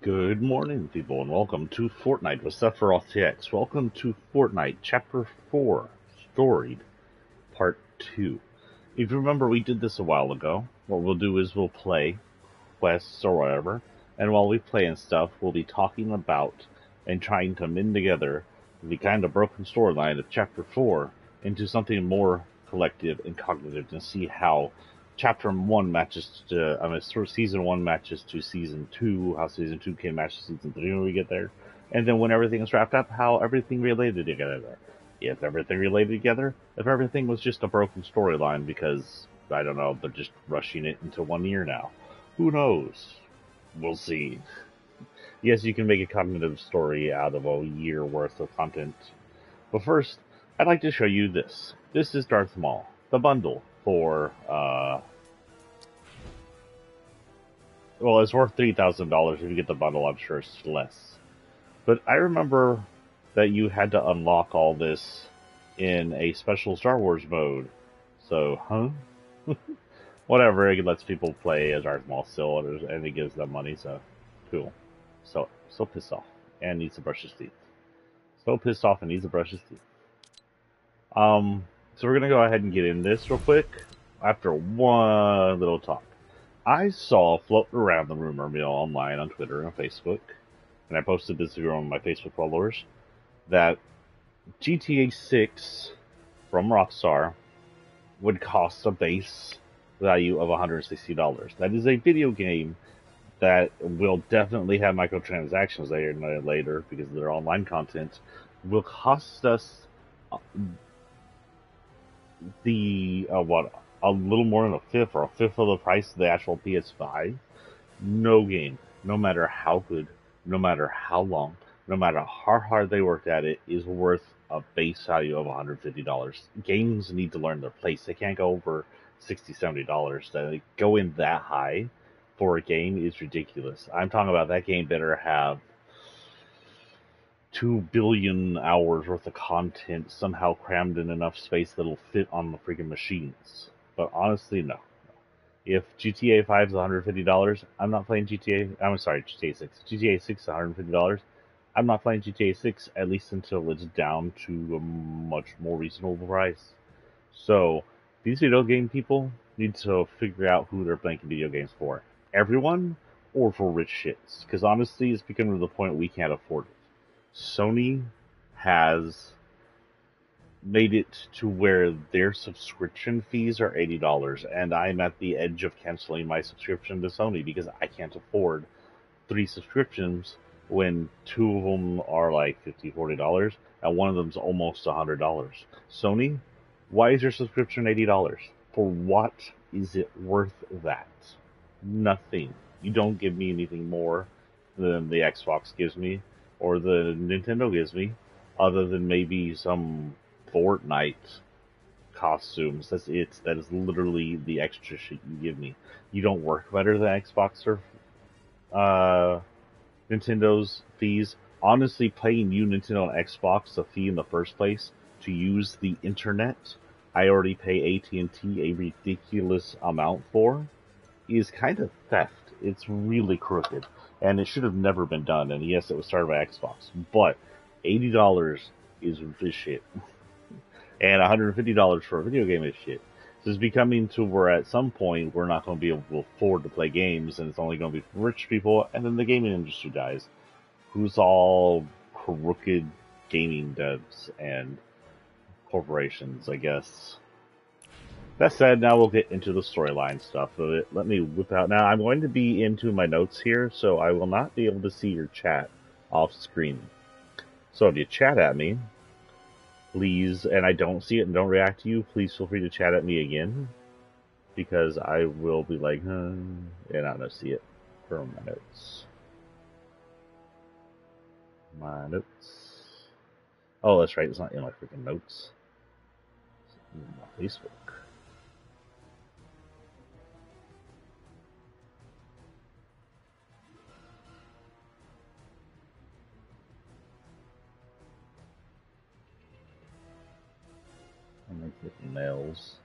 Good morning, people, and welcome to Fortnite with Sephiroth TX. Welcome to Fortnite Chapter 4, Storied, Part 2. If you remember, we did this a while ago. What we'll do is we'll play quests or whatever, and while we play and stuff, we'll be talking about and trying to mend together the kind of broken storyline of Chapter 4 into something more collective and cognitive to see how Chapter 1 matches to, Season 1 matches to Season 2, how Season 2 can match to Season 3 when we get there, and then when everything is wrapped up, how everything related together. If everything related together, if everything was just a broken storyline because, I don't know, they're just rushing it into 1 year now. Who knows? We'll see. Yes, you can make a cognitive story out of a year worth of content. But first, I'd like to show you this. This is Darth Maul, the bundle for, well, it's worth $3,000 if you get the bundle. I'm sure it's less. But I remember that you had to unlock all this in a special Star Wars mode. So, whatever, it lets people play as Darth Maul still, and it gives them money, so cool. So pissed off, and needs to brush his teeth. So pissed off and needs to brush his teeth. So we're gonna go ahead and get in this real quick after one little talk. I saw floating around the rumor mill online on Twitter and Facebook, and I posted this video on my Facebook followers, that GTA 6 from Rockstar would cost a base value of $160. That is a video game that will definitely have microtransactions later because their online content will cost us a little more than a fifth of the price of the actual PS5. No game, no matter how good, no matter how long, no matter how hard they worked at it, is worth a base value of $150. Games need to learn their place. They can't go over $60, $70. To go in that high for a game is ridiculous. I'm talking about that game better have 2 billion hours worth of content somehow crammed in enough space that'll fit on the freaking machines. But honestly, no. If GTA 5 is $150, I'm not playing GTA. I'm sorry, GTA 6. GTA 6 is $150. I'm not playing GTA 6 at least until it's down to a much more reasonable price. So these video game people need to figure out who they're making video games for. Everyone or for rich shits. Because honestly, it's becoming to the point we can't afford it. Sony has made it to where their subscription fees are $80, and I'm at the edge of canceling my subscription to Sony because I can't afford 3 subscriptions when 2 of them are like $50, $40, and one of them's almost $100. Sony, why is your subscription $80? For what is it worth that? Nothing. You don't give me anything more than the Xbox gives me or the Nintendo gives me, other than maybe some Fortnite costumes. That's it. That is literally the extra shit you give me. You don't work better than Xbox or Nintendo's fees. Honestly, paying you Nintendo and Xbox the fee in the first place to use the internet, I already pay AT&T a ridiculous amount for, is kind of theft. It's really crooked, and it should have never been done. And yes, it was started by Xbox, but $80 is shit, and $150 for a video game is shit. So it's becoming to where at some point we're not going to be able to afford to play games, and it's only going to be for rich people, and then the gaming industry dies. Who's all crooked gaming devs and corporations, I guess. That said, now we'll get into the storyline stuff of it. Let me whip out. Now, I'm going to be into my notes here, so I will not be able to see your chat off screen. So if you chat at me, please, and I don't see it and don't react to you, please feel free to chat at me again, because I will be like, and I'm going to see it for my notes. My notes. Oh, that's right, it's not in my freaking notes. It's in my Facebook. I'm gonna click mails.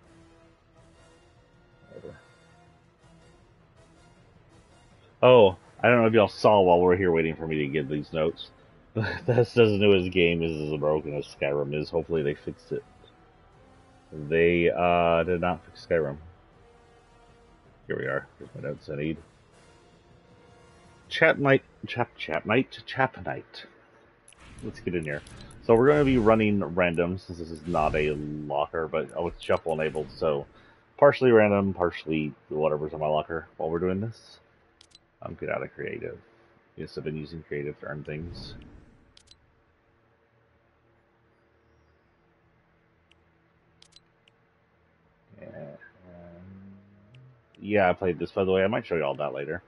Whatever. Oh, I don't know if y'all saw while we're here waiting for me to get these notes. That's as new as game is as broken as Skyrim is. Hopefully they fixed it. They did not fix Skyrim. Here we are. Here's my notes I need. Chap night. Let's get in here. So we're going to be running random since this is not a locker, but it's shuffle enabled, so partially random, partially whatever's in my locker while we're doing this. Get out of creative. Yes, I've been using creative to earn things. Yeah, I played this, by the way. I might show you all that later.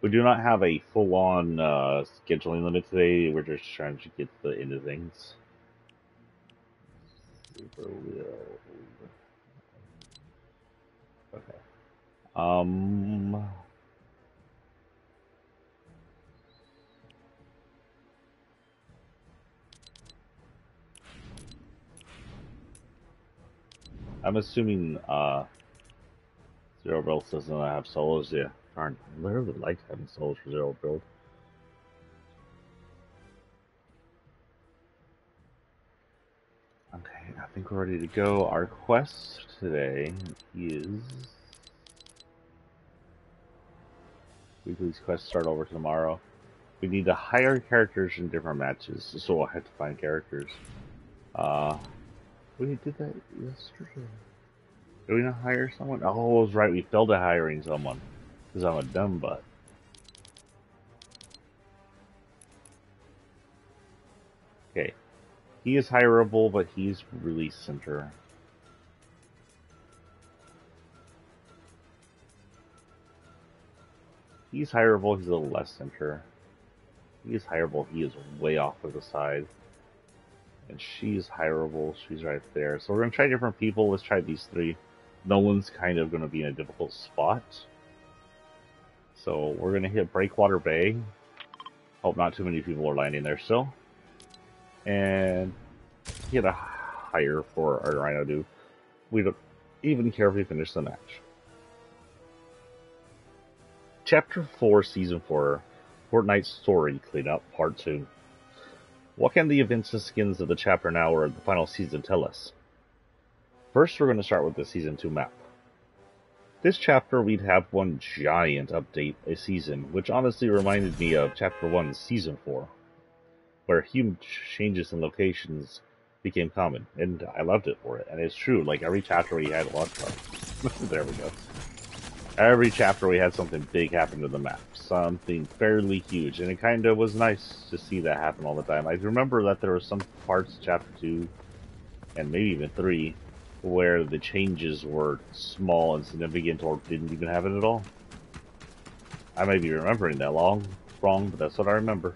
We do not have a full-on scheduling limit today. We're just trying to get the end of things. Okay. I'm assuming Zero Build doesn't have solos. Yeah, darn. I literally like having solos for Zero Build. Okay, I think we're ready to go. Our quest today is... Weekly's quests start over tomorrow. We need to hire characters in different matches, so we'll have to find characters. We did that yesterday. Did we not hire someone? Oh, it was right. We failed at hiring someone because I'm a dumb butt. Okay. He is hireable, but he's release center. He's hireable, he's a little less center. He is hireable, he is way off to the side. And she's hireable, she's right there. So we're going to try different people. Let's try these three. No one's kind of going to be in a difficult spot. So we're going to hit Breakwater Bay. Hope not too many people are landing there still. And get a hire for our Rhino dude. We don't even care if we finish the match. Chapter 4, Season 4, Fortnite Story Cleanup, Part 2. What can the events and skins of the chapter now or the final season tell us? First, we're going to start with the Season 2 map. This chapter, we'd have one giant update a season, which honestly reminded me of Chapter 1, Season 4, where huge changes in locations became common, and I loved it for it. And it's true, like every chapter we had a lot of there we go. Every chapter we had something big happen to the map, something fairly huge, and it kind of was nice to see that happen all the time. I remember that there were some parts of Chapter 2, and maybe even 3, where the changes were small and significant or didn't even happen at all. I may be remembering that wrong, but that's what I remember.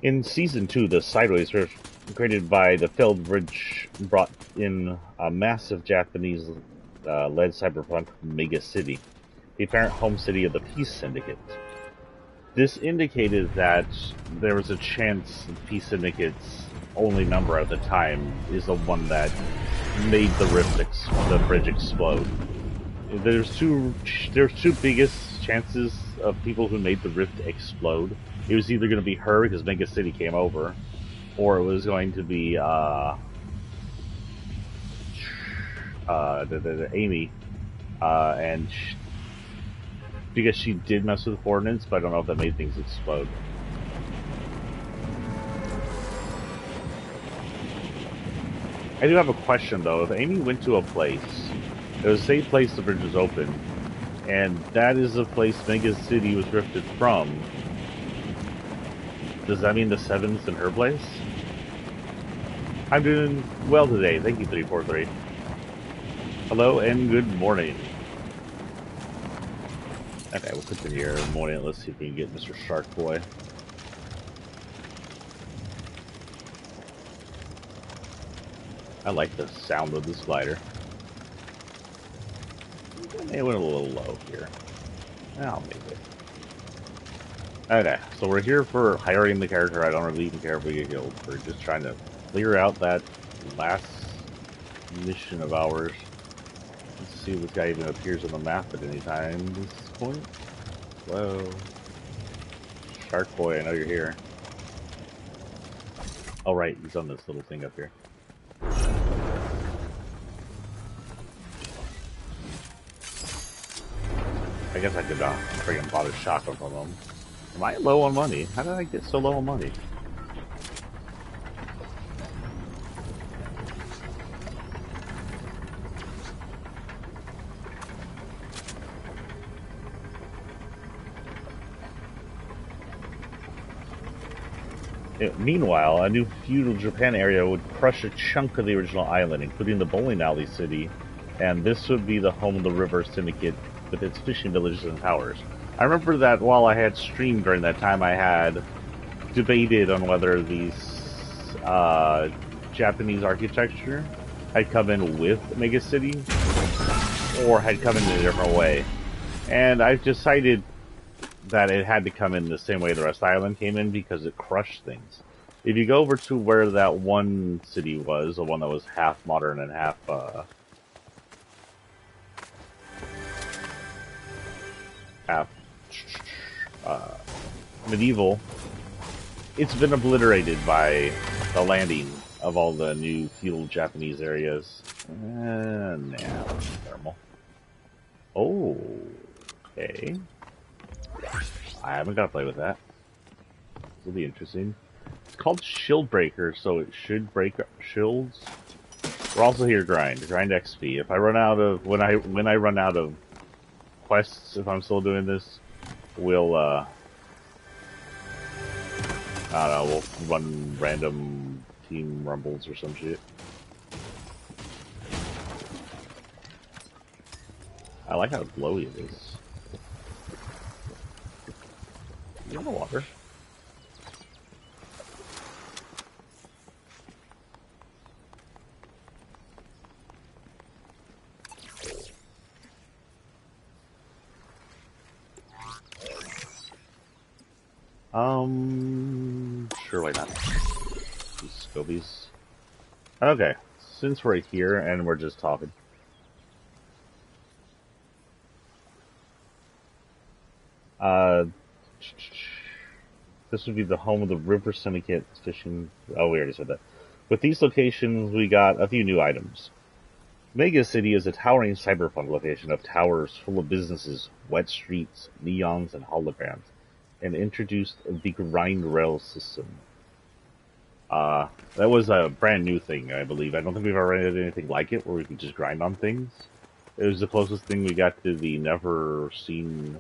In Season 2, the Sideways were created by the failed bridge brought in a massive Japanese led cyberpunk mega city, the apparent home city of the Peace Syndicate. This indicated that there was a chance the Peace Syndicate's only number at the time is the one that made the bridge explode. There's two biggest chances of people who made the rift explode. It was either going to be her because Mega City came over, or it was going to be Amy, and because she did mess with the coordinates, but I don't know if that made things explode. I do have a question though. If Amy went to a place, it was a safe place, the bridge was open, and that is the place Mega City was rifted from, does that mean the 7's in her place? I'm doing well today. Thank you, 343. Hello and good morning. Okay, we'll continue here in the morning. Let's see if we can get Mr. Shark Boy. I like the sound of this glider. It went a little low here. I'll make it. Okay, so we're here for hiring the character. I don't really even care if we get killed. We're just trying to clear out that last mission of ours. Let's see if this guy even appears on the map at any time at this point. Hello. Shark Boy, I know you're here. Oh right, he's on this little thing up here. I guess I could friggin' bought a shotgun from him. Am I low on money? How did I get so low on money? Meanwhile, a new feudal Japan area would crush a chunk of the original island, including the bowling alley city, and this would be the home of the river syndicate with its fishing villages and towers. I remember that while I had streamed during that time, I had debated on whether these Japanese architecture had come in with Mega City or had come in a different way. And I've decided that it had to come in the same way the rest of the island came in because it crushed things. If you go over to where that one city was, the one that was half modern and half medieval, it's been obliterated by the landing of all the new feudal Japanese areas. Nah, thermal. Oh, okay. I haven't got to play with that. This will be interesting. It's called Shield Breaker, so it should break shields. We're also here grind XP. If I run out of when I run out of quests, if I'm still doing this, we'll I don't know, we'll run random team rumbles or some shit. I like how glowy it is. You in the water? Sure, why not? These scobies. Okay, since we're here and we're just talking. This would be the home of the River Syndicate fishing. Oh, we already said that. With these locations, we got a few new items. Mega City is a towering cyberpunk location of towers full of businesses, wet streets, neons, and holograms, and introduced the grind rail system. That was a brand new thing, I believe. I don't think we've ever had anything like it where we could just grind on things. It was the closest thing we got to the never seen.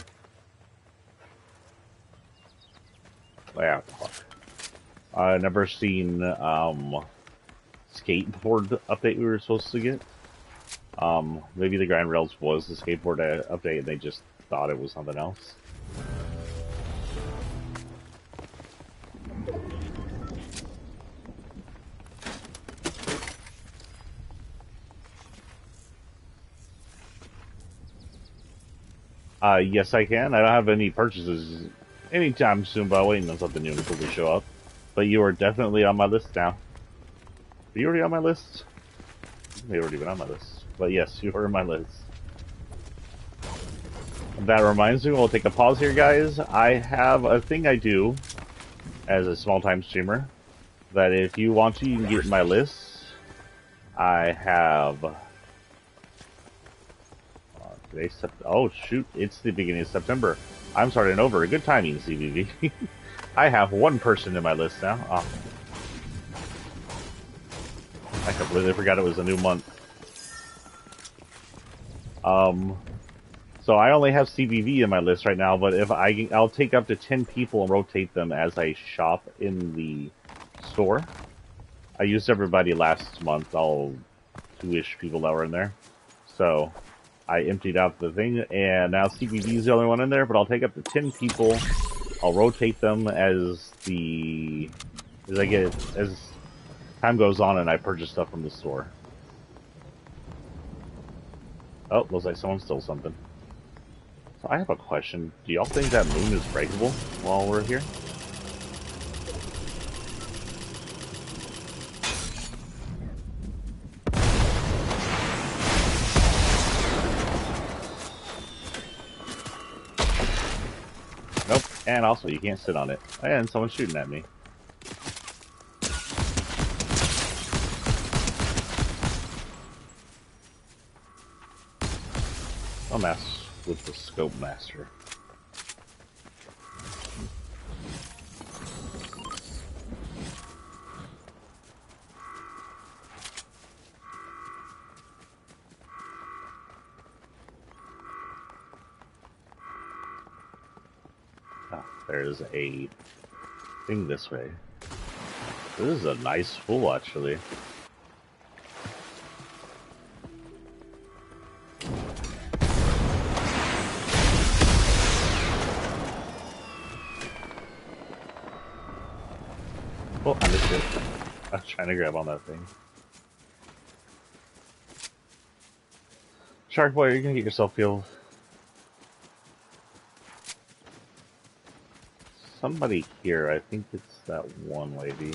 Yeah, never seen skateboard update we were supposed to get. Maybe the grind rails was the skateboard update and they just thought it was something else. Yes I can. I don't have any purchases anytime soon, but I'm waiting on something new until they show up. But you are definitely on my list now. Are you already on my list? You may have already been on my list. But yes, you are on my list. That reminds me, we'll take a pause here, guys. I have a thing I do as a small-time streamer that if you want to, you can get in my list. I have... oh shoot, it's the beginning of September. I'm starting over. Good timing, CVV. I have one person in my list now. Oh. I completely forgot it was a new month. So I only have CVV in my list right now, but if I'll take up to 10 people and rotate them as I shop in the store. I used everybody last month, all 2-ish people that were in there. So I emptied out the thing, and now CBD is the only one in there, but I'll take up to 10 people. I'll rotate them as time goes on and I purchase stuff from the store. Oh, looks like someone stole something. So I have a question. Do y'all think that moon is breakable while we're here? Nope. And also, you can't sit on it. And someone's shooting at me. I'll mess with the scope master. There's a thing this way. This is a nice pool, actually. Oh, I missed it. I was trying to grab on that thing. Shark Boy, you're gonna get yourself killed. Somebody here, I think it's that one lady.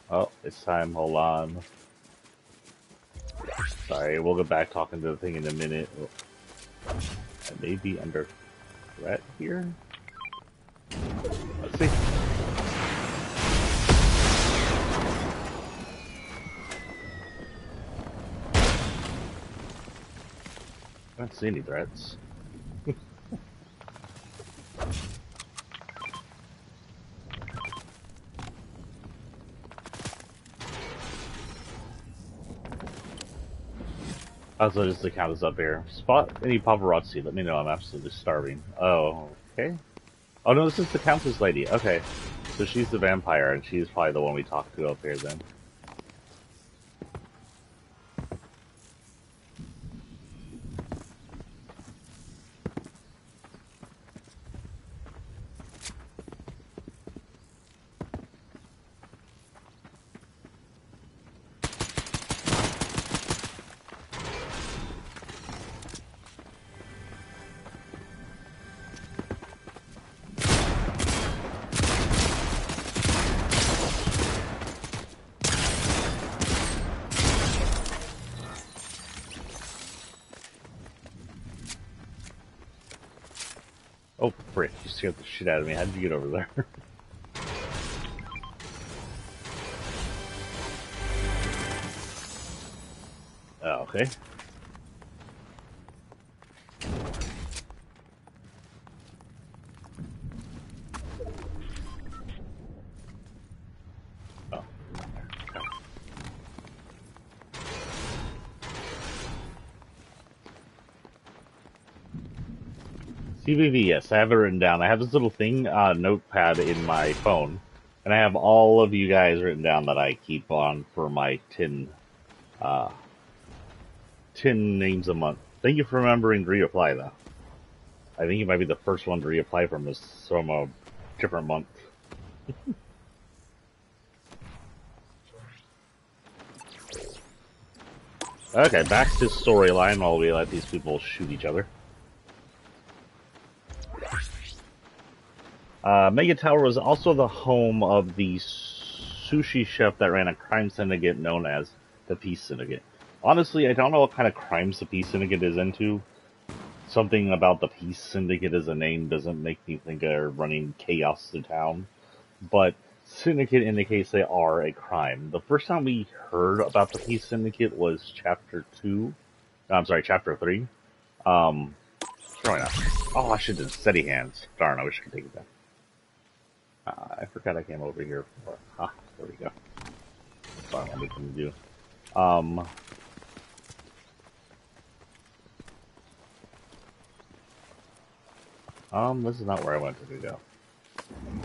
Oh, it's time, hold on. Sorry, we'll get back talking to the thing in a minute. I may be under threat here? Let's see. I don't see any threats. Also, just the count is up here. Spot any paparazzi, let me know, I'm absolutely starving. Oh, okay. Oh no, this is the Countess lady. Okay. So she's the vampire, and she's probably the one we talked to up here then. Oh, frick, you scared the shit out of me. How did you get over there? Oh, okay. Oh. CVV, yes, I have it written down. I have this little thing, notepad in my phone, and I have all of you guys written down that I keep on for my 10 names a month. Thank you for remembering to reapply, though. I think you might be the first one to reapply from a different month. Okay, back to storyline while we let these people shoot each other. Mega Tower was also the home of the sushi chef that ran a crime syndicate known as the Peace Syndicate. Honestly, I don't know what kind of crimes the Peace Syndicate is into. Something about the Peace Syndicate as a name doesn't make me think they're running chaos to town. But Syndicate indicates they are a crime. The first time we heard about the Peace Syndicate was Chapter 3. Probably not. Oh, I should have steady hands. Darn, I wish I could take it back. I forgot I came over here for... Ah, there we go. That's what I wanted to do. This is not where I wanted to go.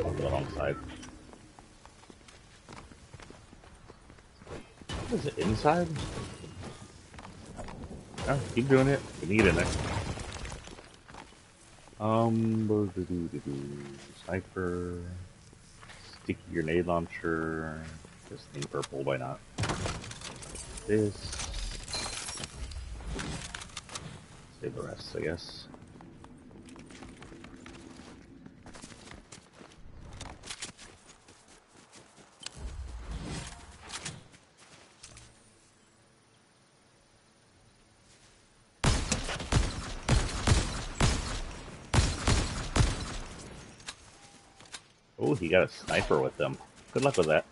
On the wrong side. Is it inside? Oh, keep doing it. We need it in there. Sniper, sticky grenade launcher, this thing purple, why not? This, save the rest, I guess. Oh, he got a sniper with them. Good luck with that.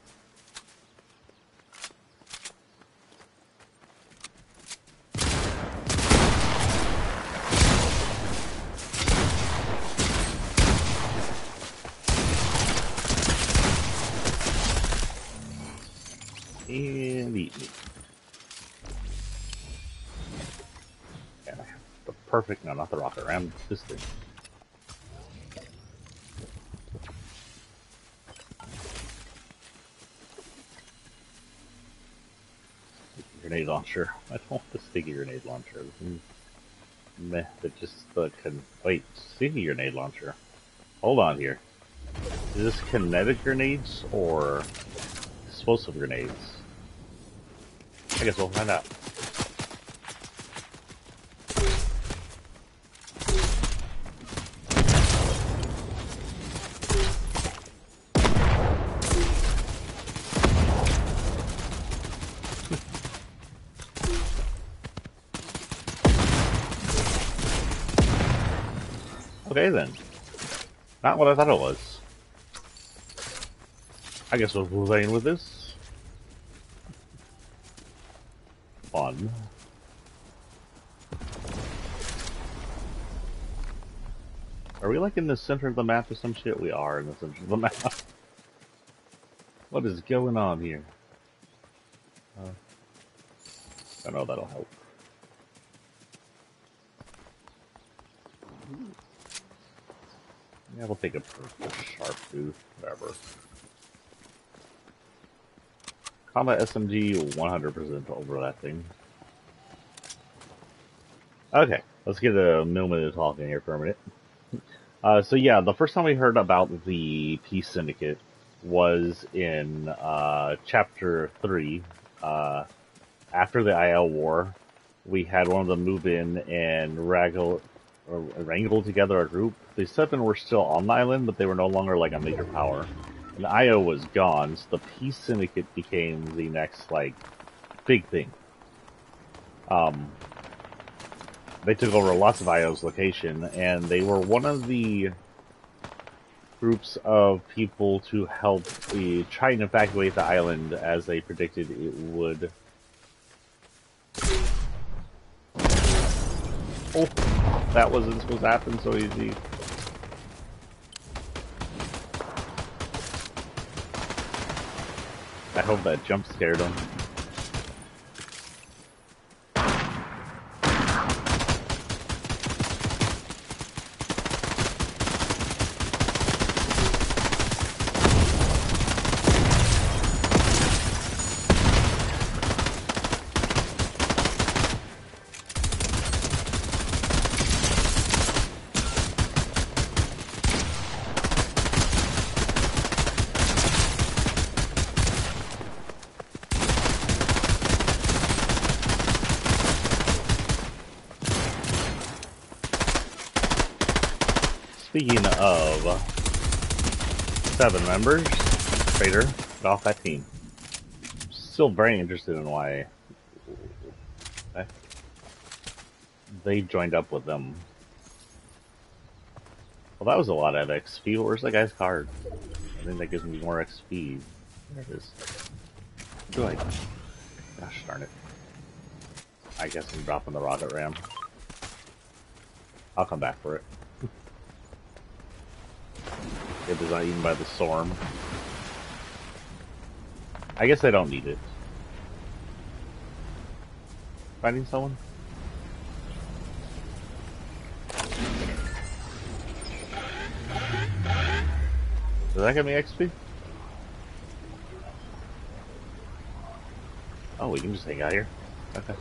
And eat me. And I have the perfect, no, not the rocket ram, this thing. Grenade launcher. I don't want the sticky grenade launcher. Meh, but just the wait, sticky grenade launcher. Hold on here. Is this kinetic grenades or explosive grenades? I guess we'll find out. Okay then. Not what I thought it was. I guess we'll be playing with this. Fun. Are we like in the center of the map or some shit? We are in the center of the map. What is going on here? I know that'll help. Yeah, we'll take a sharp tooth, whatever. Combat SMG 100% over that thing. Okay, let's get a minute talking here for a minute. So yeah, the first time we heard about the Peace Syndicate was in Chapter 3. After the IL War, we had one of them move in and wrangle together a group. The 7 were still on the island, but they were no longer like a major power. And IO was gone, so the Peace Syndicate became the next, like, big thing. They took over lots of IO's location, and they were one of the groups of people to help try and evacuate the island as they predicted it would. Oh, that wasn't supposed to happen so easy. I hope that jump scared him. Speaking of 7 members, Trader, get off that team. Still very interested in why they joined up with them. Well, that was a lot of XP. Where's that guy's card? I think that gives me more XP. There it is. Good. Gosh darn it. I guess I'm dropping the rocket ram. I'll come back for it. It was not eaten by the storm. I guess I don't need it. Finding someone? Does that give me XP? Oh, we can just hang out here. Okay.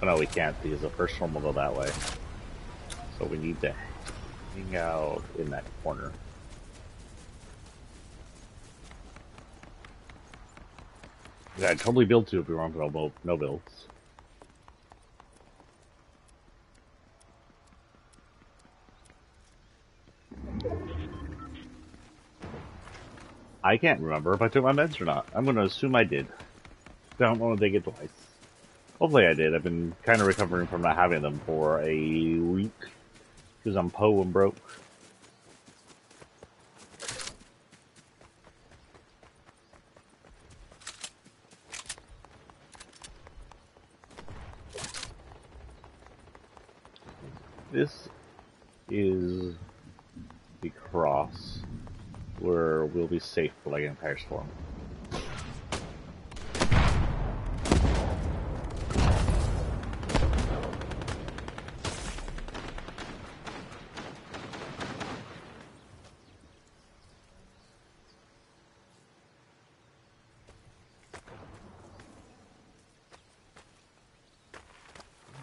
Oh no, we can't because the first one will go that way. So we need to hang out in that corner. Yeah, I'd totally build 2 if we want no builds. I can't remember if I took my meds or not. I'm going to assume I did. Don't want to take it twice. Hopefully I did. I've been kind of recovering from not having them for a week. Because I'm and broke. This is the cross where we'll be safe for like an entire storm.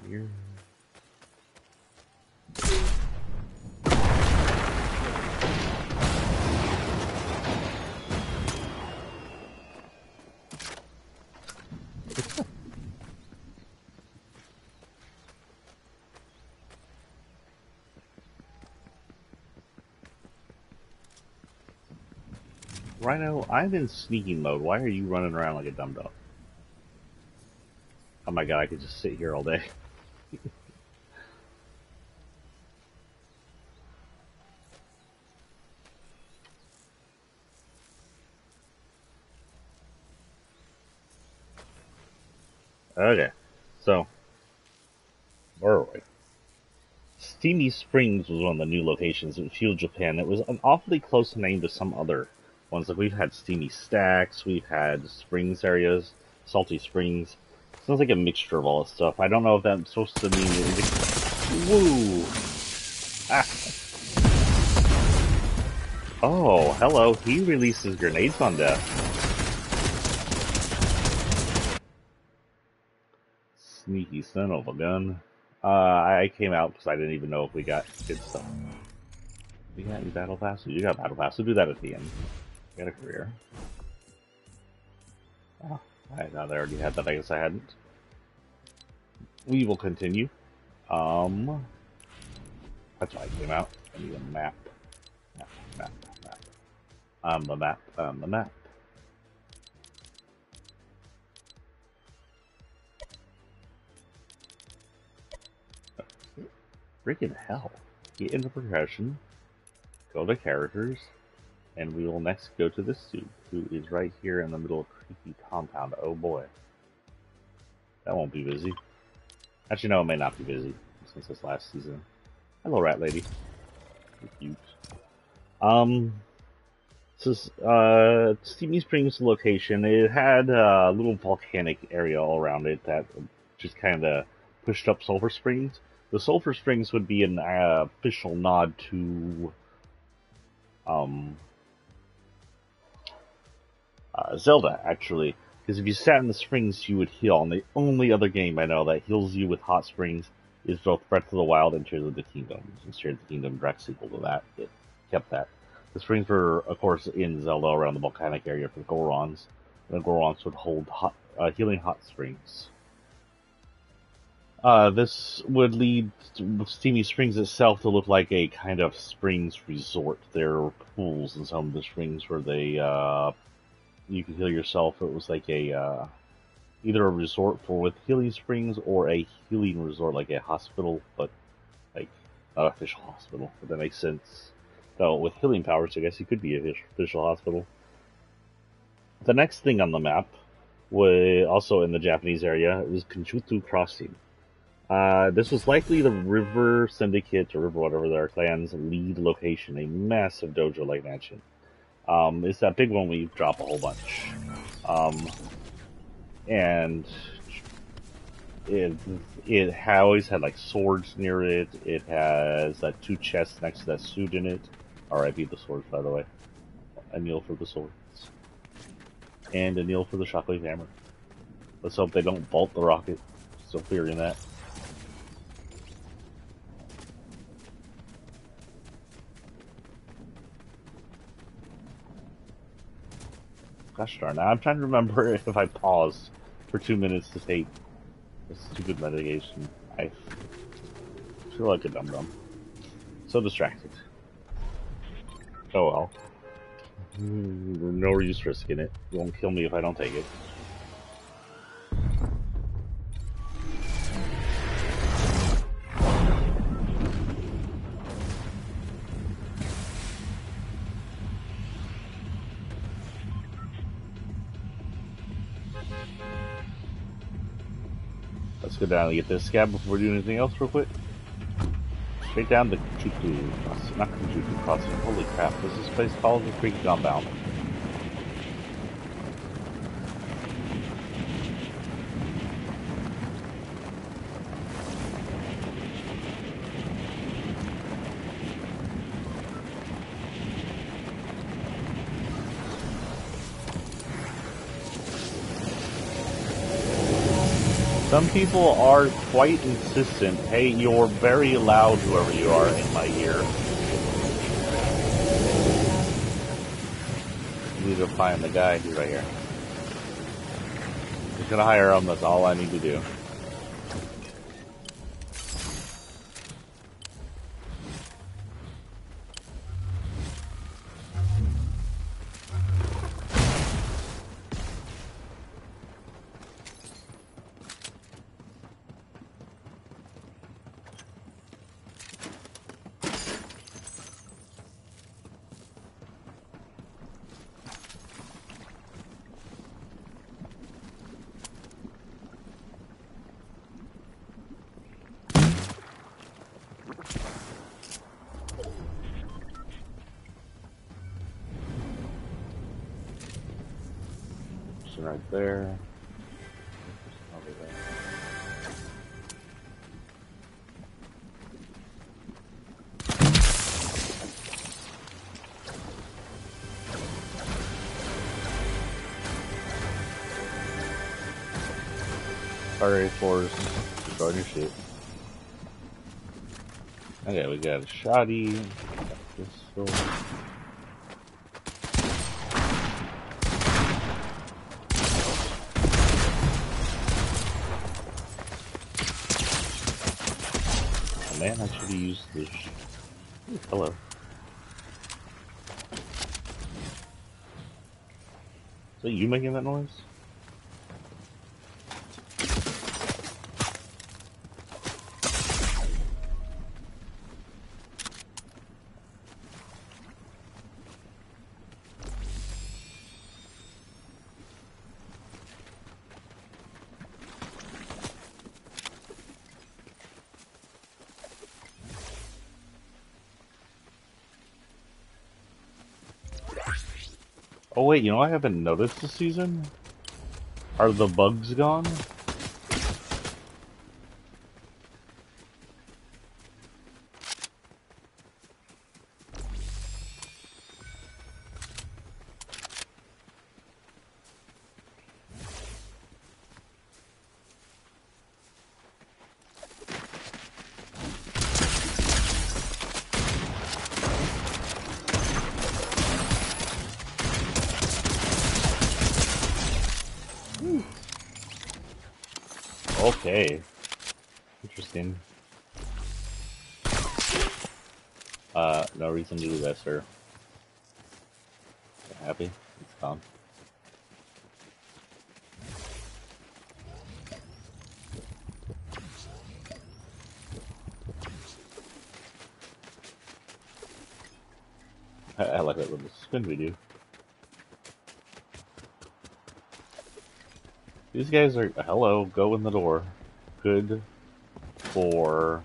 Here. Rhino, I'm in sneaking mode. Why are you running around like a dumb dog? Oh my god, I could just sit here all day. Okay, so, where are we? Steamy Springs was one of the new locations in Fuel Japan. It was an awfully close name to some other ones. Like we've had Steamy Stacks, we've had Springs areas, Salty Springs. Sounds like a mixture of all this stuff. I don't know if that's supposed to mean... Woo! Ah. Oh, hello. He releases grenades on death. Sneaky son of a gun. I came out because I didn't even know if we got good stuff. We got any battle pass? You got battle pass. We'll do that at the end. We got a career. Oh, I thought I already had that. I guess I hadn't. We will continue. That's why I came out. I need a map. Map. The map. Freaking hell. Get into progression, go to characters, and we will next go to this dude, who is right here in the middle of creepy compound. Oh boy. That won't be busy. Actually, no, it may not be busy, since it's last season. Hello, rat lady. You're cute. This is, Steamy Springs location. It had a little volcanic area all around it that just kind of pushed up Sulphur Springs. The Sulphur Springs would be an official nod to Zelda, actually. Because if you sat in the springs, you would heal. And the only other game I know that heals you with hot springs is both Breath of the Wild and Tears of the Kingdom. And Tears of the Kingdom direct sequel to that. It kept that. The springs were, of course, in Zelda around the volcanic area for Gorons. And the Gorons would hold healing hot springs. This would lead Steamy Springs itself to look like a kind of springs resort. There are pools in some of the springs where they, you could heal yourself. It was like a, either a resort with healing springs or a healing resort, like a hospital, but like not an official hospital, if that makes sense. So with healing powers, I guess you could be an official hospital. The next thing on the map was also in the Japanese area. It was Kenjutu Crossing. This was likely the River Syndicate, or River whatever their clan's lead location, a massive dojo-like mansion. It's that big one where you drop a whole bunch. And it always had like swords near it. It has 2 chests next to that suit in it. R.I.P. the swords, by the way. I kneel for the swords. And I kneel for the shockwave hammer. Let's hope they don't vault the rocket. Still fearing that. Gosh darn it. I'm trying to remember if I paused for 2 minutes to take this stupid medication. I feel like a dum-dum. So distracted. Oh well. No use risking it. You won't kill me if I don't take it. Let's go down and get this scab before we do anything else real quick. Straight down the Kuchuku, not Kuchuku Crossing. Holy crap, what's this place called? The Creek Gone Bound. Some people are quite insistent. Hey, you're very loud, whoever you are, in my ear. I need to find the guy. He's right here. Just gonna hire him. That's all I need to do. Right there. Over there. Alright, Force. Destroying your shit. Okay, we got a shoddy. Pistol. Man, I should have used this. Ooh, hello. Is that you making that noise? Oh wait, you know I haven't noticed this season? Are the bugs gone? Okay. Interesting. No reason to do that, sir. Happy? It's gone. I like that little spin we do. These guys are, hello, go in the door. Good for...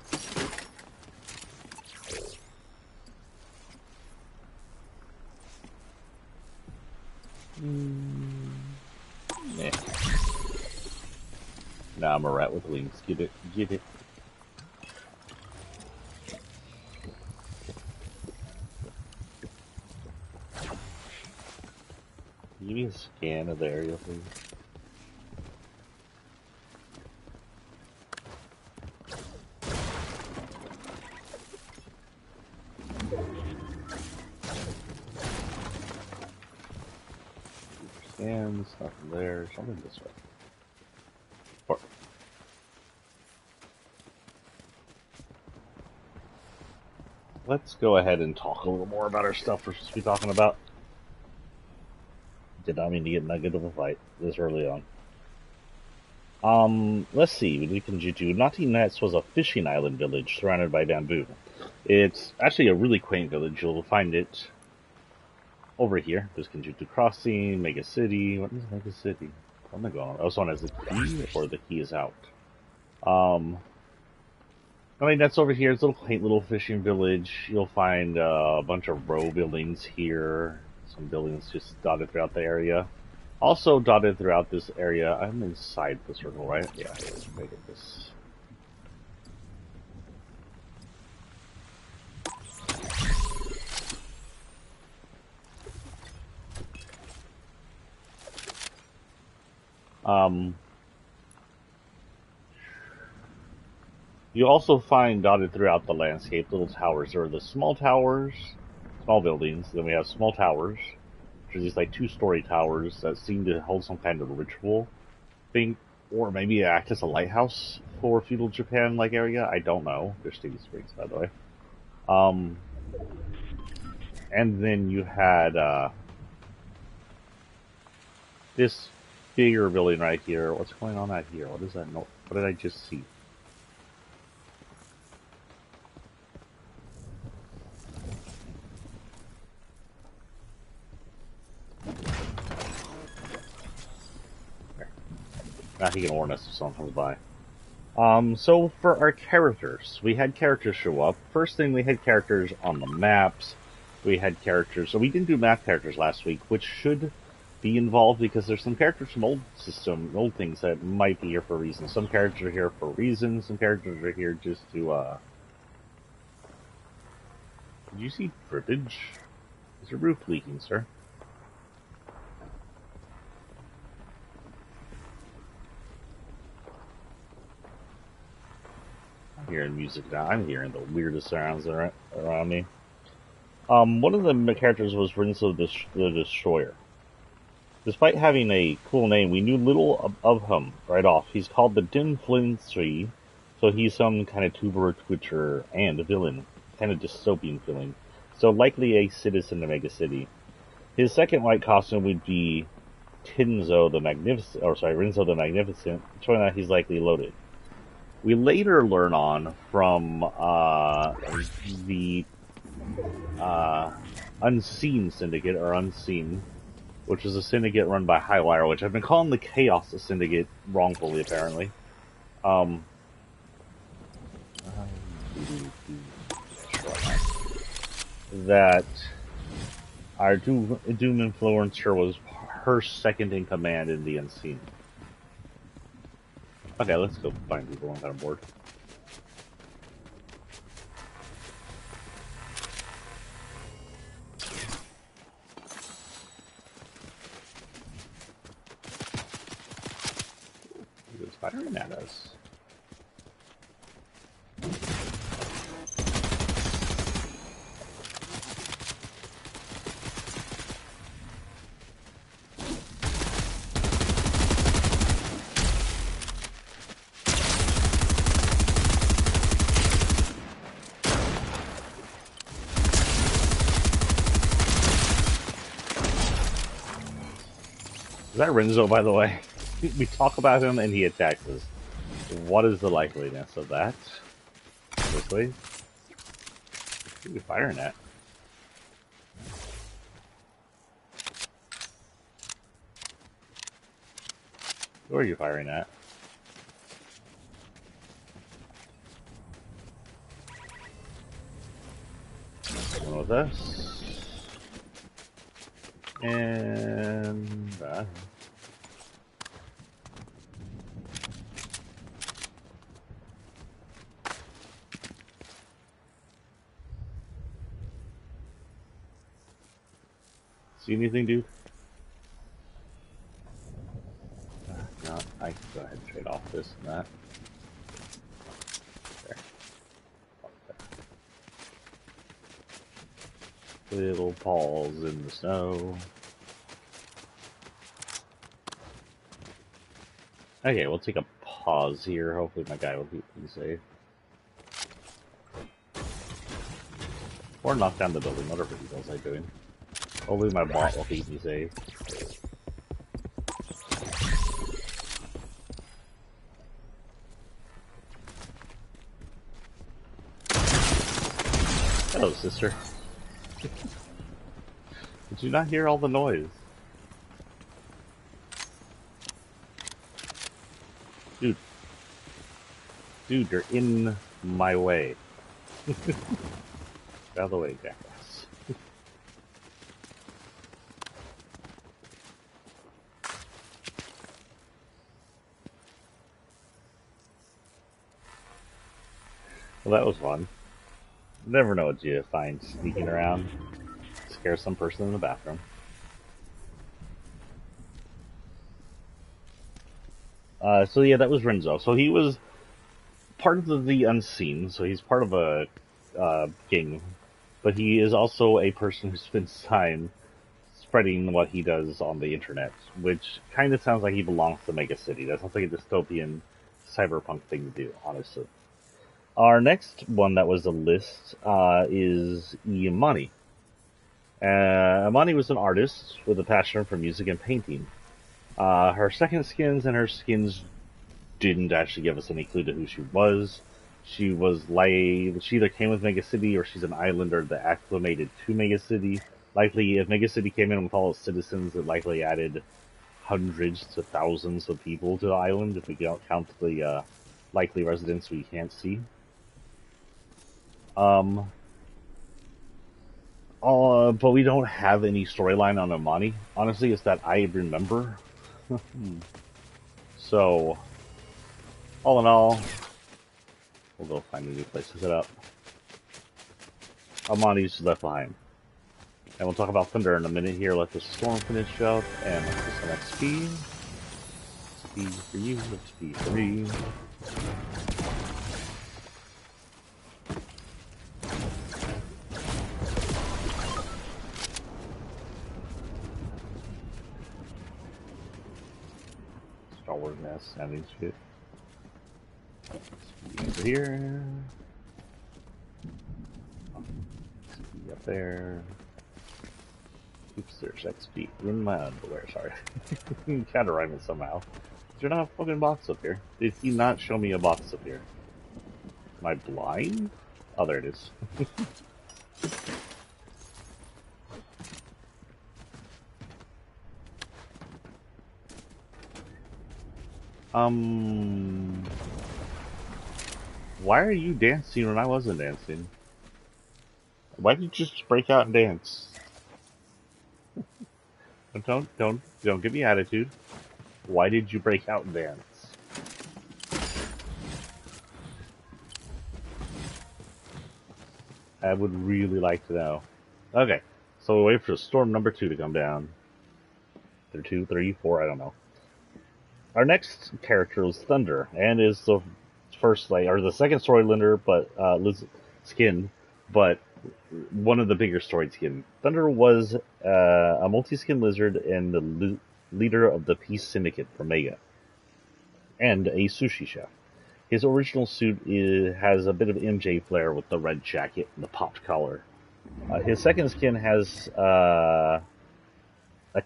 Yeah. Nah, I'm a rat with wings. Get it, get it. Give me a scan of the area, please. Scans, nothing there, something this way. Or, let's go ahead and talk a little more about our stuff we're supposed to be talking about. Did not mean to get in that good of a fight this early on. Let's see. We can do. Naughty Nets was a fishing island village surrounded by bamboo. It's actually a really quaint village. You'll find it over here. There's Kenjutu Crossing, Mega City. What is Mega City? What am I going on? Oh, this one has the key, or the key is out. I mean, that's over here. It's a little quaint little fishing village. You'll find a bunch of row buildings here. Some buildings just dotted throughout the area. Also dotted throughout this area. I'm inside the circle, right? Yeah, let's make it this. You also find dotted throughout the landscape little towers. There are the small towers, small buildings. Then we have small towers, which are these like 2-story towers that seem to hold some kind of ritual thing, or maybe act as a lighthouse for feudal Japan-like area. I don't know. They're Stevie Springs, by the way. And then you had this bigger building right here. What's going on out here? What is that? What did I just see? He can warn us if someone comes by. So for our characters, we had characters show up. First thing, we had characters on the maps. We had characters, so we didn't do map characters last week, which should be involved because there's some characters from old things that might be here for a reason. Some characters are here for a reason, some characters are here just to, Did you see drippage? Is your roof leaking, sir? I'm hearing music now. I'm hearing the weirdest sounds around me. One of the characters was Renzo the Destroyer. Despite having a cool name, we knew little of him right off. He's called the Dim Flintree, so he's some kind of tuber twitcher and a villain, kind of dystopian feeling. So likely a citizen of Mega City. His second white costume would be Renzo the Magnificent, showing that he's likely loaded. We later learn on from the Unseen Syndicate, or Unseen, which is a syndicate run by Highwire, which I've been calling the Chaos Syndicate wrongfully, apparently. That our Doom Influencer was her second in command in the Unseen. Okay, let's go find people. I'm kind of bored. He was firing at us. Is that Renzo, by the way? We talk about him and he attacks us. What is the likeliness of that? Quickly. Who are you firing at? Who are you firing at? One with us. And see anything, dude? No, I can go ahead and trade off this and that. There. Little paws in the snow. Okay, we'll take a pause here. Hopefully my guy will keep me safe. Or knock down the building, whatever he feels like doing. Hopefully my bot will keep me safe. Hello, sister. Did you not hear all the noise? Dude. Dude, you're in My way. Get out of the way, jackass. Well, that was fun. Never know what you find sneaking around. Scare some person in the bathroom. So yeah, that was Renzo. So he was part of the unseen. So he's part of a gang, but he is also a person who spends time spreading what he does on the internet, which kind of sounds like he belongs to Mega City. That sounds like a dystopian cyberpunk thing to do, honestly. Our next one that was a list is Imani. Imani was an artist with a passion for music and painting. Her second skins and her skins didn't actually give us any clue to who she was. She either came with Mega City or she's an islander that acclimated to Mega City. Likely, if Mega City came in with all its citizens, it likely added hundreds to thousands of people to the island if we don't count the likely residents we can't see. But we don't have any storyline on Imani. Honestly, it's that I remember. So, all in all, we'll go find a new place to set up. Imani's left behind. And we'll talk about Thunder in a minute here. Let the storm finish up, and let's get some XP. XP for you, XP for me. Star Wars nest, standing shit. XP over here. XP up there. Oops, there's XP in my underwear, sorry. Kind of rhyming somehow. Is there not a fucking box up here? Did he not show me a box up here? Am I blind? Oh, there it is. Why are you dancing when I wasn't dancing? Why did you just break out and dance? Don't give me attitude. Why did you break out and dance? I would really like to know. Okay, so we'll wait for storm number 2 to come down. 2, 3, 4, I don't know. Our next character is Thunder, and is the first, or the second story lender, but skin, but one of the bigger storied skin. Thunder was a multi-skin lizard and the leader of the Peace Syndicate for Mega, and a sushi chef. His original suit has a bit of MJ flair with the red jacket and the popped collar. His second skin has a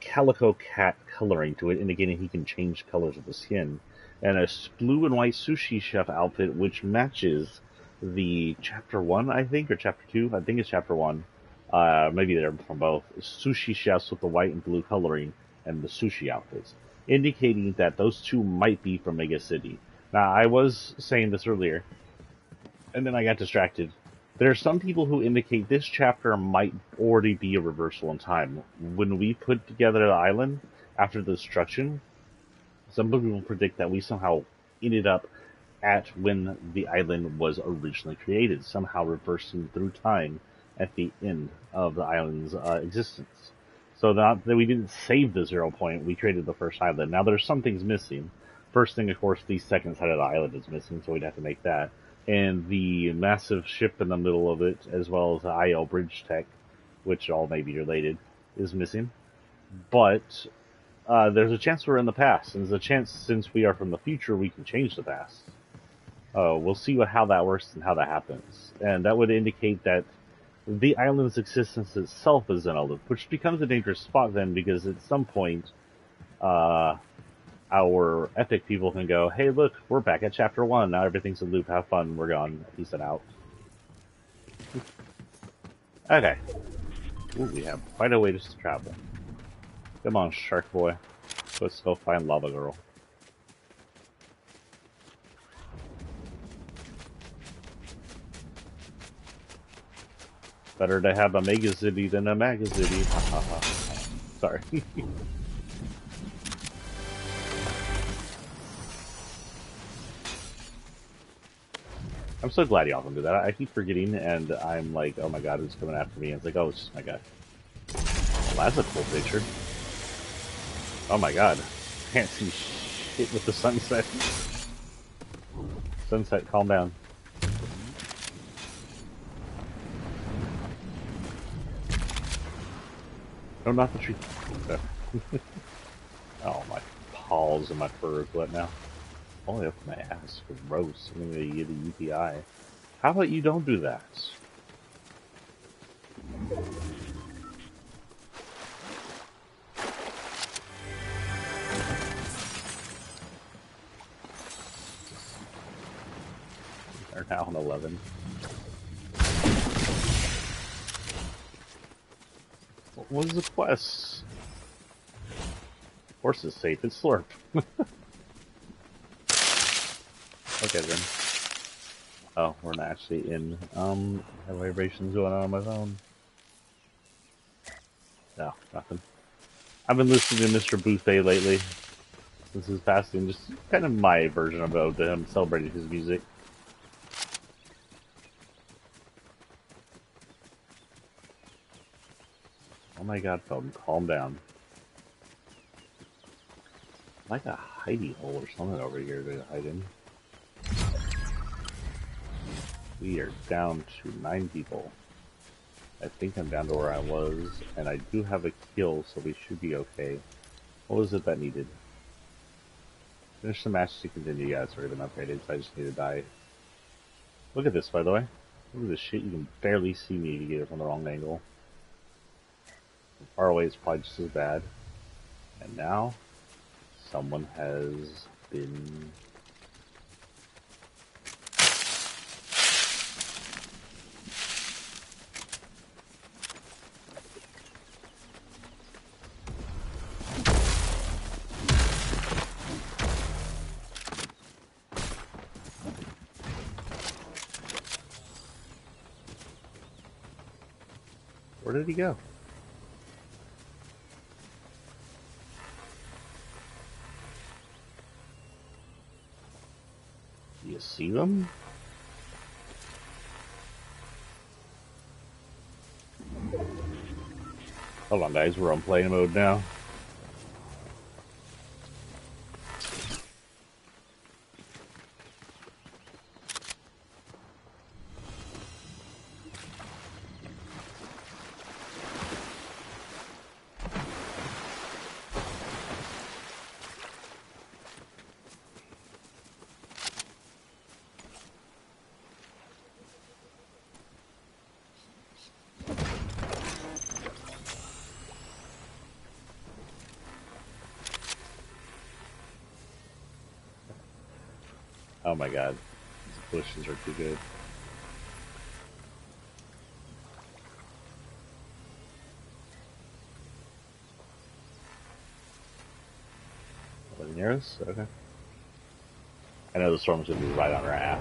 calico cat coloring to it, indicating he can change colors of the skin, and a blue and white sushi chef outfit, which matches the chapter 1, I think, or chapter 2. I think it's chapter 1. Maybe they're from both. Sushi chefs with the white and blue coloring and the sushi outfits, indicating that those two might be from Mega City. Now, I was saying this earlier, and then I got distracted. There are some people who indicate this chapter might already be a reversal in time. When we put together the island after the destruction, some people predict that we somehow ended up at when the island was originally created, somehow reversing through time at the end of the island's existence. So not that we didn't save the 0 point, we created the first island. Now there's some things missing. First thing, of course, the second side of the island is missing, so we'd have to make that. And the massive ship in the middle of it, as well as the IL bridge tech, which all may be related, is missing. But there's a chance we're in the past, and there's a chance since we are from the future we can change the past. We'll see how that works and how that happens. And that would indicate that the island's existence itself is in a loop, which becomes a dangerous spot then, because at some point our epic people can go, hey, look, we're back at chapter 1. Now everything's a loop. Have fun. We're gone. Peace and out. Okay. Ooh, we have quite a way to travel. Come on, shark boy. Let's go find Lava Girl. Better to have a megacity than a magazity. Ha ha ha. Sorry. I'm so glad y'all can do that. I keep forgetting, and I'm like, oh my god, who's coming after me? And it's like, oh, it's just my guy. Well, that's a cool picture. Oh my god. Can't see shit with the sunset. Sunset, calm down. No, not the tree. Okay. Oh, my paws and my fur is wet now. Only up my ass. Gross. I'm gonna get a UTI. How about you don't do that? They're now on 11. What is the quest? Horse is safe. It's slurp. Okay then. Oh, we're not actually in. Have vibrations going on my phone? No, nothing. I've been listening to Mr. Buffet lately. Since his passing, just kind of my version of ode to him, celebrating his music. Oh my god, phone, calm down. Like a hidey hole or something over here to hide in. We are down to 9 people. I think I'm down to where I was, and I do have a kill, so we should be okay. What was it that needed? Finish the match to continue. Yeah, it's already been upgraded, so I just need to die. Look at this, by the way. Look at this shit. You can barely see me if you get it from the wrong angle. From far away, it's probably just as bad. And now, someone has been... Where did he go? Do you see them? Hold on, guys. We're on play mode now. Oh my god. These bushes are too good. Luminaries? Okay. I know the storm's gonna be right on our ass.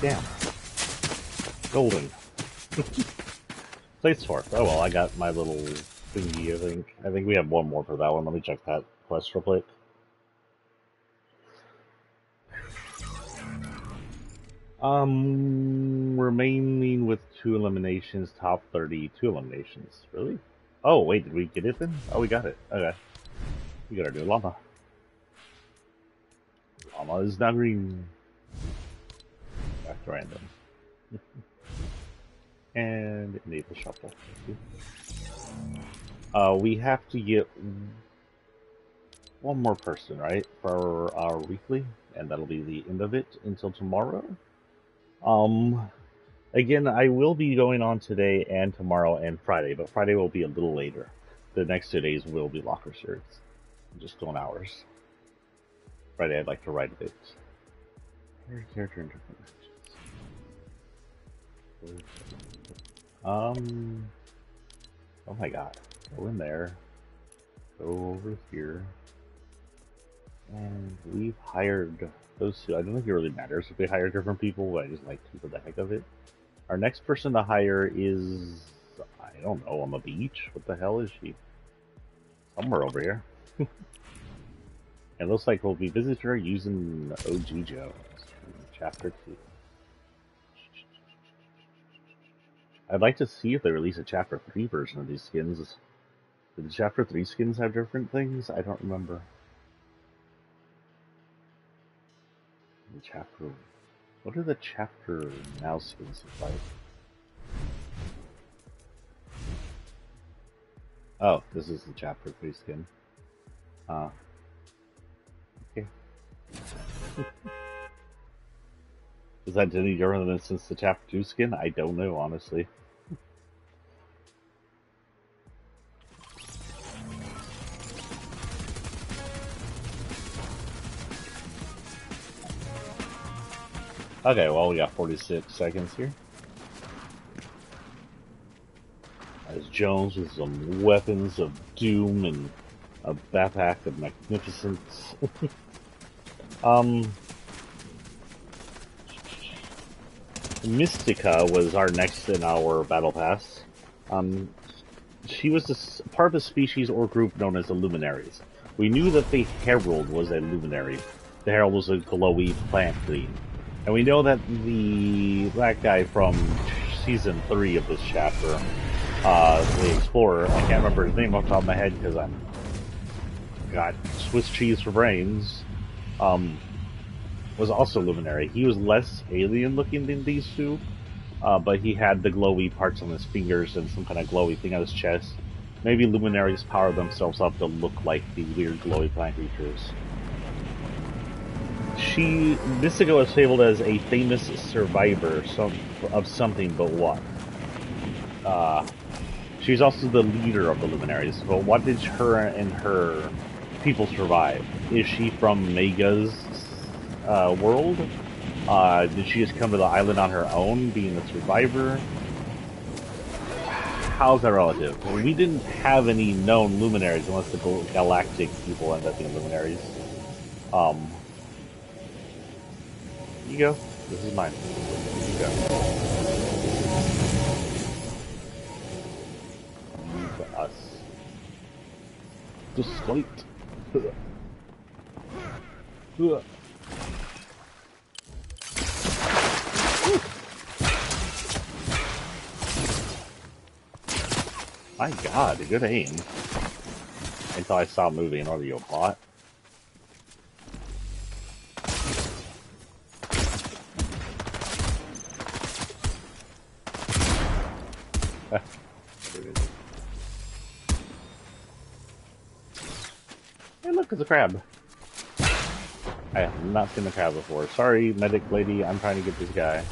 Damn. Golden. Place for. Oh well, I got my little thingy, I think. I think we have one more for that one. Let me check that quest real quick. Remaining with 2 eliminations, top 30, 2 eliminations. Really? Oh, wait, did we get it then? Oh, we got it. Okay. We got our new llama. Llama is now green. Back to random. And enable shuffle. We have to get one more person, right? For our weekly. And that'll be the end of it until tomorrow. Again, I will be going on today and tomorrow and Friday, but Friday will be a little later. The next 2 days will be locker shirts. Just doing hours. Friday, I'd like to write a bit. Character interpretations. Oh my god. Go in there. Go over here. And we've hired those two. I don't think it really matters if we hire different people, but I just like to for the heck of it. Our next person to hire is, I don't know, on the beach? What the hell is she? Somewhere over here. It looks like we'll be visiting her using OG Jones from Chapter 2. I'd like to see if they release a Chapter 3 version of these skins. Did the Chapter 3 skins have different things? I don't remember. The Chapter... What do the Chapter now skins look like? Oh, this is the Chapter 3 skin. Okay. Is that any different than since the Chapter 2 skin? I don't know, honestly. Okay, well, we got 46 seconds here. As Jones with some weapons of doom and a backpack of magnificence. Mystica was our next in our battle pass. She was part of a species or group known as the luminaries. We knew that the Herald was a luminary. The Herald was a glowy plant green. And we know that the black guy from season 3 of this chapter, the Explorer, I can't remember his name off the top of my head because I'm got Swiss cheese for brains, was also luminary. He was less alien looking than these two, but he had the glowy parts on his fingers and some kind of glowy thing on his chest. Maybe luminaries power themselves up to look like the weird glowy plant creatures. Mystica was fabled as a famous survivor of something, but what? She's also the leader of the luminaries, but what did her and her people survive? Is she from Mega's world? Did she just come to the island on her own, being a survivor? How's that relative? Well, we didn't have any known luminaries unless the galactic people end up being luminaries. You go. This is mine. You go. You to us. Just wait. My god, good aim. Until I saw a movie in order to go bot. Hey, look, it's a crab. I have not seen the crab before. Sorry, medic lady, I'm trying to get this guy.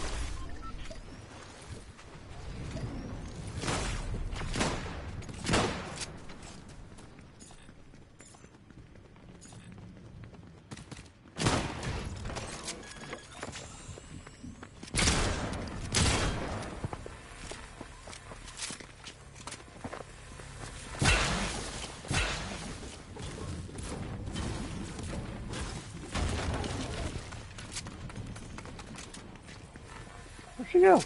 Where'd she go?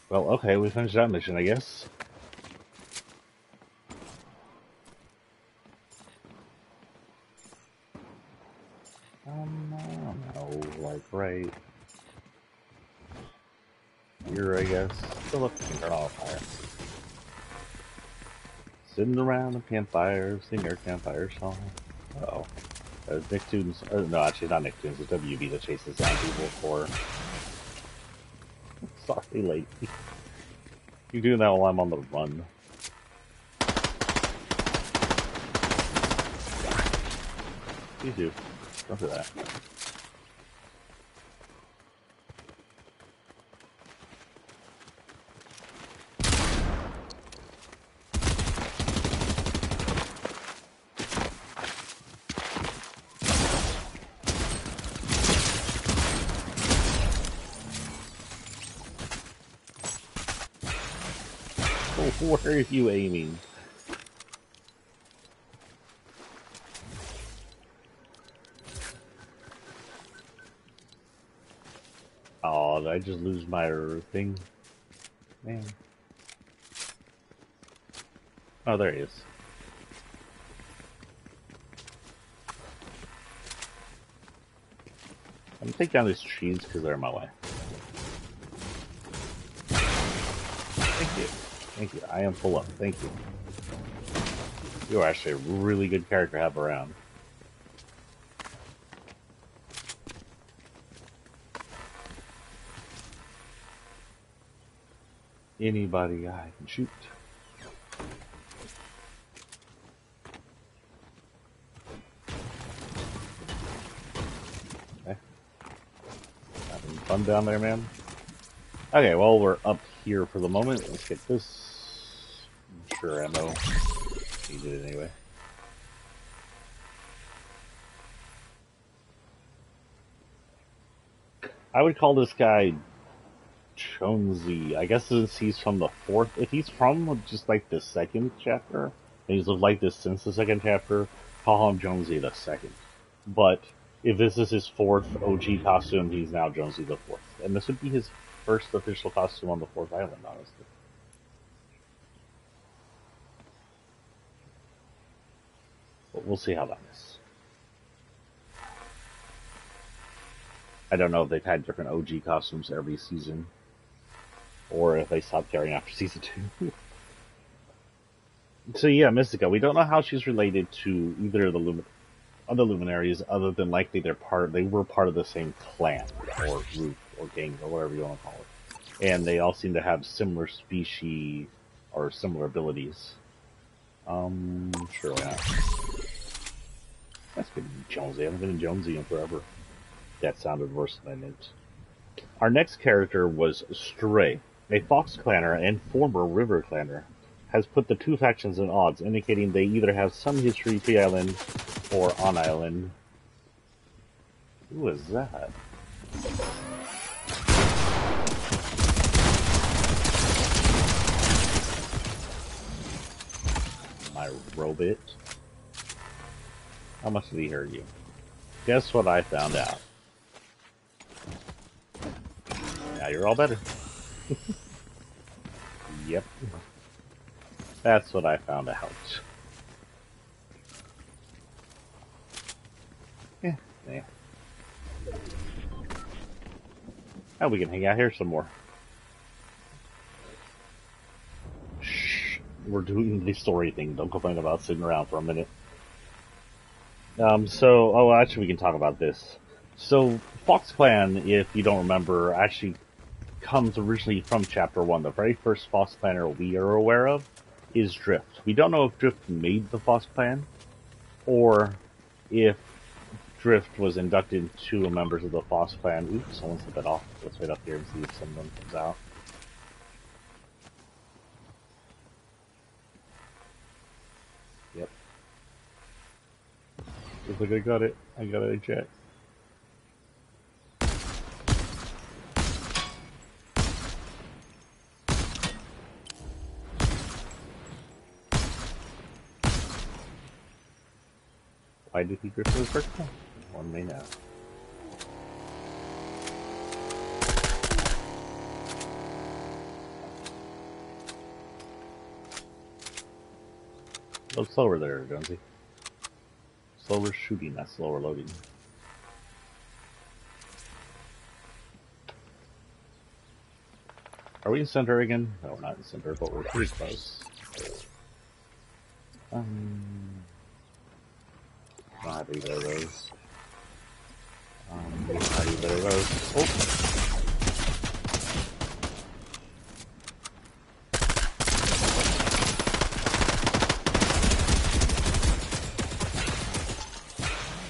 Well, okay, we finished that mission, I guess. like right here, I guess. So look, we can turn off fire. Sitting around a campfire, sing our campfire song. Uh-oh. Nicktoons, no, actually not Nicktoons, it's WB that chases down people for... Sorry, late. You're doing that while I'm on the run. You do. Don't do that. Where are you aiming? Oh, did I just lose my thing? Man. Oh, there he is. I'm gonna take down these trees because they're in my way. Thank you. Thank you. I am full up. Thank you. You are actually a really good character to have around. Anybody I can shoot. Okay. Having fun down there, man? Okay, well, we're up here for the moment. Let's get this. I'm sure ammo. Needed it anyway. I would call this guy Jonesy. I guess since he's from the fourth, if he's from just like the second chapter, and he's lived like this since the second chapter, call him Jonesy the second. But if this is his fourth OG costume, he's now Jonesy the fourth. And this would be his first official costume on the fourth island, honestly. But we'll see how that is. I don't know if they've had different OG costumes every season, or if they stopped carrying after season 2. So yeah, Mystica. We don't know how she's related to either of the other luminaries, other than likely they were part of the same clan, or group, or gang, or whatever you want to call it. And they all seem to have similar species, or similar abilities. Sure, why not? That's good, Jonesy. I haven't been in Jonesy in forever. That sounded worse than I meant. Our next character was Stray, a Fox clanner and former River clanner. Has put the two factions in odds, indicating they either have some history pre-island or on island. Who is that? My robot. How much did he hurt you? Guess what I found out. Now you're all better. Yep. That's what I found out. Yeah. Oh, we can hang out here some more. Shh. We're doing the story thing. Don't complain about sitting around for a minute. Actually we can talk about this. So, Fox Clan, if you don't remember, actually comes originally from Chapter 1. The very first Fox Clanner we are aware of is Drift. We don't know if Drift made the Fox Clan, or if Drift was inducted to members of the Fox Clan. Oops, someone set that off. Let's wait up here and see if someone comes out. Yep. Looks like I got it. I got it eject. Why did he drift for the first time? One may know. A little slower there, Jonesy. Slower shooting, not slower loading. Are we in center again? No, we're not in center, but we're pretty close. Not either of those. Not either of those. Oh!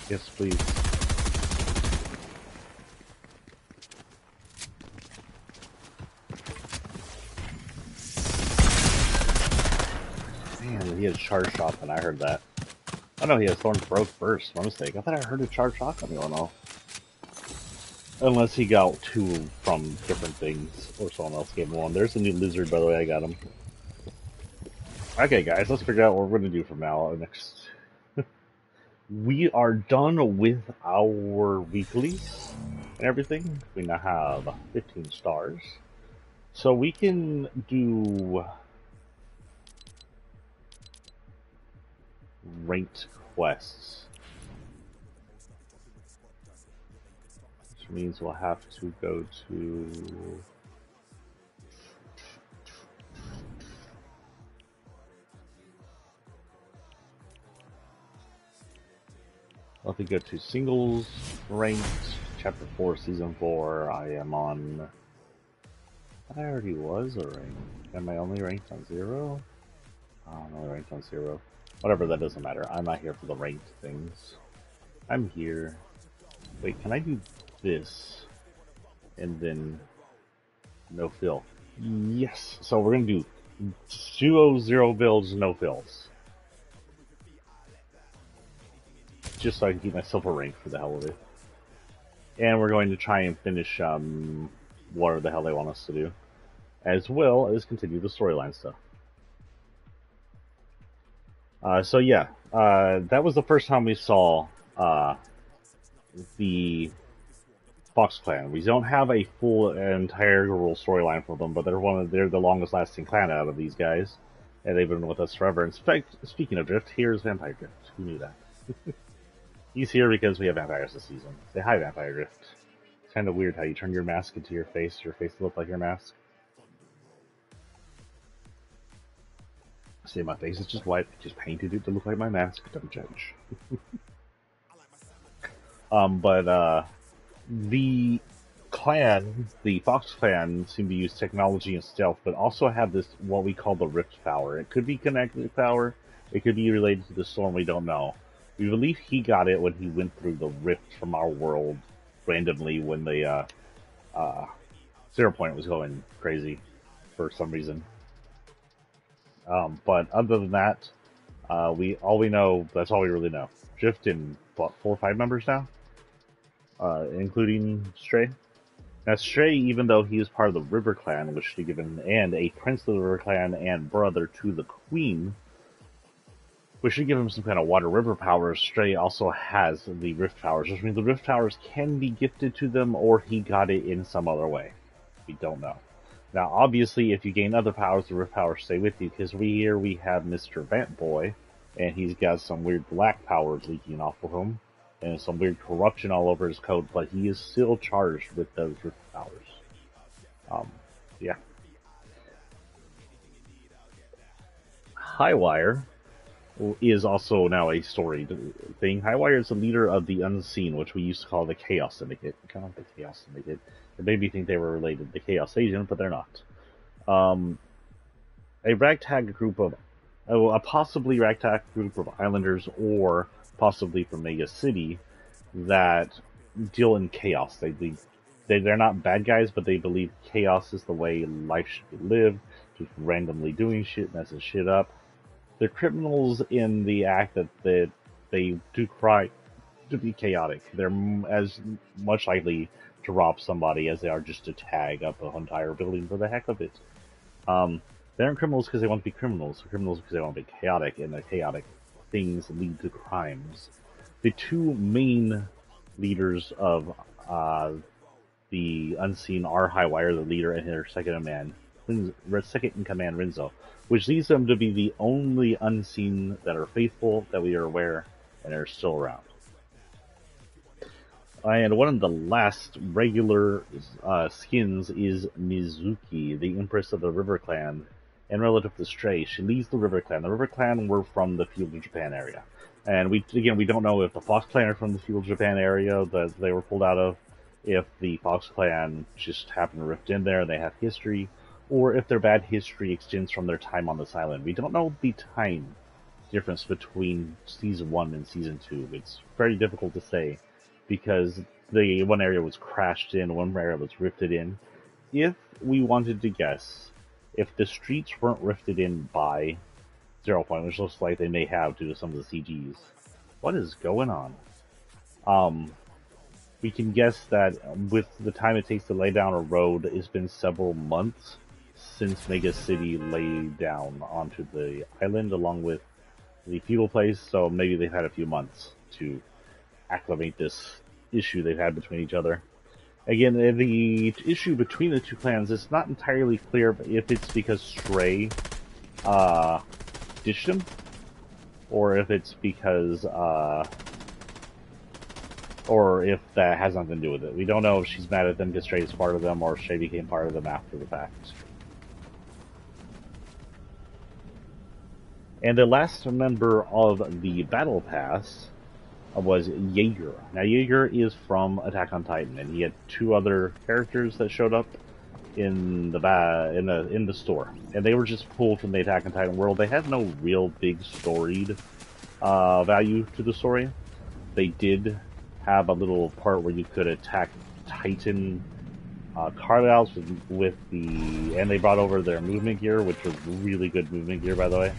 Yes, please. Man, he had charge shotgun. I heard that. Oh no, he has Thorn's Broke Burst. My mistake. I thought I heard a charge shotgun going off. Unless he got two from different things, or someone else gave him one. There's a new lizard, by the way. I got him. Okay, guys, let's figure out what we're gonna do from now on next. We are done with our weeklies and everything. We now have 15 stars. So we can do ranked quests. Which means we'll have to go to... I'll have to go to singles, ranked, chapter 4, season 4. I am on... I already was a rank. Am I only ranked on 0? Oh, I'm only ranked on 0. Whatever, that doesn't matter. I'm not here for the ranked things. I'm here. Wait, can I do this? And then... no fill. Yes! So we're gonna do duo 0 builds, no fills. Just so I can keep myself a rank for the hell of it. And we're going to try and finish whatever the hell they want us to do. As well as continue the storyline stuff. So yeah, that was the first time we saw the Fox clan. We don't have a full entire storyline for them, but they're the longest lasting clan out of these guys. And they've been with us forever. In fact, speaking of Drift, here's Vampire Drift. Who knew that? He's here because we have vampires this season. Say hi, Vampire Drift. It's kind of weird how you turn your mask into your face looks like your mask. See, my face is just white, just painted it to look like my mask. Don't judge. The clan, the Fox clan, seem to use technology and stealth, but also have this, what we call the Rift power. It could be connected to power, it could be related to the storm, we don't know. We believe he got it when he went through the rift from our world randomly when the 0 point was going crazy for some reason. But other than that, all we know, that's all we really know. Drift in, what, 4 or 5 members now? Including Stray. Now Stray, even though he is part of the River Clan, which should be given, and a prince of the River Clan and brother to the Queen, we should give him some kind of water river powers. Stray also has the rift powers, which means the rift powers can be gifted to them, or he got it in some other way. We don't know. Now, obviously, if you gain other powers, the rift powers stay with you, because we have Mr. Vamp Boy, and he's got some weird black powers leaking off of him, and some weird corruption all over his coat, but he is still charged with those rift powers. Yeah. Highwire is also now a story thing. Highwire is the leader of the Unseen, which we used to call the Chaos Syndicate. Kind of like the Chaos Syndicate. It made me think they were related to the Chaos Agent, but they're not. A ragtag group of... a possibly ragtag group of islanders, or possibly from Mega City, that deal in chaos. They're not bad guys, but they believe chaos is the way life should be lived, just randomly doing shit, messing shit up. They're criminals in the act that they do cry to be chaotic. They're as much likely to rob somebody as they are just to tag up an entire building for the heck of it. They aren't criminals because they want to be criminals. They're criminals because they want to be chaotic, and the chaotic things lead to crimes. The two main leaders of the Unseen are Highwire, the leader, and her second in command, Rinzo, which leads them to be the only Unseen that are faithful, that we are aware, and are still around. And one of the last regular skins is Mizuki, the Empress of the River Clan. And relative to Stray, she leads the River Clan. The River Clan were from the Feudal Japan area. And we don't know if the Fox Clan are from the Feudal Japan area that they were pulled out of, if the Fox Clan just happened to rift in there and they have history, or if their bad history extends from their time on this island. We don't know the time difference between Season 1 and Season 2. It's very difficult to say, because the one area was crashed in, one area was rifted in. If we wanted to guess, if the streets weren't rifted in by 0 Point, which looks like they may have due to some of the CGs, what is going on? We can guess that with the time it takes to lay down a road, it's been several months since Mega City laid down onto the island along with the feudal place, so maybe they've had a few months to acclimate this issue they've had between each other. Again, the issue between the two clans is not entirely clear if it's because Stray ditched him, or if it's because or if that has nothing to do with it. We don't know if she's mad at them because Stray is part of them, or Stray became part of them after the fact. And the last member of the Battle Pass was Jaeger. Now, Jaeger is from Attack on Titan, and he had two other characters that showed up in the store, and they were just pulled from the Attack on Titan world. They had no real big storied value to the story. They did have a little part where you could attack Titan carve-outs and they brought over their movement gear, which was really good movement gear, by the way,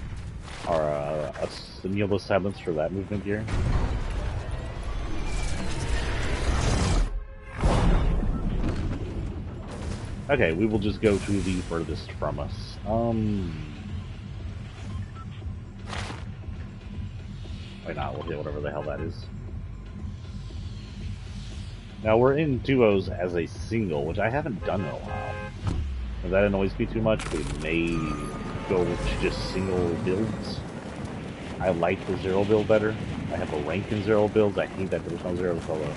or a needless silence for that movement gear. Okay, we will just go to the furthest from us. Why not? We'll hit whatever the hell that is. Now, we're in duos as a single, which I haven't done in a while. If that annoys me too much, we may go to just single builds. I like the zero build better. I have a rank in zero builds. I hate that there's no zero solo.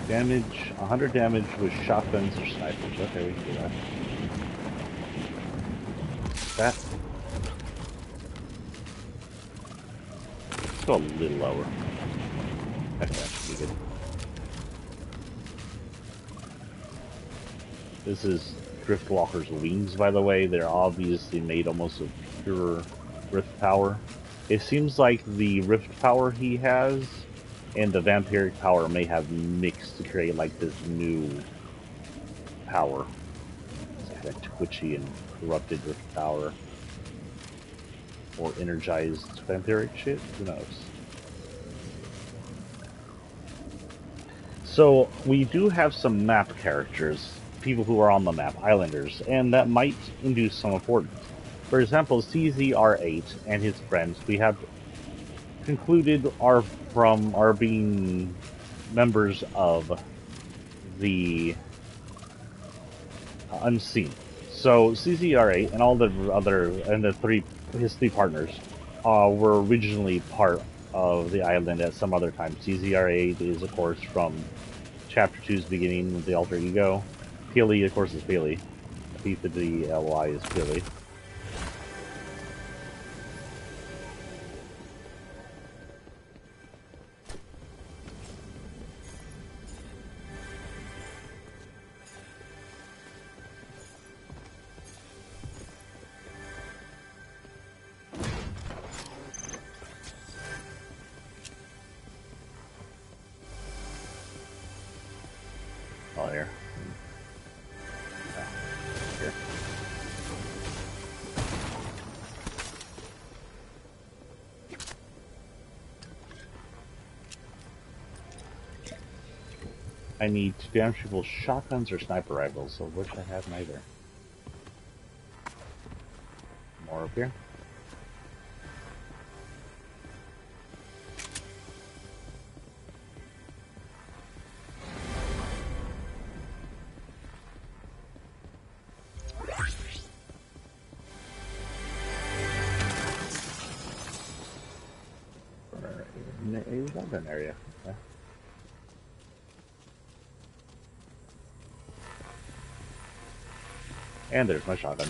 Damage, 100 damage with shotguns or snipers. Okay, we can do that. Let's go a little lower. Okay, that should be good. This is Driftwalker's wings, by the way. They're obviously made almost of pure rift power. It seems like the rift power he has and the vampyric power may have mixed to create like this new power. It's kind of twitchy and corrupted rift power. Or energized vampyric shit? Who knows? So, we do have some map characters, people who are on the map, islanders, and that might induce some importance. For example, CZR8 and his friends, we have concluded are being members of the Unseen. So CZR8 and all the other his three partners were originally part of the island at some other time. CZR8 is, of course, from Chapter 2's beginning with the alter ego. Peely, of course, is Peely. P-the-L-Y is Peely. Oh, here. Here. I need to damage people shotguns or sniper rifles, so which I have neither. More up here. in a shotgun area. Yeah. And there's my shotgun.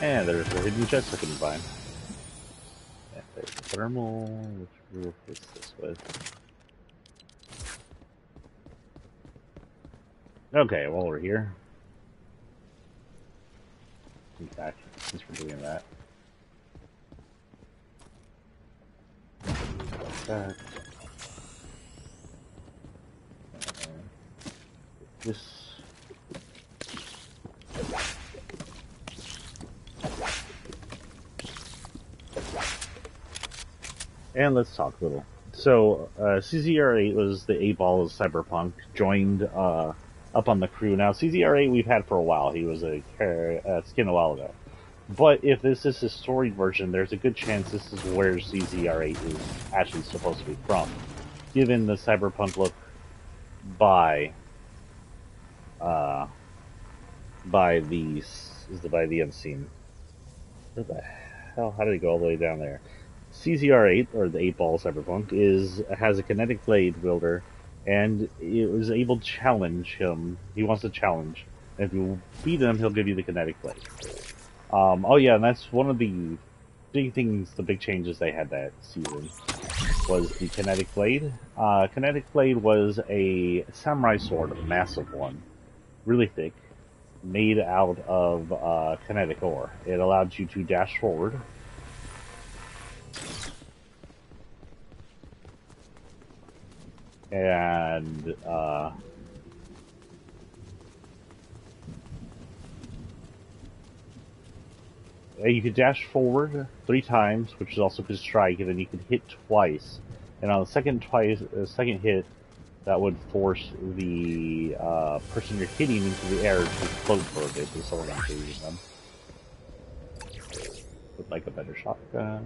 And there's the hidden chest I couldn't find. And there's the thermal, which we'll replace this with. Okay, while we're here. In fact, since we're doing that. Like that. This. And let's talk a little. So, CZR8 was the 8-ball of Cyberpunk, joined up on the crew. Now, CZR8 we've had for a while. He was a skin a while ago. But if this is his story version, there's a good chance this is where CZR8 is actually supposed to be from, given the Cyberpunk look by the unseen. Where the hell? How did it go all the way down there? CZR8, or the 8-ball Cyberpunk, has a kinetic blade wielder, and it was able to challenge him. He wants to challenge. And if you beat him, he'll give you the kinetic blade. Oh yeah, and that's one of the big things, the big changes they had that season, was the kinetic blade. Kinetic blade was a samurai sword, a massive one, really thick, made out of kinetic ore. It allowed you to dash forward. And you could dash forward 3 times, which is also could strike, and then you could hit twice. And on the second hit, that would force the person you're hitting into the air to float for a bit, so someone actually using them. Would like a better shotgun,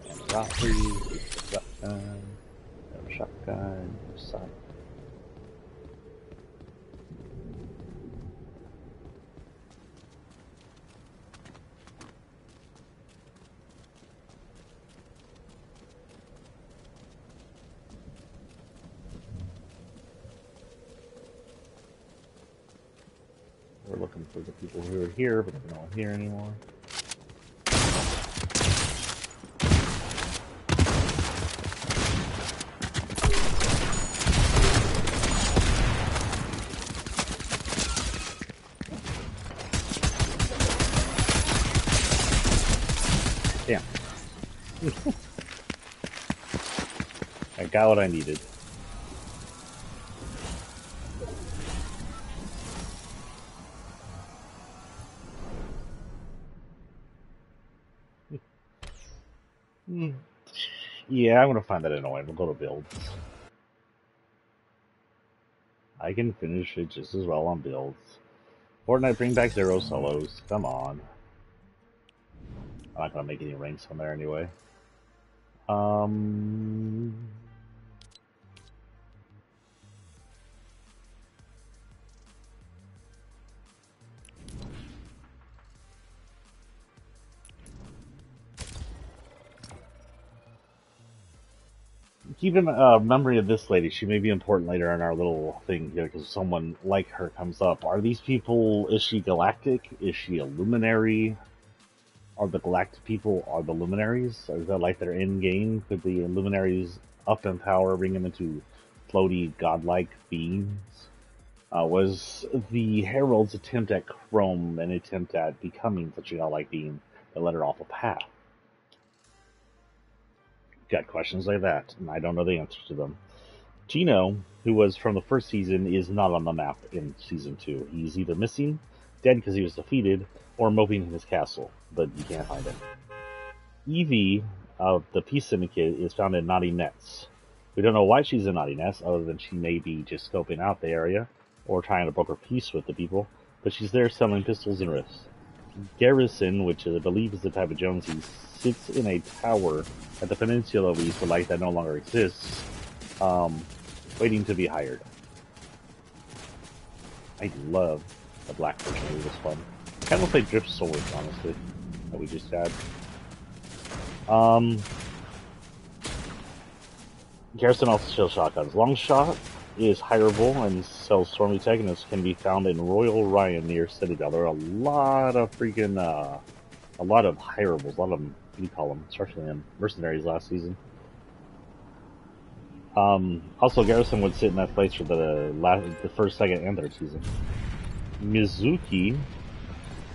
and a rocket, shotgun, and a shotgun, side. We're looking for the people who are here, but they're not here anymore. Damn. I got what I needed. Yeah, I'm gonna find that annoying. We'll go to builds. I can finish it just as well on builds. Fortnite, bring back 0 solos. Come on. I'm not gonna make any ranks on there anyway. Keep in memory of this lady. She may be important later in our little thing here, because someone like her comes up. Are these people, is she galactic? Is she a luminary? Are the galactic people, are the luminaries? Is that like their end game? Could the luminaries up in power, bring them into floaty, godlike beings? Was the Herald's attempt at Chrome an attempt at becoming such a godlike being that led her off a path? Got questions like that, and I don't know the answers to them. Tino, who was from the first season, is not on the map in season 2. He's either missing, dead because he was defeated, or moping in his castle, but you can't find him. Evie of the Peace Syndicate is found in Naughty Nets. We don't know why she's in Naughty Nets, other than she may be just scoping out the area, or trying to broker peace with the people, but she's there selling pistols and rifts. Garrison, which I believe is the type of Jonesy, sits in a tower at the peninsula we used to like that no longer exists, waiting to be hired. I love the black version of this one. Kind of looks like Drift Swords, honestly. that we just had. Garrison also sells shotguns. Long shot is hireable and sells storm antagonists can be found in Royal Ryan near Citadel. There are a lot of freaking, a lot of hireables, a lot of them, what do you call them, especially in mercenaries last season. Also, Garrison would sit in that place for the first, second, and third season. Mizuki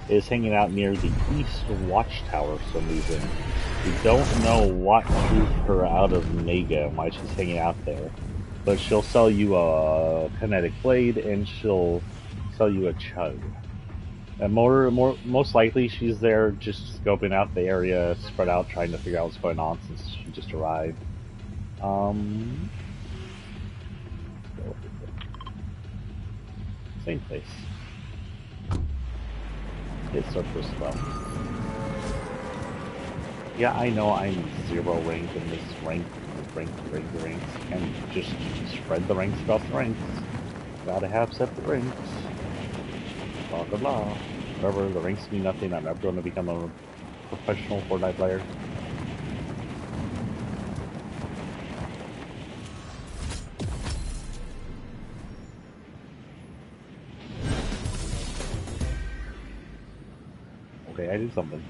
is hanging out near the East Watchtower for some reason. We don't know what drew her out of Mega and why she's hanging out there. But she'll sell you a kinetic blade and she'll sell you a chug. And most likely she's there just scoping out the area, spread out, trying to figure out what's going on since she just arrived. Same place. It's our first spell. Yeah, I know I'm 0 rank in this rank, ranks, and just spread the ranks across the ranks. Gotta have separate ranks. Blah blah blah. Whatever, the ranks mean nothing. I'm never going to become a professional Fortnite player. Okay, I did something.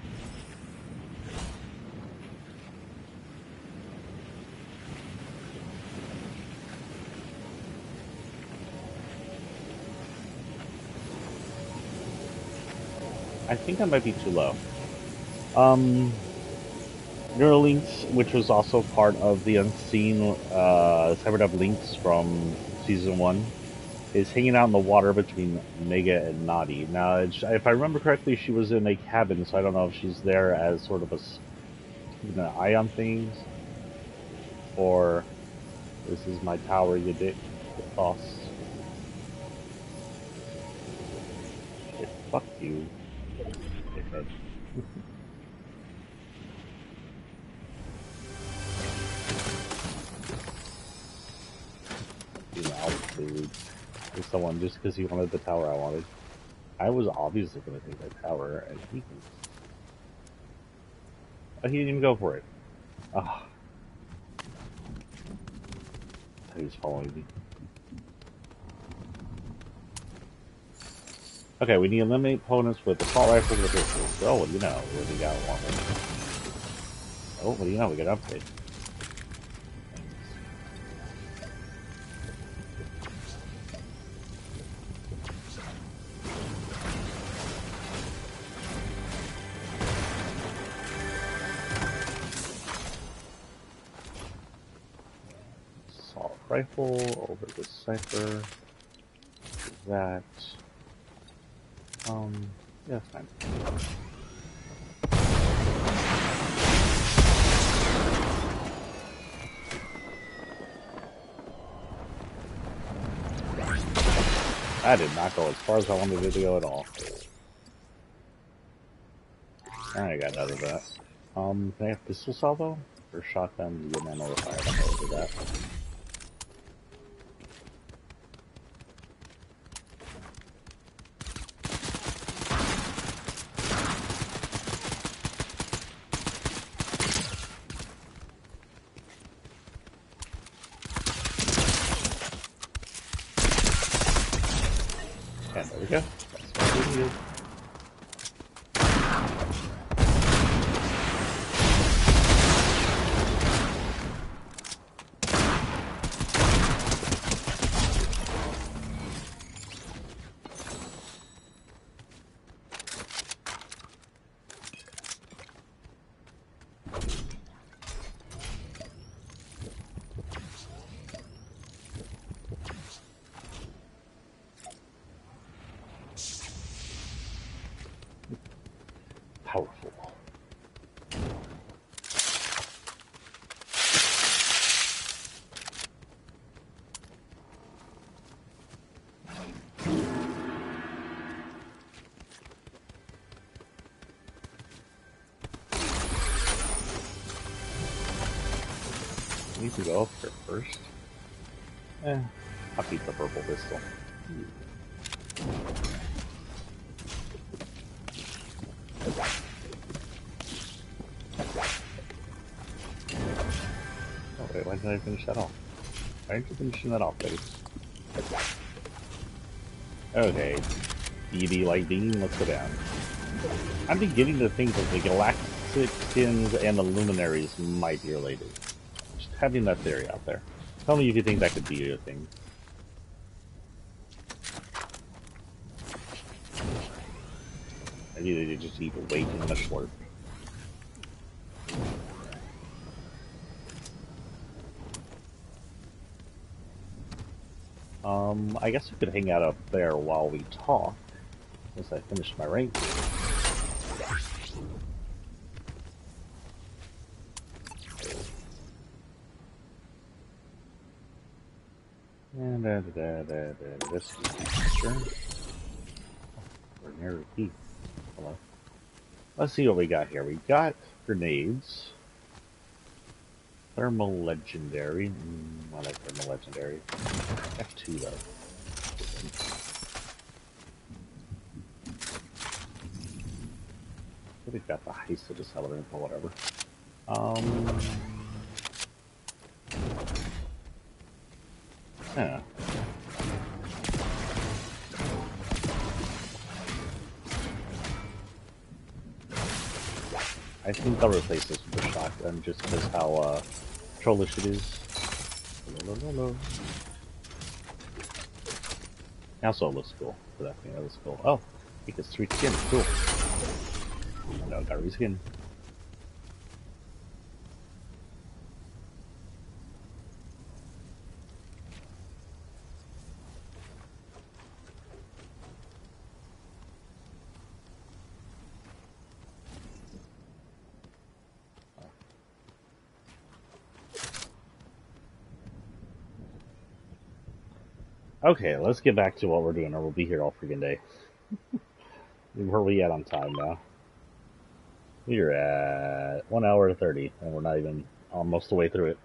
I think I might be too low. Neuralinks, which was also part of the unseen Cyberdub Links from Season 1, is hanging out in the water between Mega and Naughty. Now, if I remember correctly, she was in a cabin, so I don't know if she's there as sort of keeping an eye on things, or this is my tower, you dick. Boss. Shit, fuck you. Dickhead. Altitude. With someone just because he wanted the tower I wanted. I was obviously going to take that tower, and he didn't even go for it. Ah. He was following me. Okay, we need to eliminate opponents with assault rifles or pistols. Oh, what do you know? We already got one. Oh, what do you know? We got an upgrade. Assault rifle over the cipher. That. Yeah, that's fine. That did not go as far as I wanted it to go at all. I got out of that. Can I have pistol salvo? Or shotgun, the man over fire? I'm gonna do that. And there we go. That's what we needed. Powerful. Need to go up here first. I'll keep the purple pistol. Why didn't I finish that off? Why aren't you finishing that off, baby? Okay. BB lightning, let's go down. I'm beginning to think that the galactic skins and the luminaries might be related. Just having that theory out there. Tell me if you think that could be a thing. Maybe they just eat way too much slurp. I guess we could hang out up there while we talk, once I finish my rank. And this is sure. We're near the key. Hello. Let's see what we got here. We got grenades. Thermal legendary. I like thermal legendary. F2 though. We've got the heist of accelerant or whatever. Yeah. I think I'll replace this with a shotgun just because how trollish it is. Also, it looks cool. For that thing, that looks cool. Oh, it gets 3 skin. Cool. No, got reskin. Okay, let's get back to what we're doing, or we'll be here all freaking day. Where are we at on time now? We're at 1 hour 30, and we're not even almost the way through it.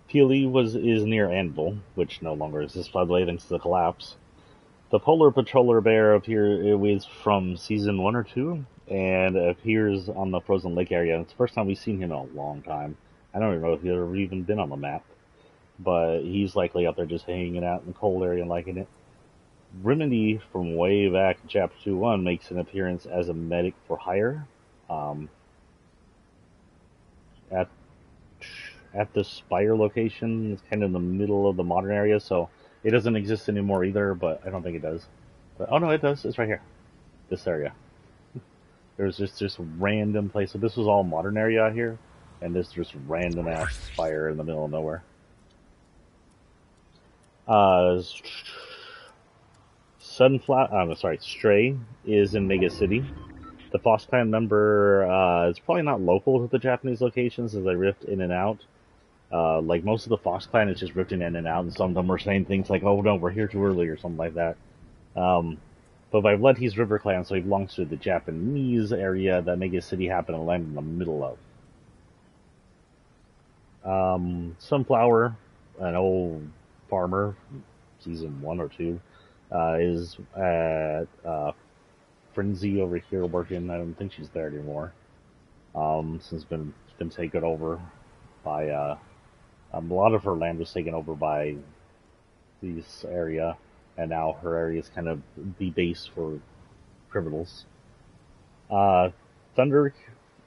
PLE is near Anvil, which no longer exists by the way thanks to the collapse. The Polar Patroller Bear is from season 1 or 2, and appears on the Frozen Lake area. It's the first time we've seen him in a long time. I don't even know if he's ever even been on the map. But he's likely out there just hanging out in the cold area and liking it. Remedy from way back in Chapter 2-1 makes an appearance as a medic for hire. At the Spire location, it's kind of in the middle of the modern area, so it doesn't exist anymore either, but I don't think it does. But, oh no, it does. It's right here. This area. There's just this random place. So this was all modern area out here, and this just random ass Spire in the middle of nowhere. Stray is in Mega City. The Fox Clan member is probably not local to the Japanese locations as they rift in and out. Like most of the Fox Clan is just rifting in and out, and some of them are saying things like, oh no, we're here too early or something like that. But by blood, he's River Clan, so he belongs to the Japanese area that Mega City happened to land in the middle of. Sunflower, an old farmer, season 1 or 2, is at Frenzy over here working. I don't think she's there anymore. Since been taken over by a lot of her land was taken over by this area, and now her area is kind of the base for criminals. Thunder,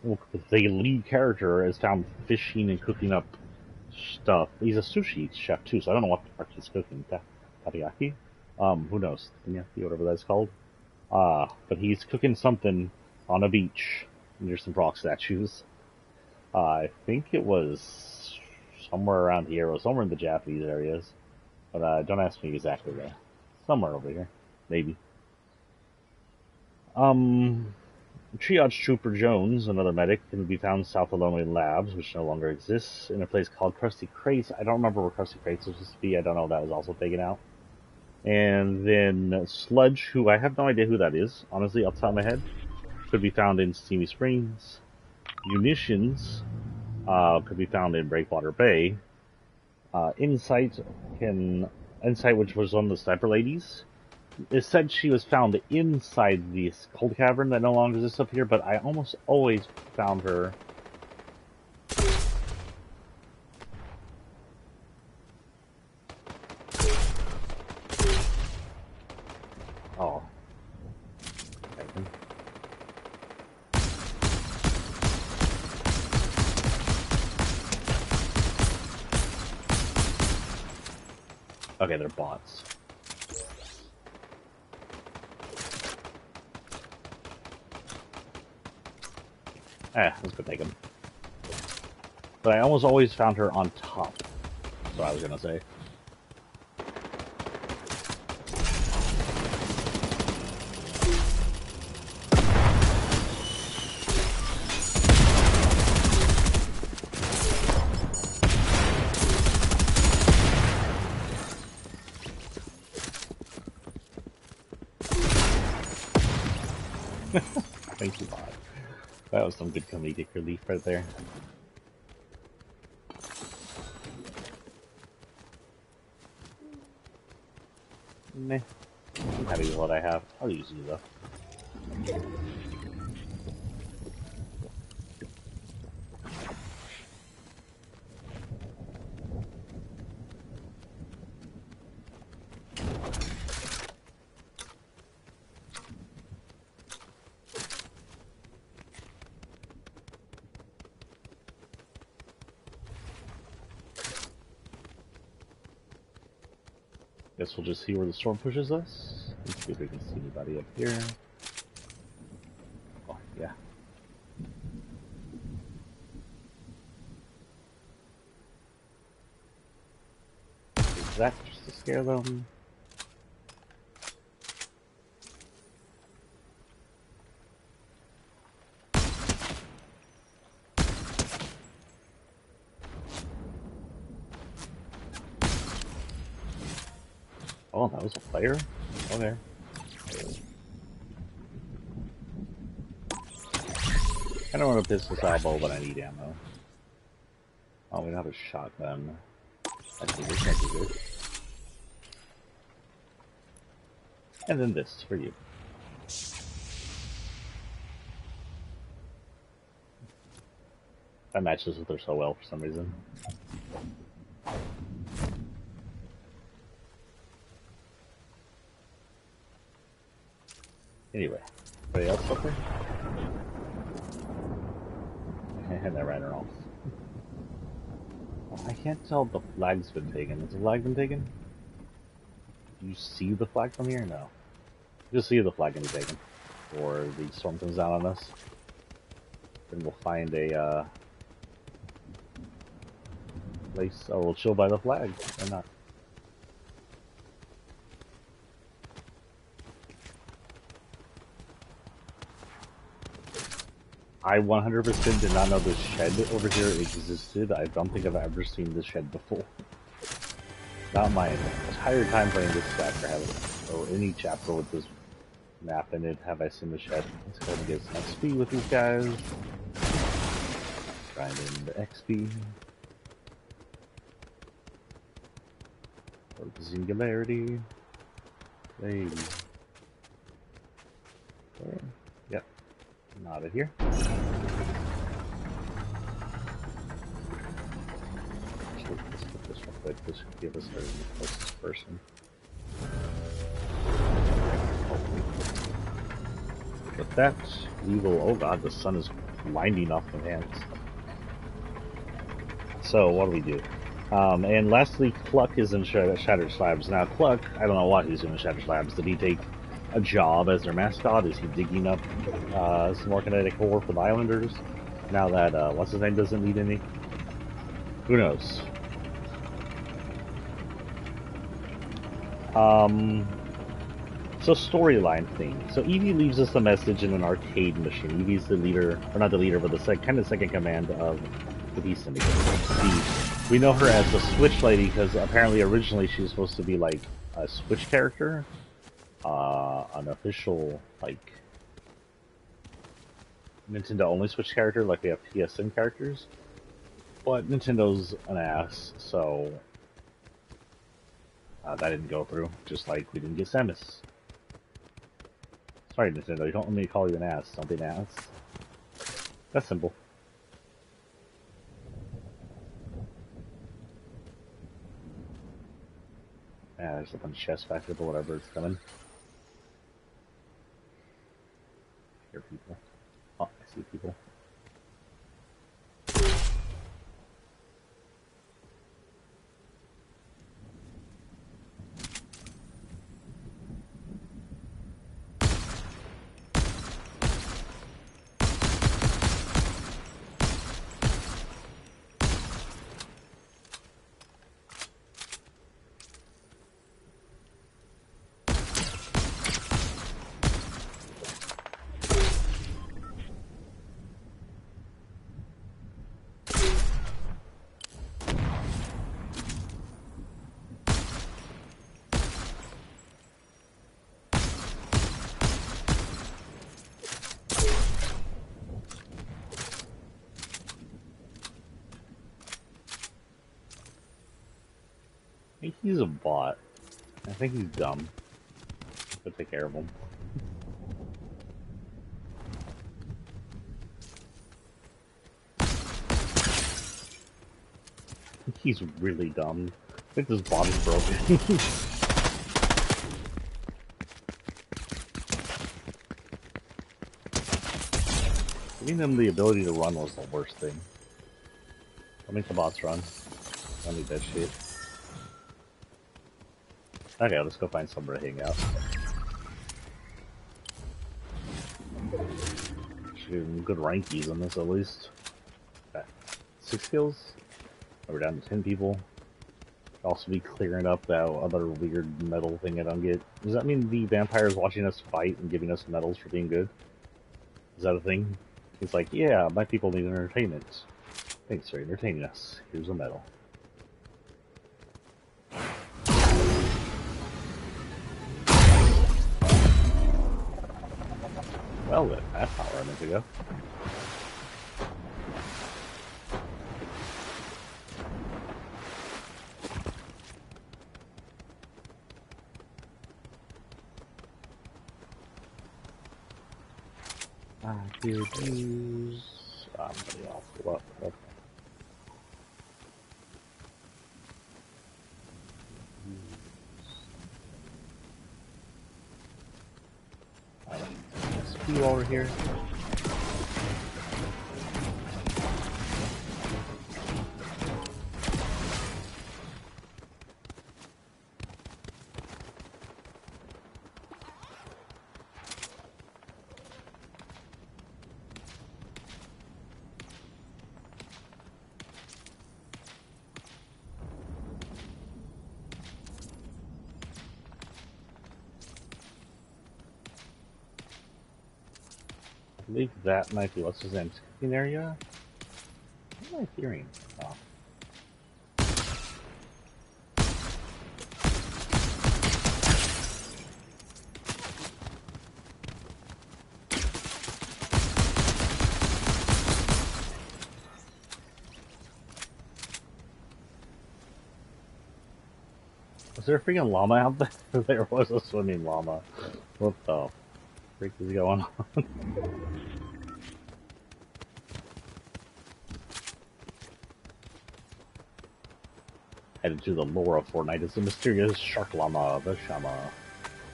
the lead character, is found fishing and cooking up stuff. He's a sushi chef too, so I don't know what the fuck he's cooking. Teriyaki? Who knows? Teppanyaki, whatever that's called. But he's cooking something on a beach near some rock statues. I think it was somewhere around here, or somewhere in the Japanese areas. But don't ask me exactly where. Somewhere over here. Maybe. Triage Trooper Jones, another medic, can be found south of Lonely Labs, which no longer exists, in a place called Krusty Crates. I don't remember where Krusty Crates was supposed to be. I don't know if that was also taken out. And then Sludge, who I have no idea who that is, honestly, off the top of my head, could be found in Steamy Springs. Munitions could be found in Breakwater Bay. Insight, which was one of the sniper ladies, it said she was found inside this cold cavern that no longer exists up here, but I almost always found her Okay, they're bots. Let's go take them. But I almost always found her on top. That's what I was gonna say. Thank you, bot. That was some good comedic relief right there. Meh. I'm happy with what I have. I'll use you though. Guess we'll just see where the storm pushes us. Let's see if we can see anybody up here. Oh, yeah. Is that just to scare them? Oh, that was a player? Okay. I don't want to piss this elbow, but I need ammo. Oh, we don't have a shotgun. I think this might be good. And then this for you. That matches with her so well for some reason. Anyway, anybody else up there? And I ran her off. I can't tell if the flag's been taken. Has the flag been taken? Do you see the flag from here? No. You'll see the flag can be taken. Or the storm comes down on us. Then we'll find a place. Oh, we'll chill by the flag. Why not? I 100% did not know this shed over here existed. I don't think I've ever seen this shed before. Not my entire time playing this chapter, or any chapter with this map in it, have I seen the shed. Let's go and get some XP with these guys. Grind in the XP. Or the singularity. Lady. Okay. Yep. Not here. Let's put this real quick. This should give us our closest person. With that, we will. Oh god, the sun is blinding off the hands. So, what do we do? And lastly, Cluck is in Shattered Slabs. Now, Cluck, I don't know what he's doing in Shattered Slabs. Did he take a job as their mascot? Is he digging up some more kinetic ore for the Islanders? Now that, what's his name doesn't need any? Who knows? So storyline thing. So Evie leaves us a message in an arcade machine. Evie's the leader, or not the leader, but the kind of second command of the Beast Syndicate. We know her as the Switch Lady because apparently originally she was supposed to be like a Switch character, an official like Nintendo only Switch character, like we have PSN characters. But Nintendo's an ass, so that didn't go through. Just like we didn't get Samus. Sorry, Nintendo, you don't want me to call you an ass. Don't be an ass. That's simple. Yeah, there's a bunch of chests back there, but whatever, it's coming. Here, people. Oh, I see people. He's a bot. I think he's dumb. But take care of him. He's really dumb. I think this bot is broken. Giving them the ability to run was the worst thing. I'll make the bots run. I don't need that shit. Okay, let's go find somewhere to hang out. Should get good rankies on this at least. Okay. 6 kills. We're down to 10 people. Also be clearing up that other weird medal thing I don't get. Does that mean the vampire is watching us fight and giving us medals for being good? Is that a thing? It's like, yeah, my people need entertainment. Thanks for entertaining us. Here's a medal. Well then, that's not where I meant to go. I hear views. I'm gonna awful up. SP while we're here. I believe that might be what's his name's cooking area. What am I hearing? Oh. Was there a freaking llama out there? There was a swimming llama. What the freak is going on? Headed to the lore of Fortnite is the mysterious shark llama, the shama.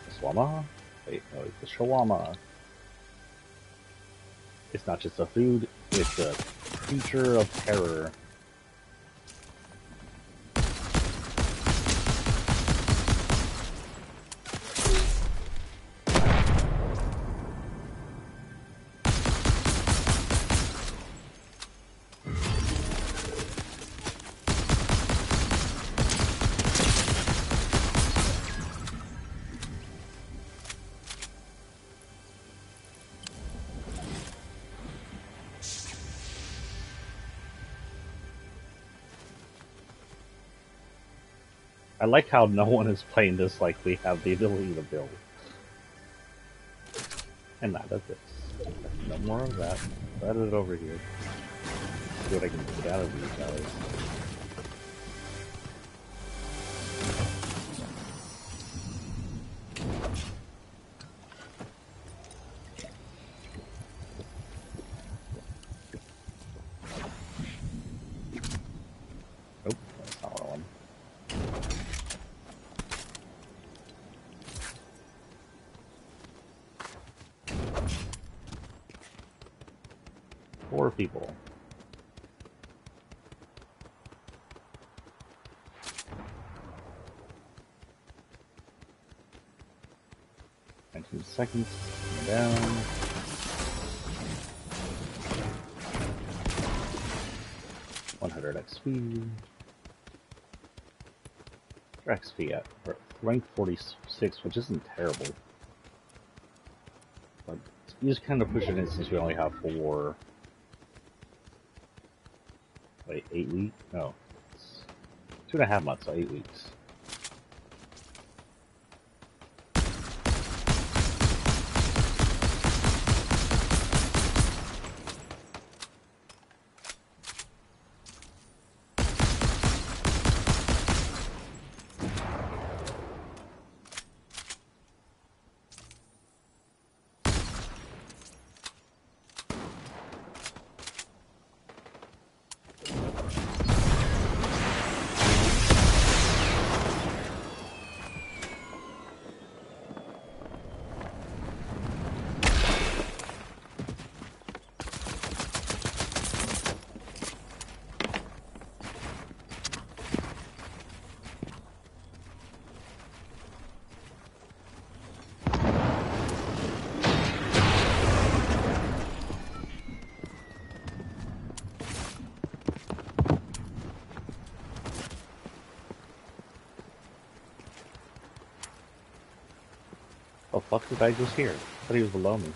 The swama? Wait, no, it's the shawama. It's not just a food, it's a creature of terror. I like how no one is playing this like we have the ability to build. And that is this. No more of that. Let it over here. See what I can get out of these guys. Nope, that's not what I want. Four people. Seconds down. $100 XP. XP at rank 46, which isn't terrible. But you just kind of push it in since we only have 4. Wait, 8 weeks? No, it's 2.5 months, so 8 weeks. fuck did I just hear? I thought he was below me.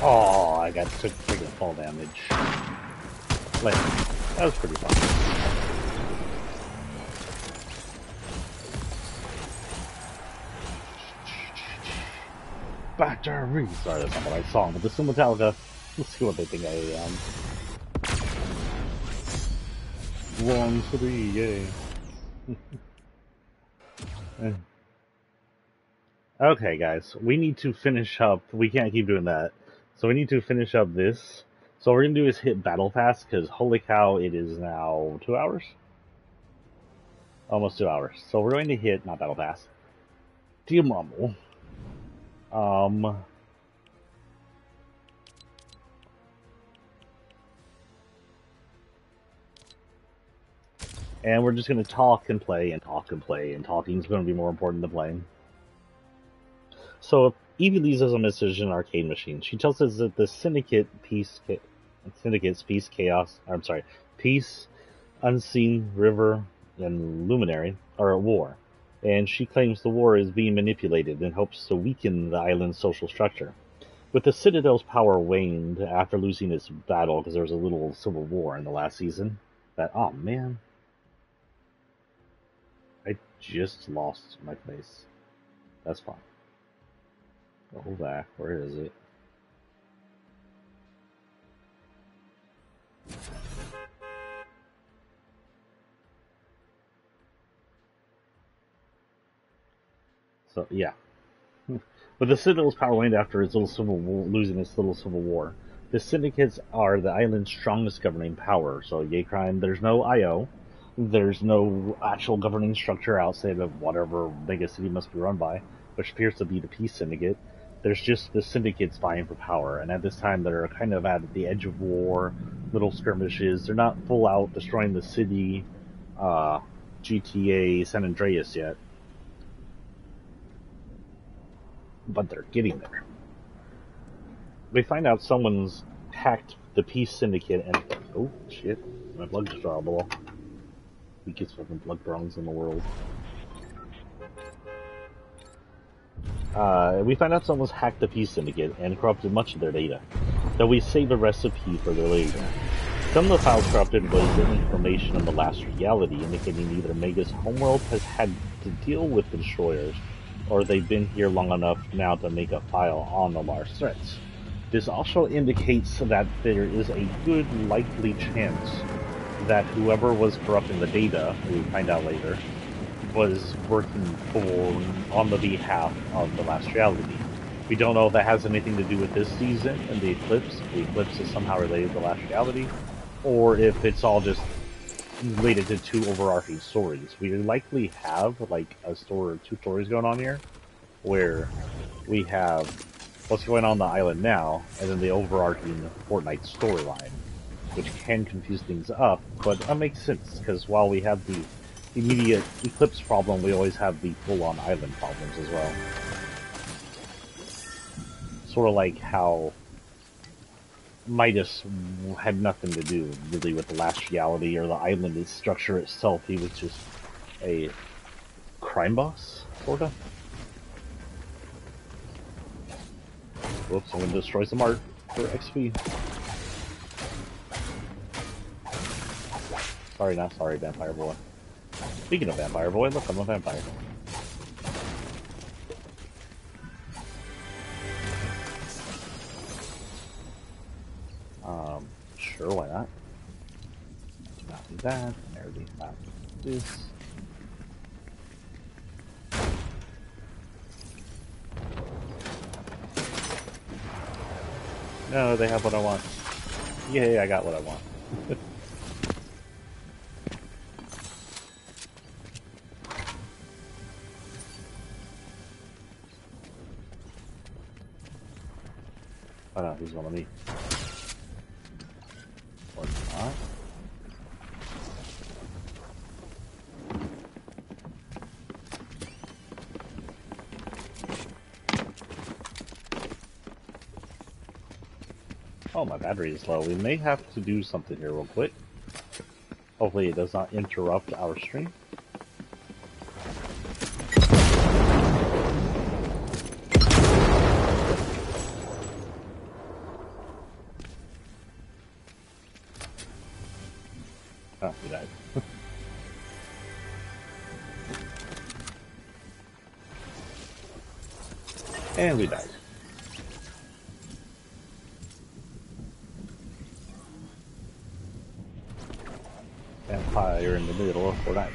Oh, I got took freaking fall damage. Like, that was pretty fun. Battery! Sorry, that's not what I saw, but this is Metallica. Let's see what they think I am. 1, 3, yay. Okay, guys, we need to finish up. We can't keep doing that. So we need to finish up this. So what we're going to do is hit Battle Pass, because holy cow, it is now 2 hours? Almost 2 hours. So we're going to hit, not Battle Pass, Team Rumble. And we're just going to talk and play and talk and play, and talking is going to be more important than playing. So Evie leaves us a message in Arcade Machine. She tells us that the Syndicate's Peace, Chaos, Peace, Unseen, River, and Luminary are at war, and she claims the war is being manipulated and hopes to weaken the island's social structure. With the Citadel's power waned after losing its battle, because there was a little civil war in the last season, oh man, I just lost my place. That's fine. Go back. Where is it? So yeah, but the Citadel's power waned after its little civil war, losing its little civil war. The syndicates are the island's strongest governing power. So yay crime. There's no IO. There's no actual governing structure outside of whatever biggest city must be run by, which appears to be the Peace Syndicate. There's just the syndicates vying for power, and at this time they're kind of at the edge of war, little skirmishes. They're not full out destroying the city, GTA San Andreas yet, but they're getting there. We find out someone's hacked the Peace Syndicate, and oh shit, my blood just dropped below. Weakest fucking blood bronze in the world. We find out someone's hacked the Peace Syndicate and corrupted much of their data, though we save a recipe for their later. Some of the files corrupted was information on the last reality, indicating either Mega's homeworld has had to deal with the destroyers, or they've been here long enough now to make a file on the large threats. This also indicates that there is a good likely chance that whoever was corrupting the data, we find out later, was working on the behalf of the last reality. We don't know if that has anything to do with this season and the eclipse. The eclipse is somehow related to the last reality, or if it's all just related to two overarching stories. We likely have like a story or two stories going on here, where we have what's going on the island now, and then the overarching Fortnite storyline, which can confuse things up, but that makes sense, because while we have the immediate eclipse problem, we always have the full-on island problems as well. Sort of like how Midas had nothing to do really with the last reality or the island structure itself. He was just a crime boss, sorta. Whoops, I'm gonna destroy some art for XP. Sorry, not sorry, Vampire Boy. Speaking of Vampire Boy, look, I'm a vampire. Sure, why not? Not do that, everything not do this. No, they have what I want. Yay, I got what I want. Oh no, he's one of me. Or not. Oh, my battery is low. We may have to do something here real quick. Hopefully it does not interrupt our stream. Oh, he died. And we died. Vampire in the middle of Fortnite.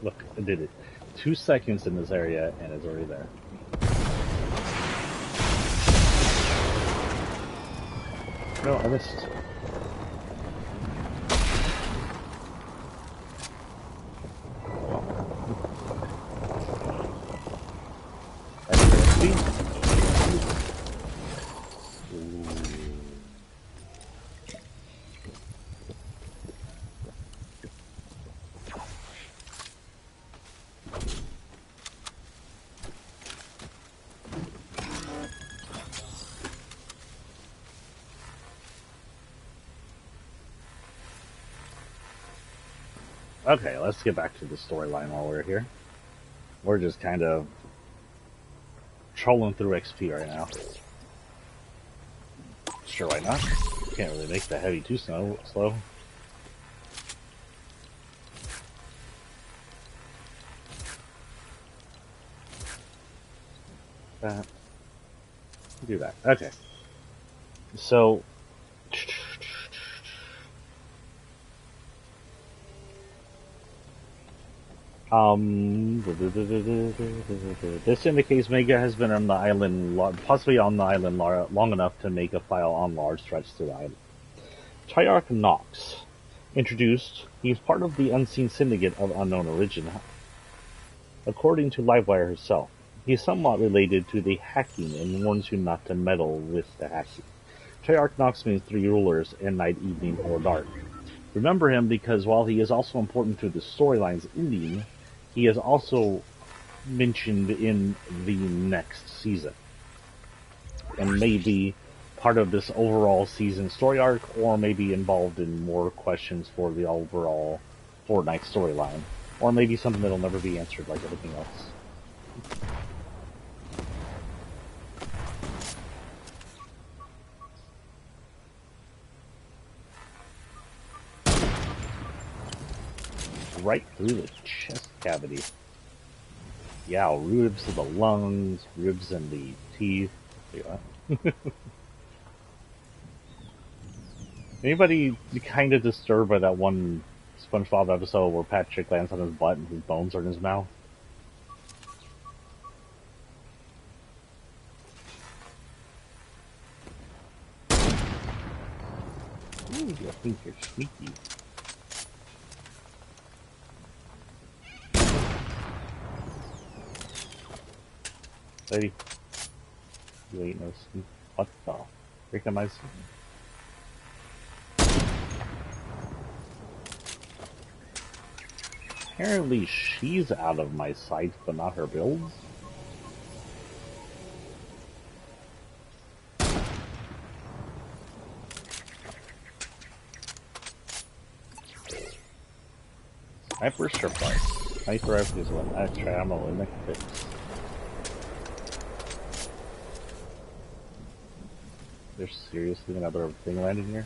Look, I did it. 2 seconds in this area, and it's already there. No, I missed. Okay, let's get back to the storyline while we're here. We're just kind of trolling through XP right now. Sure, why not? Can't really make the heavy too slow. That. Do that. Okay. So... this indicates Mega has been on the island, possibly on the island long enough to make a file on large threats to the island. Triarch Knox. Introduced, he is part of the unseen syndicate of unknown origin. According to Livewire herself, he is somewhat related to the hacking and warns you not to meddle with the hacking. Treyarch Knox means three rulers in night, evening, or dark. Remember him because while he is also important to the storyline's ending, he is also mentioned in the next season. And maybe part of this overall season story arc, or maybe involved in more questions for the overall Fortnite storyline. Or maybe something that'll never be answered like everything else. Right through the chest cavity. Yeah, ribs of the lungs, ribs and the teeth. Yeah. Anybody kind of disturbed by that one SpongeBob episode where Patrick lands on his butt and his bones are in his mouth? Ooh, I think you're sneaky. Lady, you ain't no sneak. What the? Here come my Apparently she's out of my sight, but not her builds. Sniper surplus. Sniper rifle is one extra ammo in the fix. There's seriously another thing landing here?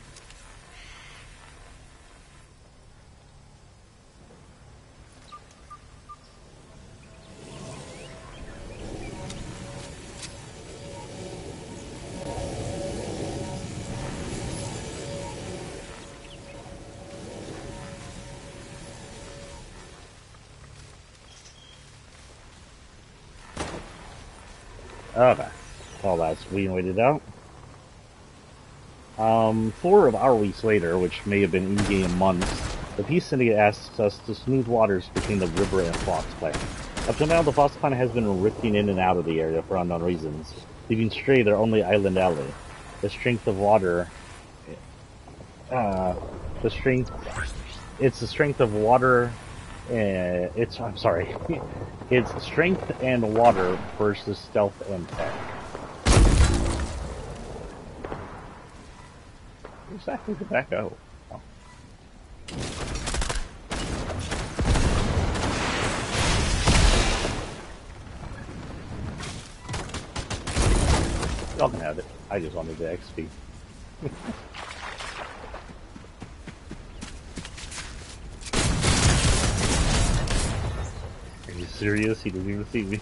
Okay. Well, that's we waited out. 4 of our weeks later, which may have been in-game months, the Peace Syndicate asks us to smooth waters between the River and Fox Clan. Up to now, the Fox Clan has been rifting in and out of the area for unknown reasons, leaving stray their only island ally. The strength of water... It's the strength of water... I'm sorry. It's strength and water versus stealth and tech. Exactly the back out. Oh. Y'all can have it. I just wanted the XP. Are you serious? He doesn't even see me.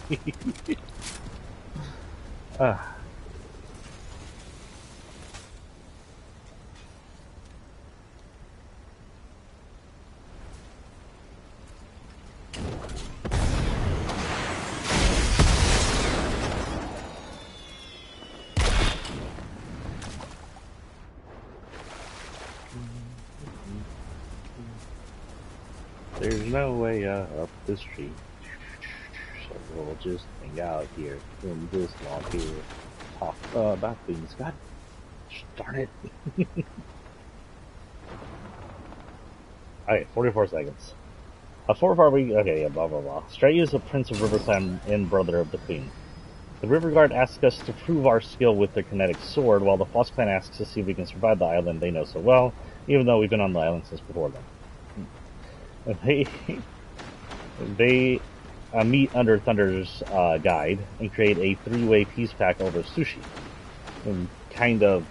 There's no way up this tree, so we'll just hang out here in this log here, talk about things. God darn it! Okay, 44 seconds. Okay, yeah, blah blah blah. Stray is a prince of Riverclan and brother of the Queen. The River Guard asks us to prove our skill with their kinetic sword, while the Fox Clan asks to see if we can survive the island they know so well, even though we've been on the island since before them. They meet under Thunder's guide and create a 3-way peace pact over sushi, and kind of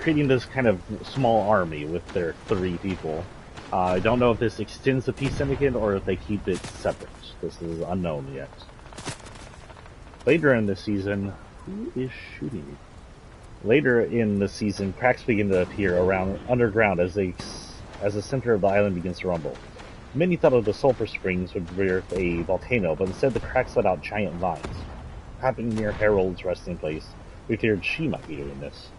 creating this kind of small army with their 3 people. I don't know if this extends the Peace Syndicate or if they keep it separate. This is unknown yet. Later in the season, who is shooting me? Later in the season, cracks begin to appear around underground as the center of the island begins to rumble. Many thought of the sulfur springs would birth a volcano, but instead the cracks let out giant vines. Happening near Harold's resting place, we feared she might be doing this.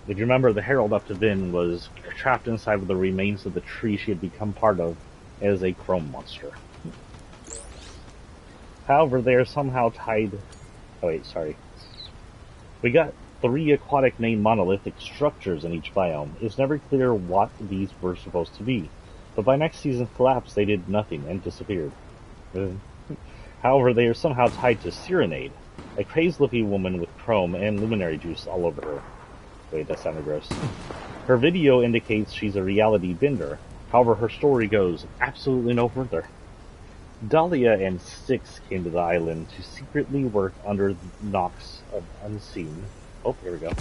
If you remember, the Herald up to then was trapped inside of the remains of the tree she had become part of as a chrome monster. However, they are somehow tied... Oh wait, sorry. We got 3 aquatic named monolithic structures in each biome. It's never clear what these were supposed to be, but by next season's collapse they did nothing and disappeared. However, they are somehow tied to Serenade, a crazed-looking woman with chrome and luminary juice all over her. Wait, that sounded gross. Her video indicates she's a reality bender. However, her story goes absolutely no further. Dahlia and Styx came to the island to secretly work under Knox of Unseen. Oh, here we go.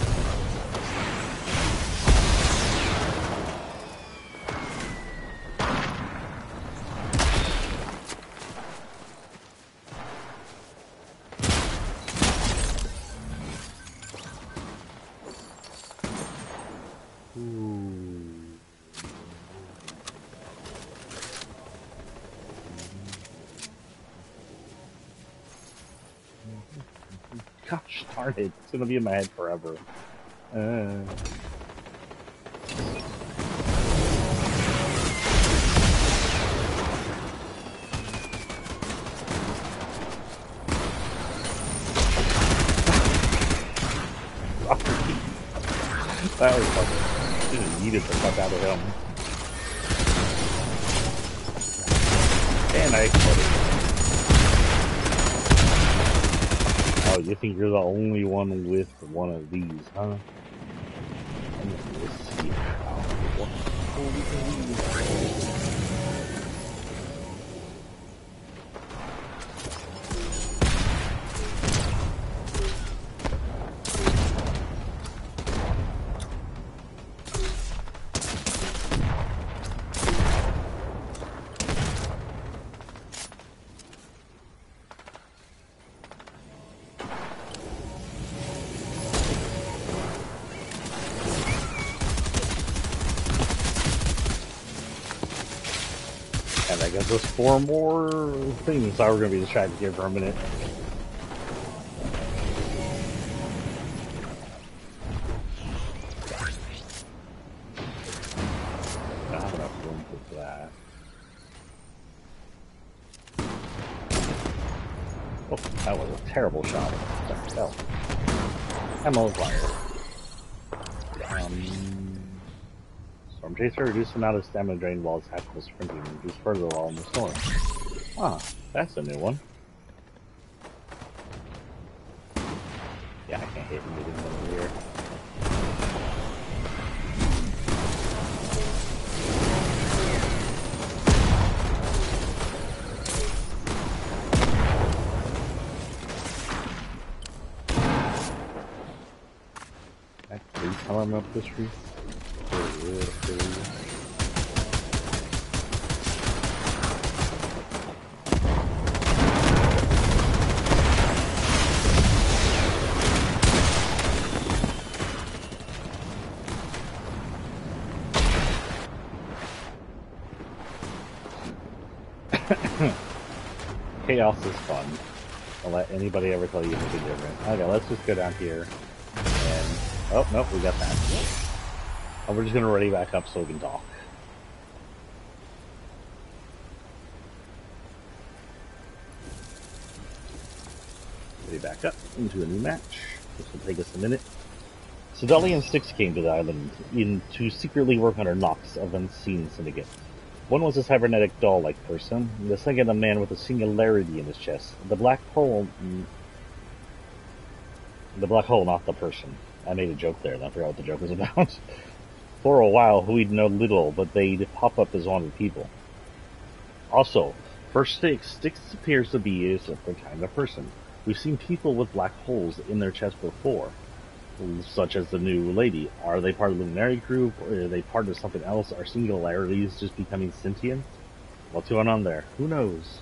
Gosh darn it, it's gonna be in my head forever. That was funny. Just yeeted the fuck out of him. And I exploded. Oh, you think you're the only one with one of these, huh? Let's see how and I guess there's 4 more things that we're going to be distracted here for a minute. I don't have enough room for that. Oh, that was a terrible shot. Hell. Ammo fire. Storm Chaser, reduce the amount of stamina drained while it's tactical sprinting, and reduce further while in the storm. Ah, that's a new one. Yeah, I can't hit anything over here. Please climb up this roof. Chaos is fun. Don't let anybody ever tell you anything different. Okay, let's just go down here. And oh nope, we got that. And we're just gonna ready back up so we can talk. Ready back up into a new match. This will take us a minute. So Dahlia and Styx came to the island to secretly work under Knox of Unseen Syndicate. One was a cybernetic doll-like person, the second a man with a singularity in his chest. The black hole, not the person. I made a joke there, and I forgot what the joke was about. For a while, we'd know little, but they'd pop up as wanted people. Also, for Styx appears to be a different kind of person. We've seen people with black holes in their chest before, such as the new lady. Are they part of the luminary group, or are they part of something else? Are singularities just becoming sentient? What's going on there? Who knows?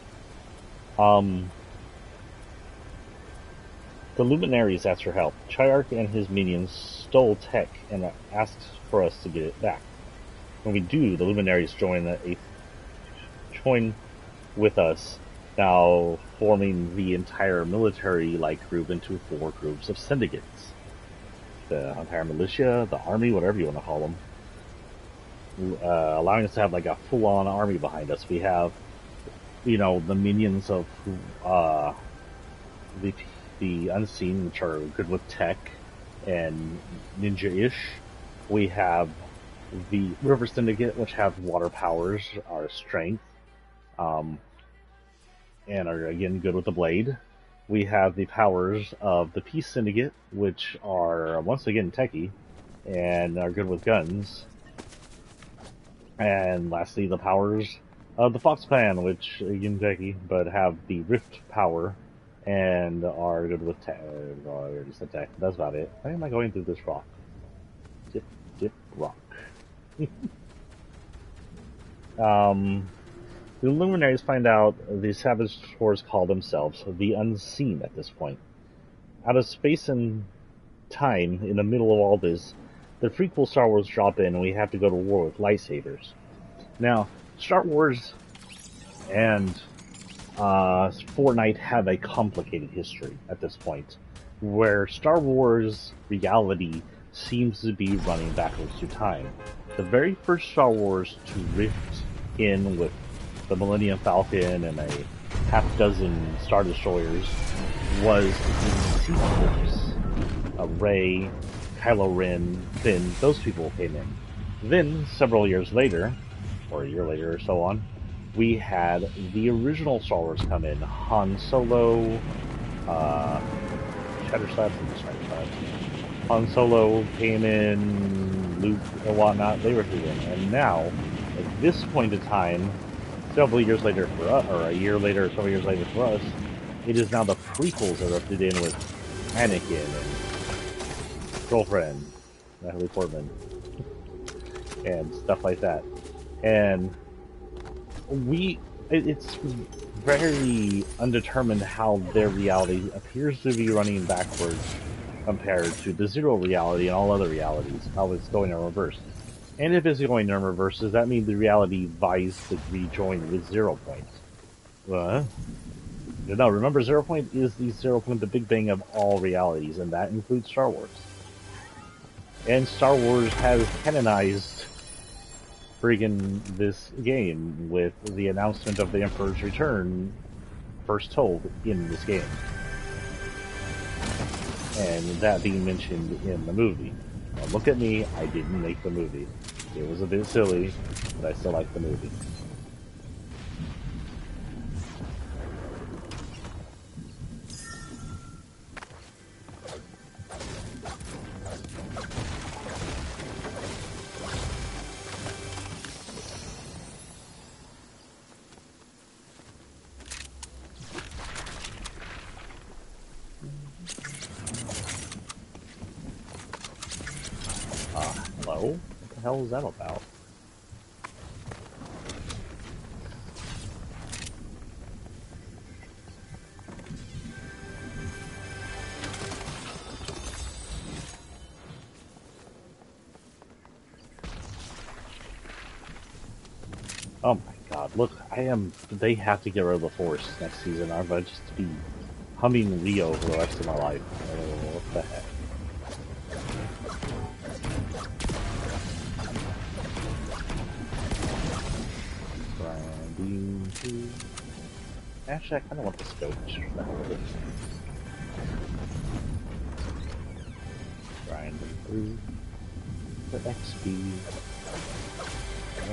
The luminaries asked for help. Triarch and his minions stole tech and asked for us to get it back. When we do, the luminaries join with us, now forming the entire military-like group into 4 groups of syndicates. The entire militia, the army, whatever you want to call them, allowing us to have like a full-on army behind us. We have, the minions of the Unseen, which are good with tech, and ninja-ish. We have the River Syndicate, which have water powers, our strength, and are again good with the blade. We have the powers of the Peace Syndicate, which are once again techie and are good with guns. And lastly, the powers of the Fox Clan, which again techie, but have the Rift power and are good with tech. I already said tech. That's about it. Why am I going through this rock? Dip, dip, rock. The luminaries find out the saboteurs call themselves the Unseen at this point. Out of space and time, in the middle of all this, the prequel Star Wars drop in and we have to go to war with lightsabers. Now, Star Wars and Fortnite have a complicated history at this point, where Star Wars reality seems to be running backwards through time. The very first Star Wars to rift in with the Millennium Falcon and a half dozen Star Destroyers was the sequels. Rey, Kylo Ren, Finn, those people came in. Then, several years later, or a year later or so on, we had the original Star Wars come in. Han Solo, Han Solo came in, Luke and whatnot, they were through in. And now, at this point in time, several years later for us, or a year later or several years later for us, it is now the prequels that are fitted in with Anakin and girlfriend, Natalie Portman, and stuff like that. And it's very undetermined how their reality appears to be running backwards compared to the Zero reality and all other realities, how it's going in reverse. And if it's going in reverse, does that mean the reality vies to rejoin with 0 Point? No, remember 0 Point is the 0 Point, the big bang of all realities, and that includes Star Wars. And Star Wars has canonized friggin' this game with the announcement of the Emperor's Return first told in this game. And that being mentioned in the movie. Now look at me, I didn't make the movie. It was a bit silly, but I still like the movie. Hello? What the hell is that about? Oh my god, look, they have to get rid of the Force next season, or I'm going to just be humming Rio for the rest of my life. Oh, what the heck. Actually, I kind of want the scope. Grinding through the XP. I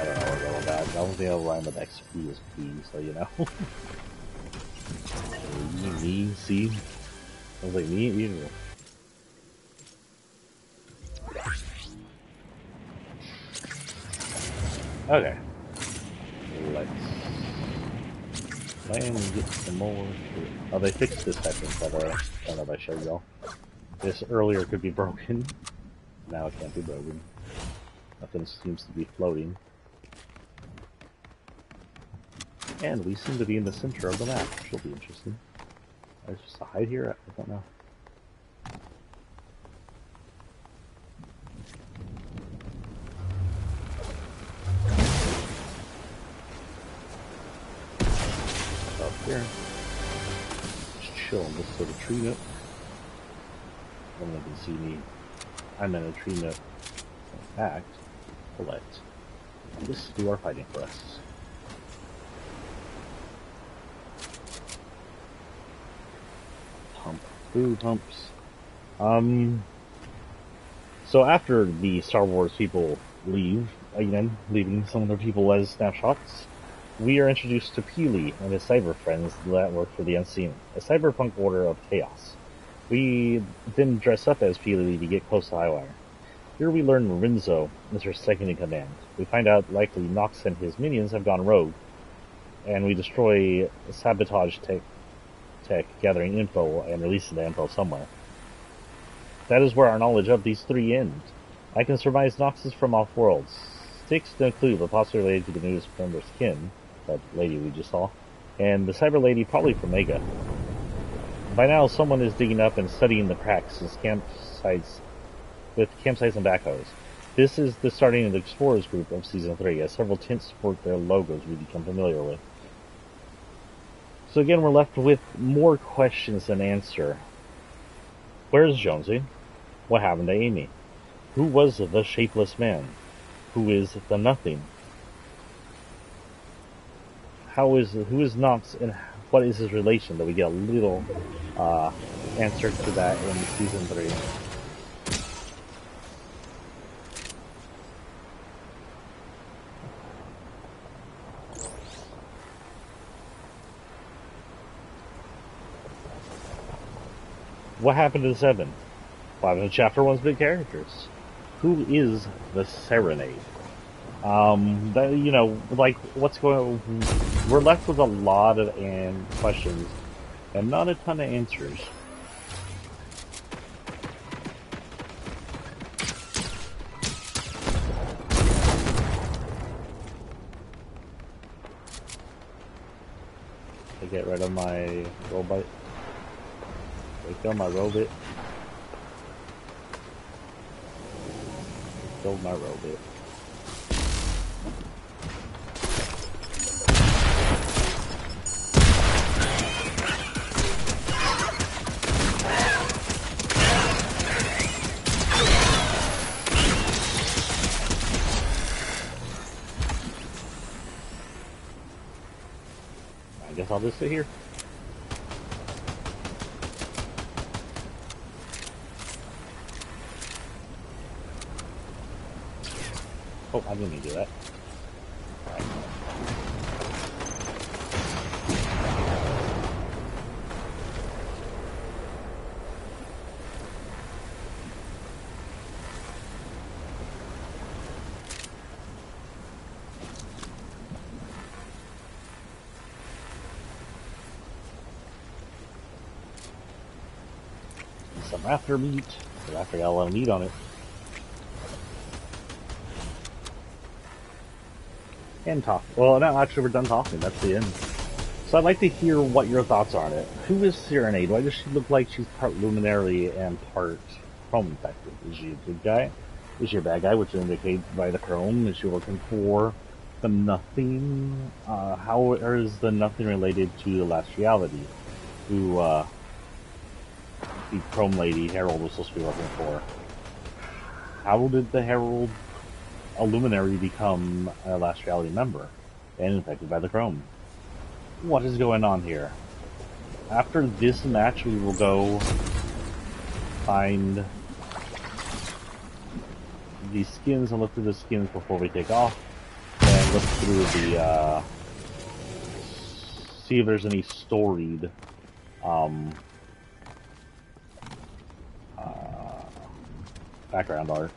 don't know what all about. The only thing I'll rhyme with XP is P, so you know. Me, see? I was like, me, you. Okay. Let's try and get some more. Oh, they fixed this, I think, by the way. I don't know if I showed y'all. This earlier could be broken. Now it can't be broken. Nothing seems to be floating. And we seem to be in the center of the map, which will be interesting. There's just a hide here? I don't know. Here. Just chill in this little tree nook. No one can see me. I'm in a tree nook. In fact, let's do our fighting for us. Food humps. So after the Star Wars people leave, again, leaving some of their people as snapshots, we are introduced to Peely and his cyber friends that work for the Unseen, a cyberpunk order of chaos. We then dress up as Peely to get close to Highwire. Here we learn Rinzo is her second in command. We find out likely Knox and his minions have gone rogue, and we destroy sabotage tech, gathering info and releasing the info somewhere. That is where our knowledge of these three end. I can surmise Knox is from off-world. Sticks no clue, but possibly related to the newest member's kin, that lady we just saw, and the cyber lady probably from Mega. By now, someone is digging up and studying the cracks with campsites and backhoes. This is the starting of the Explorers group of Season 3, as several tents sport their logos we become familiar with. So again, we're left with more questions than answer. Where's Jonesy? What happened to Amy? Who was the shapeless man? Who is the nothing? Who is Knox, and what is his relation? That we get a little answer to that in Season 3. What happened to the 7? What happened to Chapter 1's big characters? Who is the Serenade? What's going on? We're left with a lot of questions and not a ton of answers. I get rid of my robot. Take down my robot. Killed my robot. I guess I'll just sit here. Oh, I didn't mean to do that. Right. Some raptor meat. The raptor got a lot of meat on it. And talk. Well, no, actually, we're done talking. That's the end. So I'd like to hear what your thoughts are on it. Who is Serenade? Why does she look like she's part luminary and part chrome infected? Is she a good guy? Is she a bad guy, which is indicated by the chrome? Is she working for the nothing? How is the nothing related to the last reality? Who the chrome lady Herald was supposed to be working for? How did the Herald, a luminary, become a last reality member and infected by the chrome? What is going on here? After this match, we will go find the skins and look through the skins before we take off, and look through the see if there's any storied background art.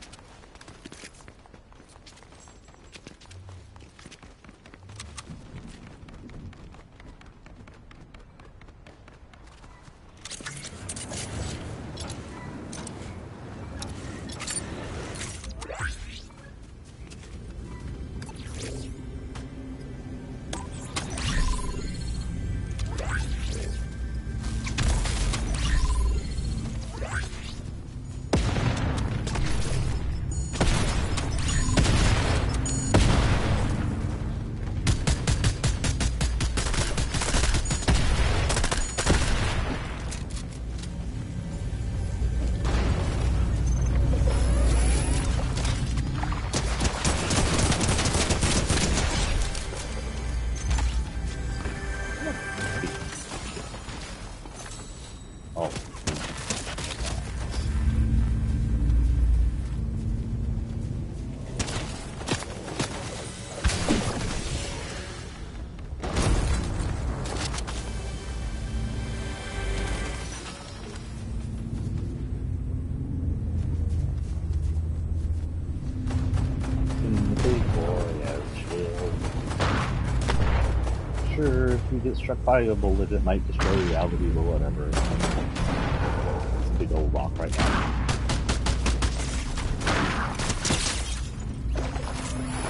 sure if you get struck by a bullet, it might destroy reality or whatever. It's a big old rock right now.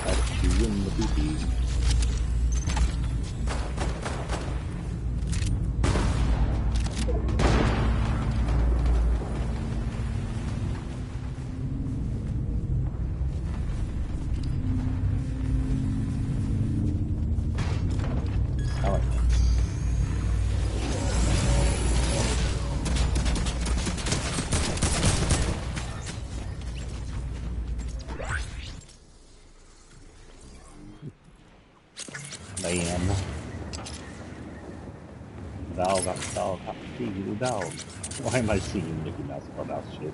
That's you in the pee-pee. Man. Dog. Why am I singing Mickey Mouse Clubhouse shit?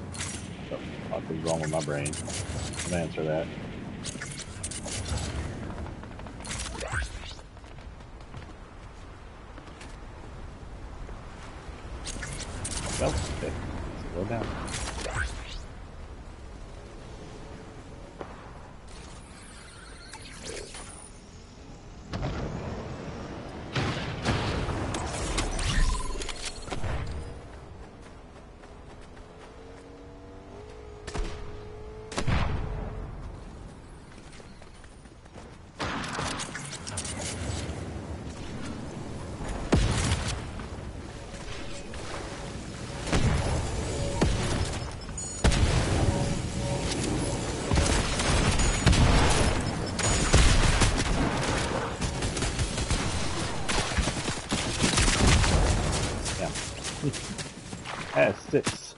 What the fuck is wrong with my brain? I'm gonna answer that. Well, okay. Slow down. S6.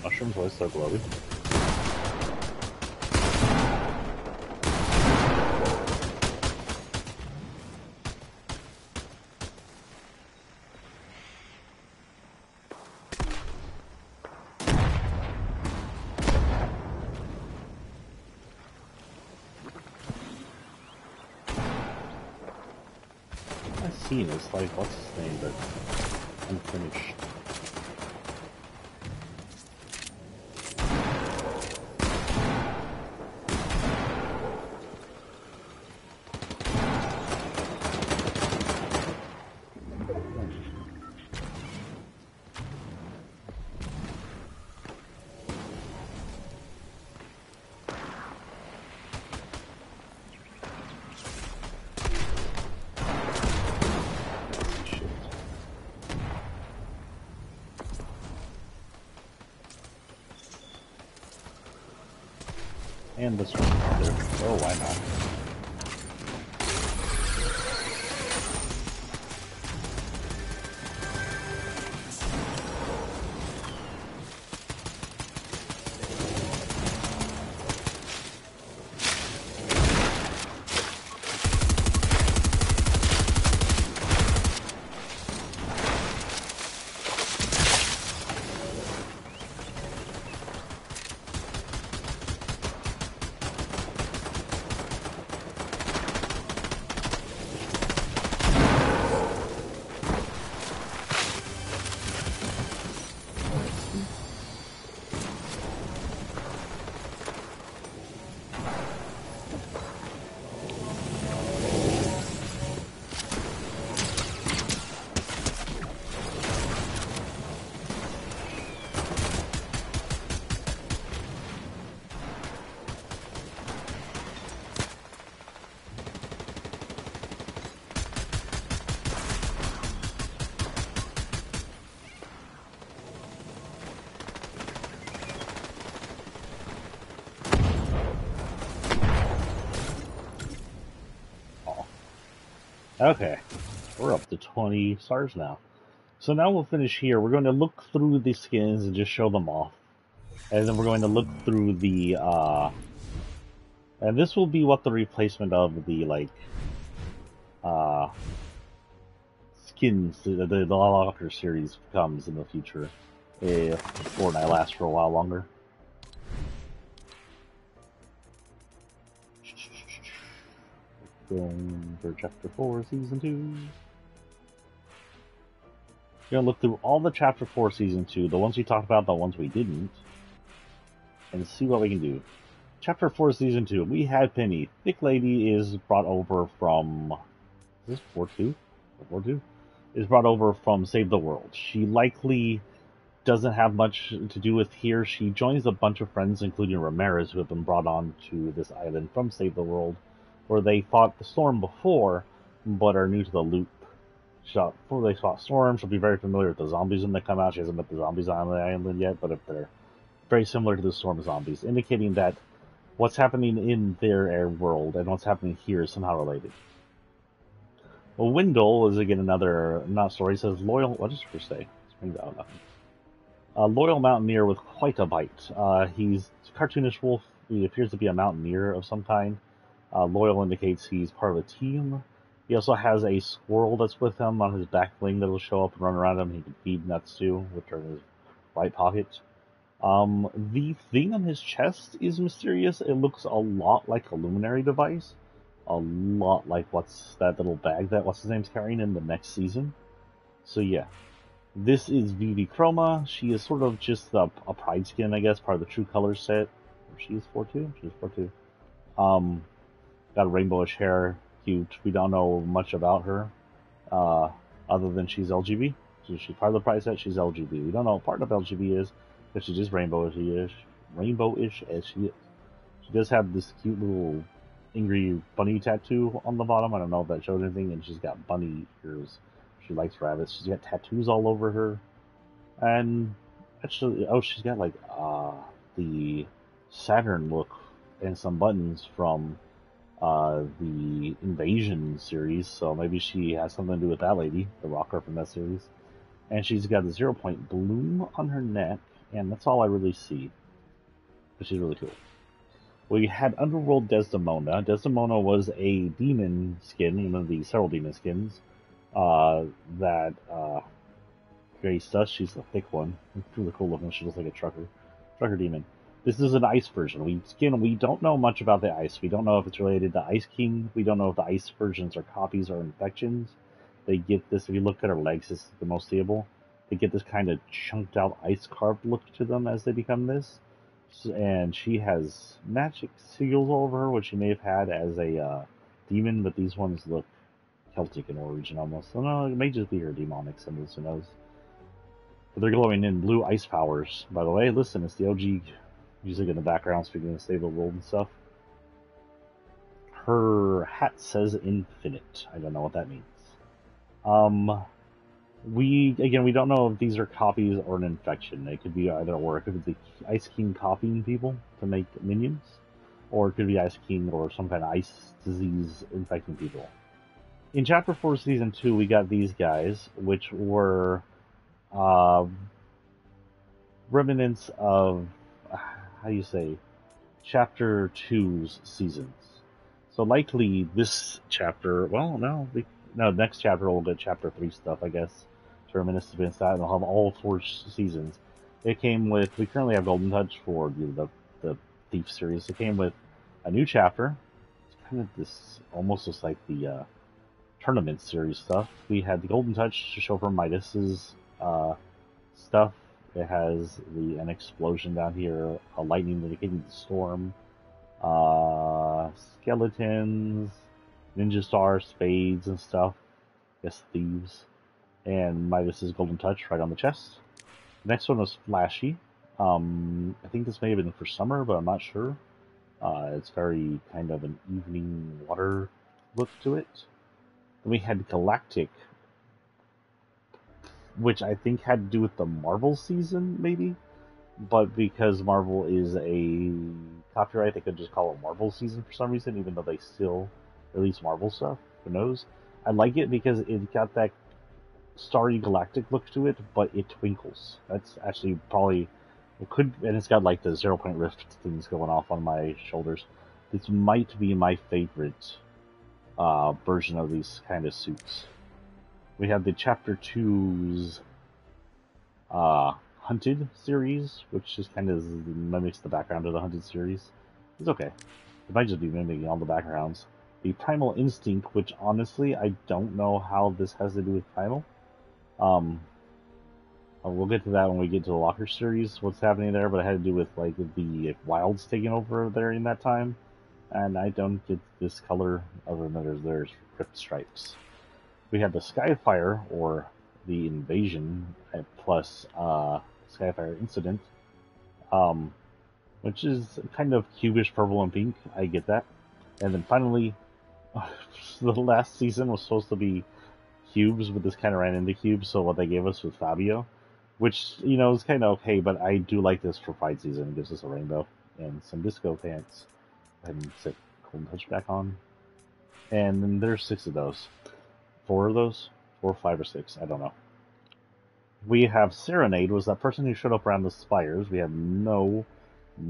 Mushrooms always so glowy. I've seen it's like, what's his name, but unfinished. And this one there. Oh, why not? Okay, we're up to 20 stars now. So now we'll finish here. We're going to look through the skins and just show them off. And then we're going to look through the, and this will be what the replacement of the, like, uh, skins, the locker series becomes in the future. If Fortnite lasts for a while longer. Going for Chapter 4, Season 2. We're going to look through all the Chapter 4 Season 2, the ones we talked about, the ones we didn't, and see what we can do. Chapter 4 Season 2, we had Penny. Thick Lady is brought over from... Is this 4-2? 4-2? Is brought over from Save the World. She likely doesn't have much to do with here. She joins a bunch of friends, including Ramirez, who have been brought on to this island from Save the World, where they fought the Storm before, but are new to the loop. Before they fought Storm, she'll be very familiar with the zombies when they come out. She hasn't met the zombies on the island yet, but they're very similar to the Storm zombies, indicating that what's happening in their air world and what's happening here is somehow related. Well, Wendell is again another not story. He says loyal. What does her say? Nothing. A loyal mountaineer with quite a bite. He's a cartoonish wolf. He appears to be a mountaineer of some kind. Loyal indicates he's part of a team. He also has a squirrel that's with him on his back wing that will show up and run around him. He can feed nuts to, which are in his right pocket. The thing on his chest is mysterious. It looks a lot like a luminary device. A lot like what's that little bag that what's his name's carrying in the next season. So yeah. This is Vivi Chroma. She is sort of just a pride skin, I guess, part of the True Colors set. She is 4-2? She's 4-2. Got rainbowish hair. Cute. We don't know much about her. Other than she's LGB. So she's part of the pride set, she's LGB. We don't know what part of LGB is, but she's just rainbowish as she is. She does have this cute little angry bunny tattoo on the bottom. I don't know if that showed anything, and she's got bunny ears. She likes rabbits. She's got tattoos all over her. And actually, oh, she's got like the Saturn look and some buttons from the Invasion series. So maybe she has something to do with that lady, the rocker from that series. And she's got a 0-point bloom on her neck, and that's all I really see. But she's really cool. We had Underworld Desdemona. Desdemona was a demon skin, one of the several demon skins. That graced us. She's the thick one. Really cool looking. She looks like a trucker demon. This is an ice version. We don't know much about the ice. We don't know if it's related to Ice King. We don't know if the ice versions are copies or infections. They get this, if you look at her legs, this is the most stable. They get this kind of chunked out ice carved look to them as they become this. And she has magic seals all over her, which she may have had as a demon, but these ones look Celtic in origin almost. So no, it may just be her demonic symbols, who knows. But they're glowing in blue ice powers, by the way. Listen, it's the OG music in the background, speaking of Stable World and stuff. Her hat says infinite. I don't know what that means. We don't know if these are copies or an infection. It could be either or. It could be the Ice King copying people to make minions, or it could be Ice King or some kind of ice disease infecting people. In Chapter 4, Season 2, we got these guys, which were remnants of, how do you say, Chapter 2's seasons. So likely this chapter, well, no, next chapter we'll get Chapter 3 stuff, I guess. Terminus against that, and they'll have all 4 seasons. It came with, we currently have Golden Touch for the Thief series. It came with a new chapter. It's kind of this, almost just like the tournament series stuff. We had the Golden Touch to show for Midas's stuff. It has an explosion down here, a lightning indicating the storm, skeletons, ninja stars, spades, and stuff. I guess thieves. And Midas's Golden Touch right on the chest. The next one was Flashy. I think this may have been for summer, but I'm not sure. It's very kind of an evening water look to it. Then we had Galactic, which I think had to do with the Marvel season, maybe. But because Marvel is a copyright, they could just call it Marvel season for some reason, even though they still release Marvel stuff. Who knows? I like it because it got that starry galactic look to it, but it twinkles. That's actually probably it could, and it's got like the 0 point rift things going off on my shoulders. This might be my favorite version of these kind of suits. We have the Chapter 2's Hunted series, which just kind of mimics the background of the Hunted series. It's okay. It might just be mimicking all the backgrounds. The Primal Instinct, which honestly I don't know how this has to do with Primal. We'll get to that when we get to the Locker series, what's happening there, but it had to do with like the wilds taking over there in that time. And I don't get this color other than there's crypt stripes. We have the Skyfire, or the Invasion, plus Skyfire Incident, which is kind of cubish purple and pink. I get that. And then finally, the last season was supposed to be cubes, but this kind of ran into cubes, so what they gave us was Fabio, which, you know, is kind of okay, but I do like this for fight season. It gives us a rainbow and some disco pants. Go ahead and set Cold Touch back on. And then there's 6 of those. 4 of those? 4, 5, or 6, I don't know. We have Serenade, was that person who showed up around the spires. We have no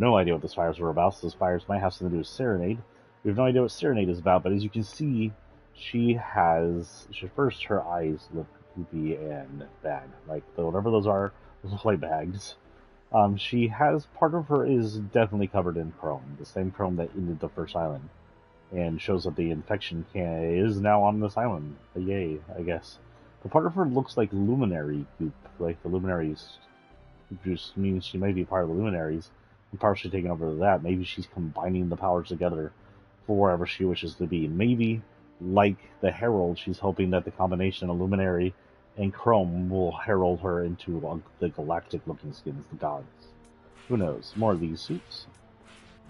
idea what the spires were about, so the spires might have something to do with Serenade. We have no idea what Serenade is about, but as you can see, first her eyes look goopy and bad. Like, whatever those are, those look like bags. She has, part of her is definitely covered in chrome, the same chrome that ended the first island, and shows that the infection is now on this island. Yay, I guess. But part of her looks like luminary goop, like the luminaries, just means she may be part of the luminaries, and partially taking over that. Maybe she's combining the powers together for wherever she wishes to be. Maybe, like the Herald, she's hoping that the combination of luminary and chrome will herald her into the galactic-looking skins, the gods. Who knows? More of these suits.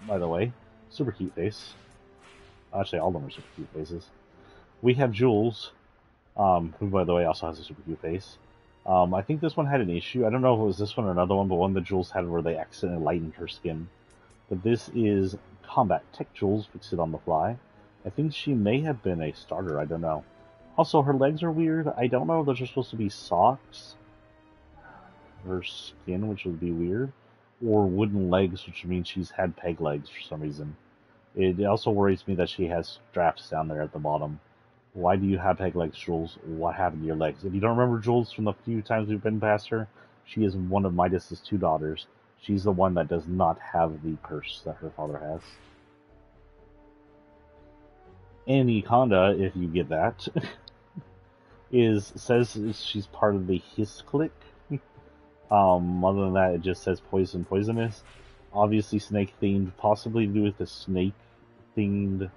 By the way, super cute face. Actually, all of them are super cute faces. We have Jules, who, by the way, also has a super cute face. I think this one had an issue. I don't know if it was this one or another one, but one that Jules had where they accidentally lightened her skin. But this is Combat Tech Jules, fix it on the fly. I think she may have been a starter, I don't know. Also, her legs are weird. I don't know if those are supposed to be socks. Her skin, which would be weird. Or wooden legs, which means she's had peg legs for some reason. It also worries me that she has straps down there at the bottom. Why do you have peg legs, Jules? What happened to your legs? If you don't remember Jules from the few times we've been past her, she is one of Midas's 2 daughters. She's the one that does not have the curse that her father has. Annie Conda, if you get that, says she's part of the Hiss clique. Other than that, it just says poisonous. Obviously snake themed, possibly to do with the snake themed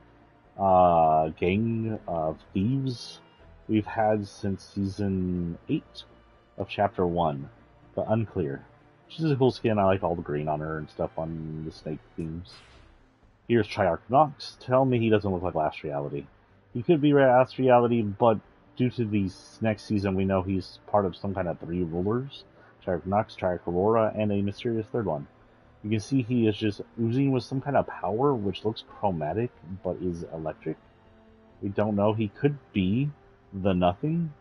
gang of thieves we've had since season 8 of chapter 1, but unclear. She's a cool skin. I like all the green on her and stuff on the snake themes. Here's Triarch Knox. Tell me he doesn't look like Last Reality. He could be Last Reality, but due to the next season, we know he's part of some kind of 3 rulers. Triarch Knox, Triarch Aurora, and a mysterious 3rd one. You can see he is just oozing with some kind of power, which looks chromatic, but is electric. We don't know. He could be the nothing.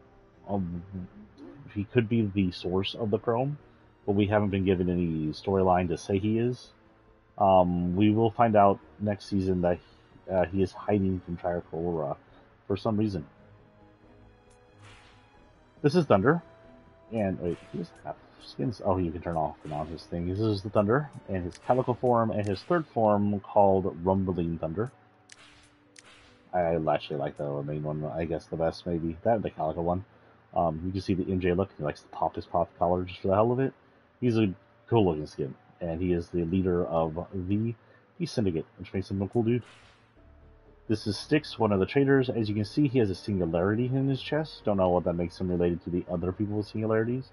He could be the source of the chrome, but we haven't been given any storyline to say he is. We will find out next season that he is hiding from Triarch Aurora for some reason. This is Thunder. And wait, he doesn't have skins. Oh, you can turn off and on his thing. This is the Thunder, and his calico form, and his 3rd form called Rumbling Thunder. I actually like the main one, I guess the best, maybe. That and the calico one. You can see the MJ look. He likes to pop his pop collar just for the hell of it. He's a cool looking skin, and he is the leader of the Syndicate, which makes him a cool dude. This is Styx, one of the traders. As you can see, he has a singularity in his chest. Don't know what that makes him related to the other people with singularities.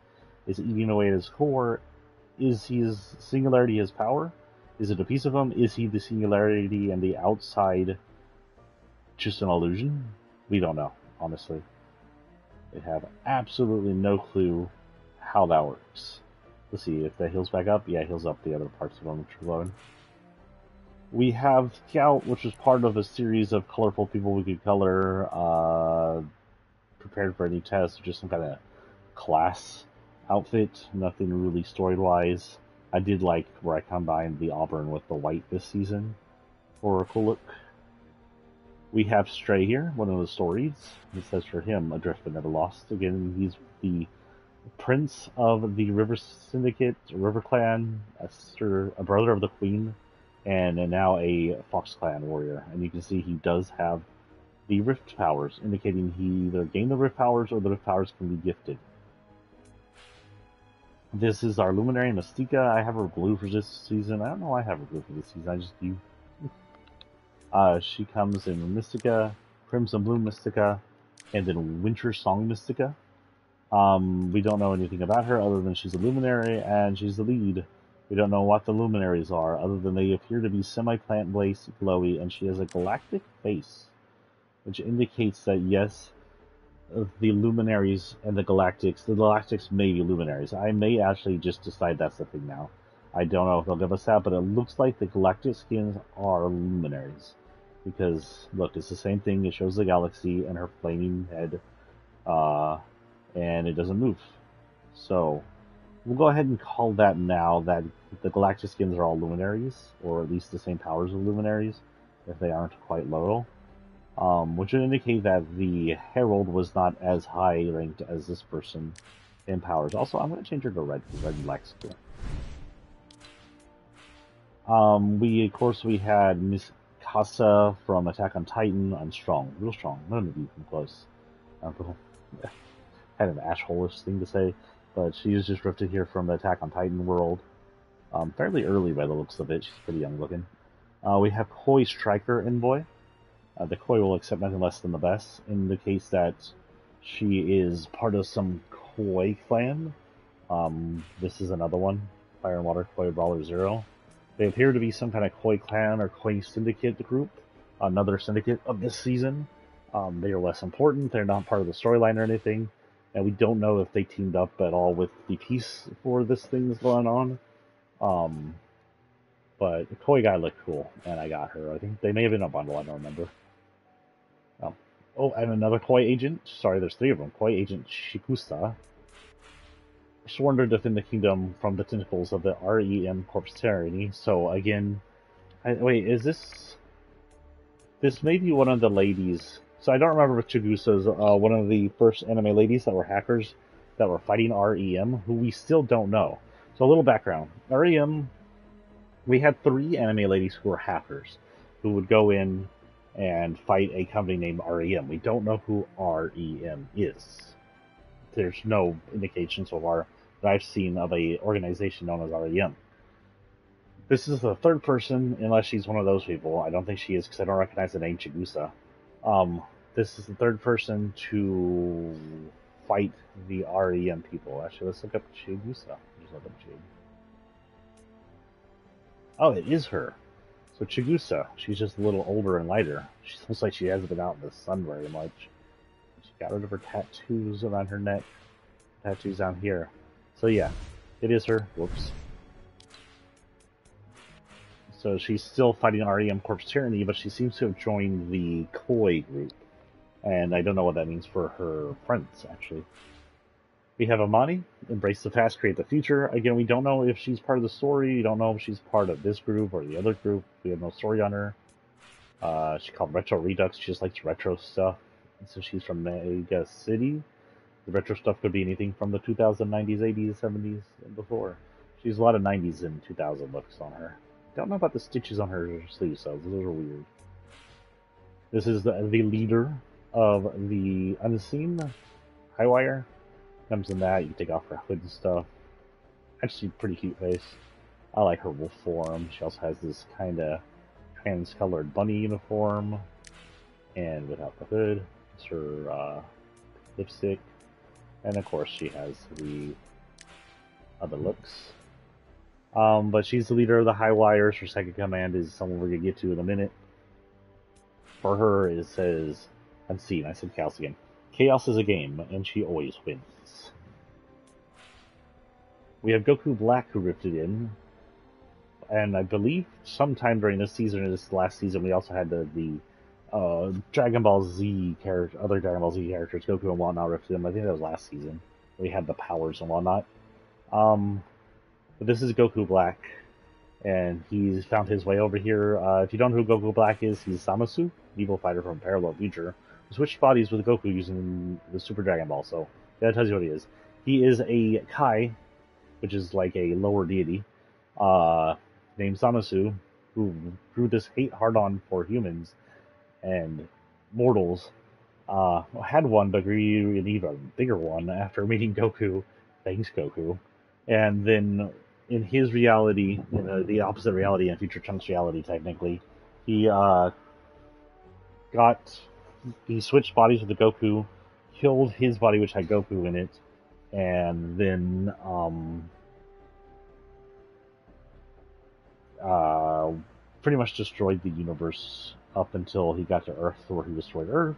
Is it eating away at his core? Is his singularity his power? Is it a piece of him? Is he the singularity and the outside just an illusion? We don't know, honestly. They have absolutely no clue how that works. Let's see if that heals back up. Yeah, it heals up the other parts of him, which are glowing. We have Scout, which is part of a series of colorful people we could color. prepared for any test, just some kind of class outfit. Nothing really story-wise. I did like where I combined the auburn with the white this season for a cool look. We have Stray here, one of the stories. It says for him, adrift but never lost. Again, he's the prince of the River Syndicate, River Clan, a brother of the Queen, and now a Fox Clan warrior. And you can see he does have the Rift powers, indicating he either gained the Rift powers or the Rift powers can be gifted. This is our Luminary Mystica. I have her blue for this season. I don't know why I have her blue for this season. I just do. She comes in Mystica, Crimson Bloom Mystica, and then Winter Song Mystica. We don't know anything about her other than she's a Luminary and she's the lead. We don't know what the Luminaries are other than they appear to be semi-plant-based, glowy, and she has a galactic face, which indicates that yes, the Luminaries and the Galactics may be Luminaries. I may actually just decide that's the thing now. I don't know if they'll give us that, but it looks like the Galactic skins are Luminaries. Because, look, it's the same thing. It shows the galaxy and her flaming head, and it doesn't move. So, we'll go ahead and call that now that the Galactic skins are all Luminaries, or at least the same powers of Luminaries, if they aren't quite low. Which would indicate that the Herald was not as high ranked as this person in powers. Also, I'm going to change her to red and black skin. Of course, we had Miss Casa from Attack on Titan. I'm strong, real strong. None of you come close. Kind of an ashhole-ish thing to say, but she is just drifted here from the Attack on Titan world. Fairly early by the looks of it. She's pretty young looking. We have Koi Striker Envoy. The Koi will accept nothing less than the best, in the case that she is part of some Koi clan. This is another one, Fire and Water Koi Brawler Zero. They appear to be some kind of Koi clan or Koi syndicate group, another syndicate of this season. They are less important, they're not part of the storyline or anything, and we don't know if they teamed up at all with the Peace for this thing that's going on. But the Koi guy looked cool, and I got her. I think they may have been a bundle, I don't remember. Oh, and another Koi agent. Sorry, there's three of them. Koi agent Shikusa. Sworn to defend the kingdom from the tentacles of the REM Corpse Tyranny. So, again... wait, is this... This may be one of the ladies... So, I don't remember if Chigusa's one of the first anime ladies that were hackers that were fighting REM, who we still don't know. So, a little background. REM... We had 3 anime ladies who were hackers, who would go in and fight a company named REM. We don't know who REM is. There's no indication so far that I've seen of a organization known as REM. This is the 3rd person, unless she's one of those people. I don't think she is, because I don't recognize the name Chigusa. This is the 3rd person to fight the REM people. Actually, let's look up Chigusa. Just look up Chig. Oh, it is her. So Chigusa, she's just a little older and lighter. She looks like she hasn't been out in the sun very much. She got rid of her tattoos around her neck. Tattoos down here. So yeah, it is her. Whoops. So she's still fighting REM Corpse Tyranny, but she seems to have joined the Koi group. And I don't know what that means for her friends, actually. We have Amani, Embrace the Past, Create the Future. Again, we don't know if she's part of the story. We don't know if she's part of this group or the other group. We have no story on her. She's called Retro Redux. She just likes retro stuff. And so she's from Mega City. The retro stuff could be anything from the 2090s, 80s, 70s, and before. She has a lot of 90s and 2000 looks on her. Don't know about the stitches on her sleeves, so those are weird. This is the leader of the Unseen Highwire. Comes in that, you can take off her hood and stuff. Actually, pretty cute face. I like her wolf form. She also has this kind of trans-colored bunny uniform. And without the hood, it's her lipstick. And of course, she has the other looks. But she's the leader of the High Wires. Her second command is someone we're going to get to in a minute. For her, it says Unseen. I said Chaos again. Chaos is a game, and she always wins. We have Goku Black who rifted in, and I believe sometime during this season or this last season we also had the Dragon Ball Z character, other Dragon Ball Z characters, Goku and whatnot, ripped them. I think that was last season. We had the powers and whatnot. Um, but this is Goku Black, and he's found his way over here. If you don't know who Goku Black is, he's Zamasu, an evil fighter from a parallel future, who switched bodies with Goku using the Super Dragon Ball. So that tells you what he is. He is a Kai, which is like a lower deity, named Zamasu, who grew this hate hard on for humans and mortals. Had one, but grew an even bigger one after meeting Goku. Thanks, Goku. And then in his reality, the opposite reality, in Future Trunks reality, technically, he got he switched bodies with the Goku, killed his body, which had Goku in it, and then pretty much destroyed the universe up until he got to Earth, where he destroyed Earth.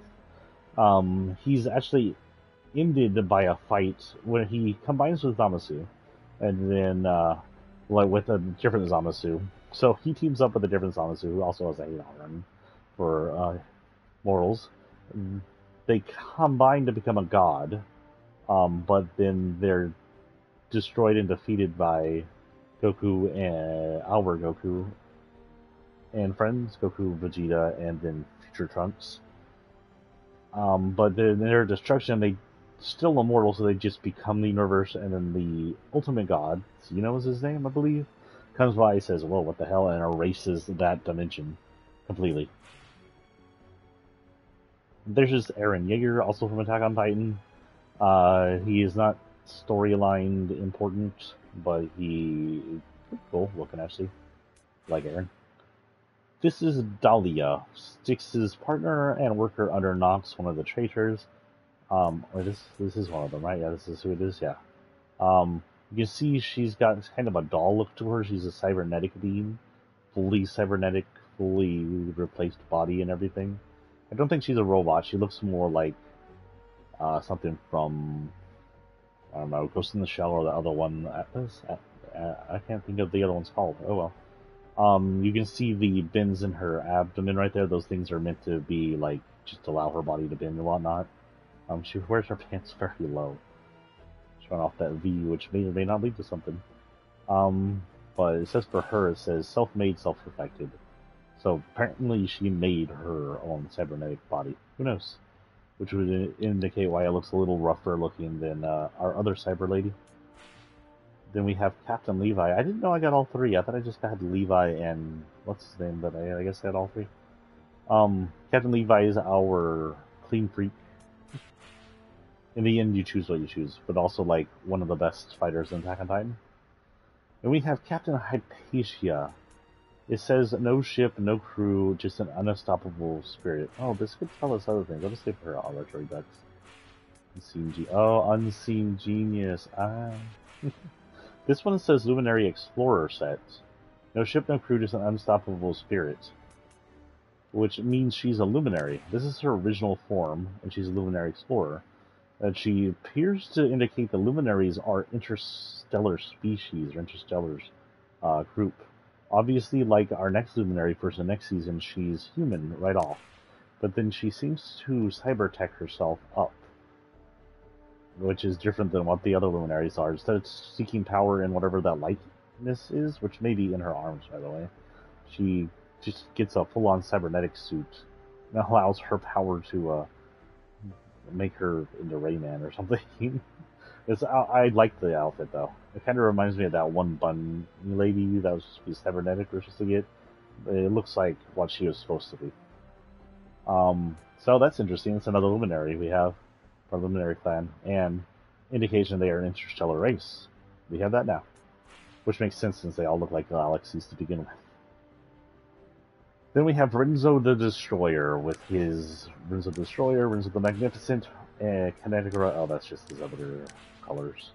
He's actually ended by a fight when he combines with Zamasu, and then like with a different Zamasu. So he teams up with a different Zamasu, who also has a hate on him for mortals. They combine to become a god, but then they're destroyed and defeated by Goku and our Goku and friends, Goku, Vegeta, and then Future Trunks. But in their destruction, they still immortal, so they just become the universe, and then the ultimate god, Xeno is his name, I believe, comes by and says, "Whoa, what the hell?" and erases that dimension completely. There's just Eren Yeager, also from Attack on Titan. He is not storyline important, but he cool looking actually, like Eren. This is Dahlia, Styx's partner and worker under Knox, one of the traitors. Or this is one of them, right? Yeah, this is who it is. Yeah. You can see she's got kind of a doll look to her. She's a cybernetic being, fully cybernetic, fully replaced body and everything. I don't think she's a robot. She looks more like something from, I don't know, Ghost in the Shell, or the other one, Atlas. I can't think of the other one's called. Oh well. You can see the bends in her abdomen right there. Those things are meant to be like just allow her body to bend and whatnot. She wears her pants very low, showing off that V, which may or may not lead to something. But it says for her, it says self-made, self-perfected. So apparently she made her own cybernetic body. Who knows? Which would indicate why it looks a little rougher looking than our other cyber lady. Then we have Captain Levi. I didn't know I got all three. I thought I just had Levi and what's his name, but I guess I had all three. Captain Levi is our clean freak. In the end, you choose what you choose, but also like one of the best fighters in Attack on Titan. And we have Captain Hypatia. It says no ship, no crew, just an unstoppable spirit. Oh, this could tell us other things. Let us see for her arbitrary ducks. Unseen genius. This one says Luminary Explorer set. No ship, no crew, just an unstoppable spirit. Which means she's a luminary. This is her original form, and she's a Luminary Explorer. And she appears to indicate the luminaries are interstellar species, or interstellar group. Obviously, like our next luminary for the next season, she's human right off. But then she seems to cybertech herself up, which is different than what the other luminaries are. Instead of seeking power in whatever that lightness is, which may be in her arms, by the way, she just gets a full-on cybernetic suit that allows her power to make her into Rayman or something. I like the outfit though. It kind of reminds me of that one bunny lady that was supposed to be cybernetic or supposed to get. It looks like what she was supposed to be. So that's interesting. It's another luminary we have, our luminary clan, and indication they are an interstellar race. We have that now, which makes sense since they all look like galaxies to begin with. Then we have Renzo the Destroyer with his Renzo the Destroyer, Renzo the Magnificent, and Kineticra. Oh, that's just his other colors.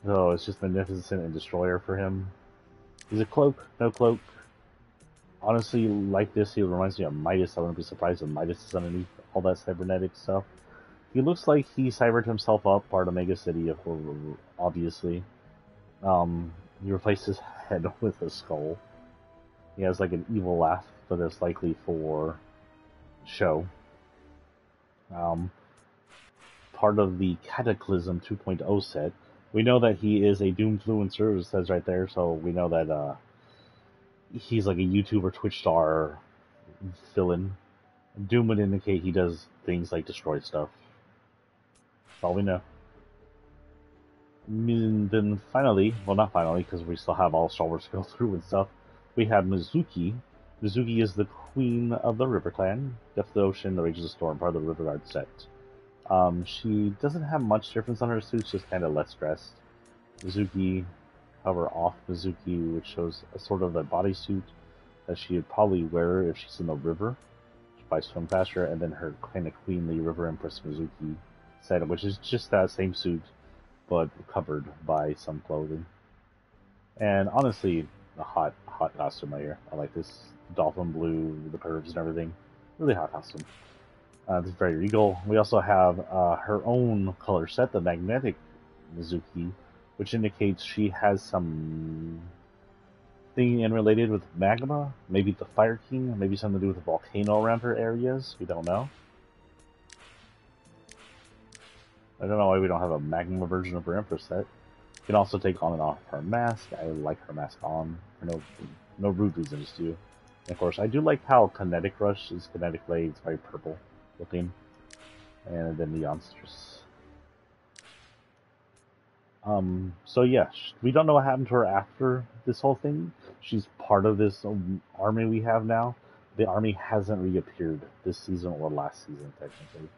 So it's just Magnificent and Destroyer for him. He's a cloak, no cloak. Honestly, like this, he reminds me of Midas. I wouldn't be surprised if Midas is underneath all that cybernetic stuff. He looks like he cybered himself up, part of Mega City, obviously. He replaced his head with a skull. He has like an evil laugh, but it's likely for show. Part of the Cataclysm 2.0 set. We know that he is a Doomfluencer, it says right there, so we know that he's like a YouTuber, Twitch star, villain. Doom would indicate he does things like destroy stuff. That's all we know. And then finally, well, not finally, because we still have all Star Wars to go through and stuff, we have Mizuki. Mizuki is the queen of the River Clan, Death of the Ocean, The Rage of the Storm, part of the River Guard set. She doesn't have much difference on her suit, just kind of less dressed. Mizuki, cover off Mizuki, which shows a sort of a bodysuit that she would probably wear if she's in the river, by swim faster, and then her kind of queenly River Empress Mizuki set, which is just that same suit, but covered by some clothing. And honestly, a hot costume right here. I like this dolphin blue, the curves and everything. Really hot costume. It's very regal. We also have her own color set, the magnetic Mizuki, which indicates she has some thing in related with magma, maybe the Fire King, maybe something to do with the volcano around her areas. We don't know. I don't know why we don't have a magma version of her Empress set. You can also take on and off her mask. I like her mask on for no rude reasons to. And of course, I do like how Kinetic Rush is Kinetic Blade. It's very purple looking. And then the Monsters. So yeah, we don't know what happened to her after this whole thing. She's part of this army we have now. The army hasn't reappeared this season or last season, technically.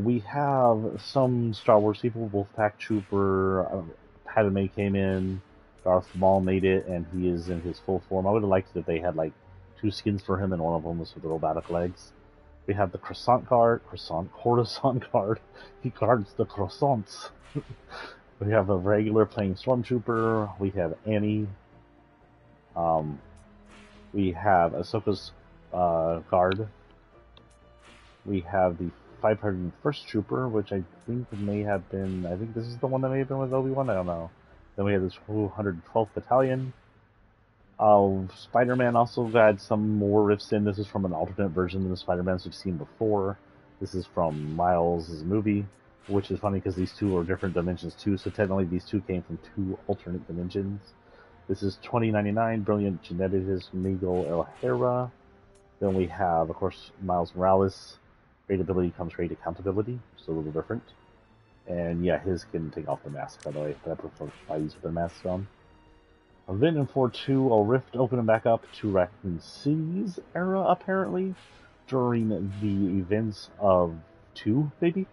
We have some Star Wars people. Wolfpack Trooper, Padme came in, Darth Maul made it, and he is in his full form. I would have liked it if they had like 2 skins for him, and one of them was with robotic legs. We have the Coruscant Guard. He guards the croissants. We have a regular plain Stormtrooper. We have Annie. We have Ahsoka's guard. We have the 501st Trooper, which I think may have been. I think this is the one that may have been with Obi-Wan. I don't know. Then we have this 212th Battalion. Spider-Man also had some more riffs in. This is from an alternate version than the Spider-Mans we've seen before. This is from Miles' movie, which is funny because these two are different dimensions too, so technically these two came from 2 alternate dimensions. This is 2099, Brilliant Geneticist Miguel O'Hara. Then we have, of course, Miles Morales. Great ability comes great accountability, just a little different. And yeah, his can take off the mask, by the way, but I prefer Spidey's with the mask on. Then in 4.2, a rift opening back up to Raccoon City's era, apparently, during the events of 2, maybe?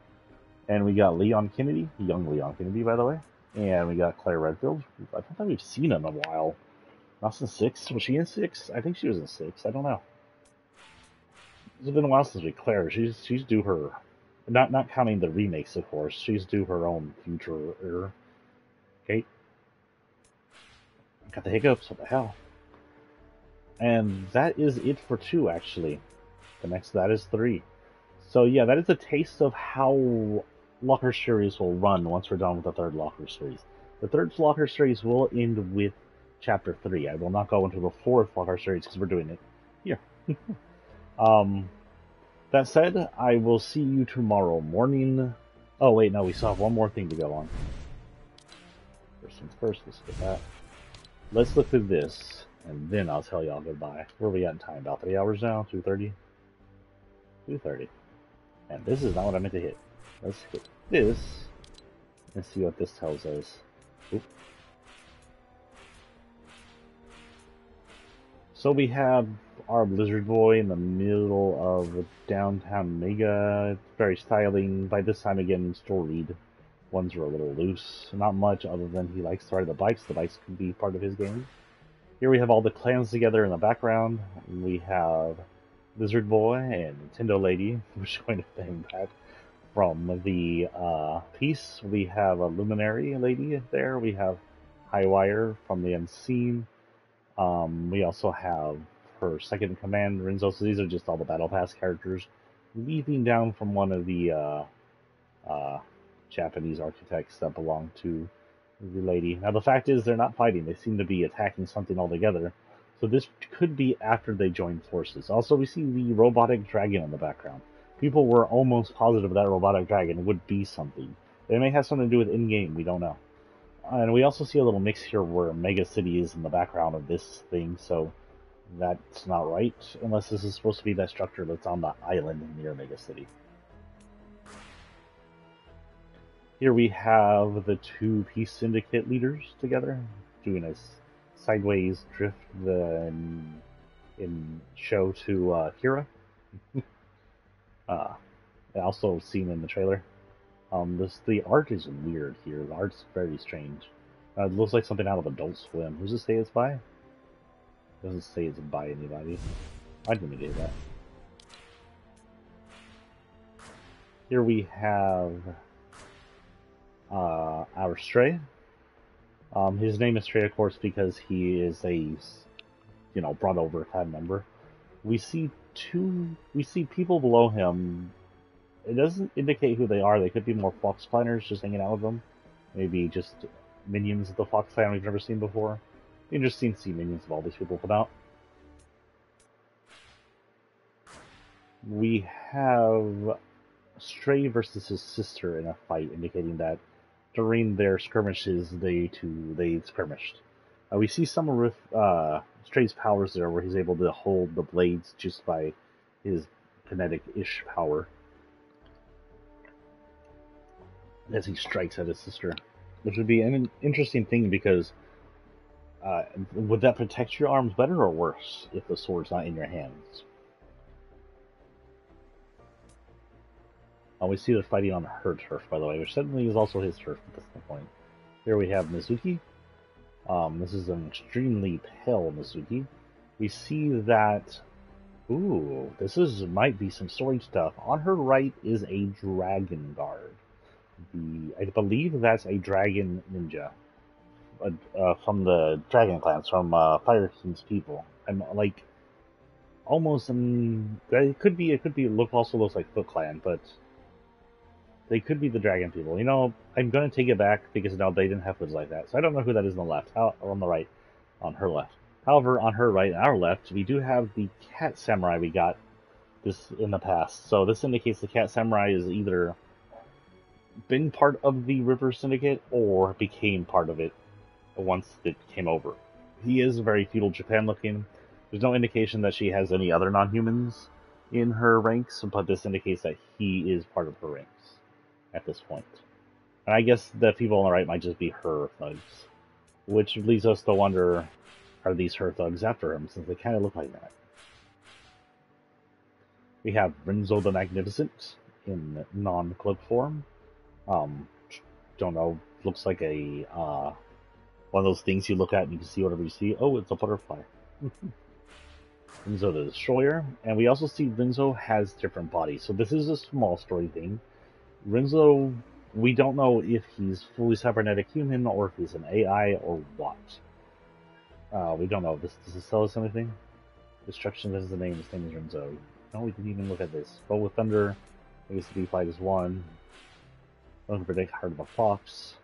And we got Leon Kennedy, young Leon Kennedy, by the way. And we got Claire Redfield. I don't think we've seen him in a while. Not in 6? Was she in 6? I think she was in 6. I don't know. It's been a while since we Claire. She's due her, not counting the remakes, of course. She's due her own future era. Okay. Got the hiccups. What the hell? And that is it for 2, actually. The next that is 3. So yeah, that is a taste of how Locker series will run once we're done with the 3rd Locker series. The 3rd Locker series will end with Chapter 3. I will not go into the 4th Locker series because we're doing it here. That said, I will see you tomorrow morning. Oh wait, no, we still have one more thing to go on. First things first, let's get that. Let's look through this, and then I'll tell y'all goodbye. Where are we at in time? About 3 hours now? 2:30? 2:30. And this is not what I meant to hit. Let's hit this, and see what this tells us. Oop. So we have our Lizard Boy in the middle of downtown Mega. It's very styling. By this time, again, storied. Ones are a little loose. Not much other than he likes to ride the bikes. The bikes can be part of his game. Here we have all the clans together in the background. We have Lizard Boy and Nintendo Lady, which is going to bang back from the piece. We have a Luminary Lady there. We have Highwire from the Unseen. We also have her second in command, Renzo. So these are just all the Battle Pass characters leaping down from one of the Japanese architects that belong to the lady. Now the fact is they're not fighting. They seem to be attacking something altogether. So this could be after they join forces. Also, we see the robotic dragon in the background. People were almost positive that robotic dragon would be something. It may have something to do with in-game, we don't know. And we also see a little mix here where Mega City is in the background of this thing, so that's not right, unless this is supposed to be that structure that's on the island near Mega City. Here we have the two Peace Syndicate leaders together, doing a sideways drift in show to Kira. Also seen in the trailer. The art is weird here. The art's very strange. It looks like something out of Adult Swim. Who's it say it's by? It doesn't say it's by anybody. I didn't get that. Here we have our Stray. His name is Stray, of course, because he is a, brought over clan member. We see people below him. It doesn't indicate who they are. They could be more Fox Claners just hanging out with them. Maybe just minions of the Fox Clan we've never seen before. Interesting to see minions of all these people put out. We have Stray versus his sister in a fight, indicating that during their skirmishes, they skirmished. We see some of Stray's powers there, where he's able to hold the blades just by his kinetic-ish power as he strikes at his sister, which would be an interesting thing because would that protect your arms better or worse if the sword's not in your hands? We see they're fighting on her turf, by the way, which suddenly is also his turf at this point. Here we have Mizuki. This is an extremely pale Mizuki. We see that, might be some story stuff. On her right is a dragon guard. I believe that's a dragon ninja from the dragon clans, from Fire King's people. I'm like almost. It could be. Also looks like Foot Clan, but they could be the dragon people. I'm gonna take it back because now they didn't have hoods like that, so I don't know who that is on the left. Or on the right, on her left. However, on her right and our left, we do have the cat samurai we got this in the past. So this indicates the cat samurai is either been part of the River Syndicate or became part of it once it came over. He is very feudal Japan looking. There's no indication that she has any other non-humans in her ranks, but this indicates that he is part of her ranks at this point. And I guess the people on the right might just be her thugs, which leads us to wonder, are these her thugs after him, since they kind of look like that. We have Renzo the Magnificent in non-cloak form. Don't know, looks like a one of those things you look at and you can see whatever you see. Oh, it's a butterfly. Renzo the Destroyer, and we also see Renzo has different bodies. So this is a small story thing. Renzo, we don't know if he's fully cybernetic human or if he's an AI or what. We don't know. Does this tell us anything? Destruction is the name. His name is Renzo. No, we didn't even look at this. But with Thunder, I guess the fight is 1. Don't predict Heart of the Fox.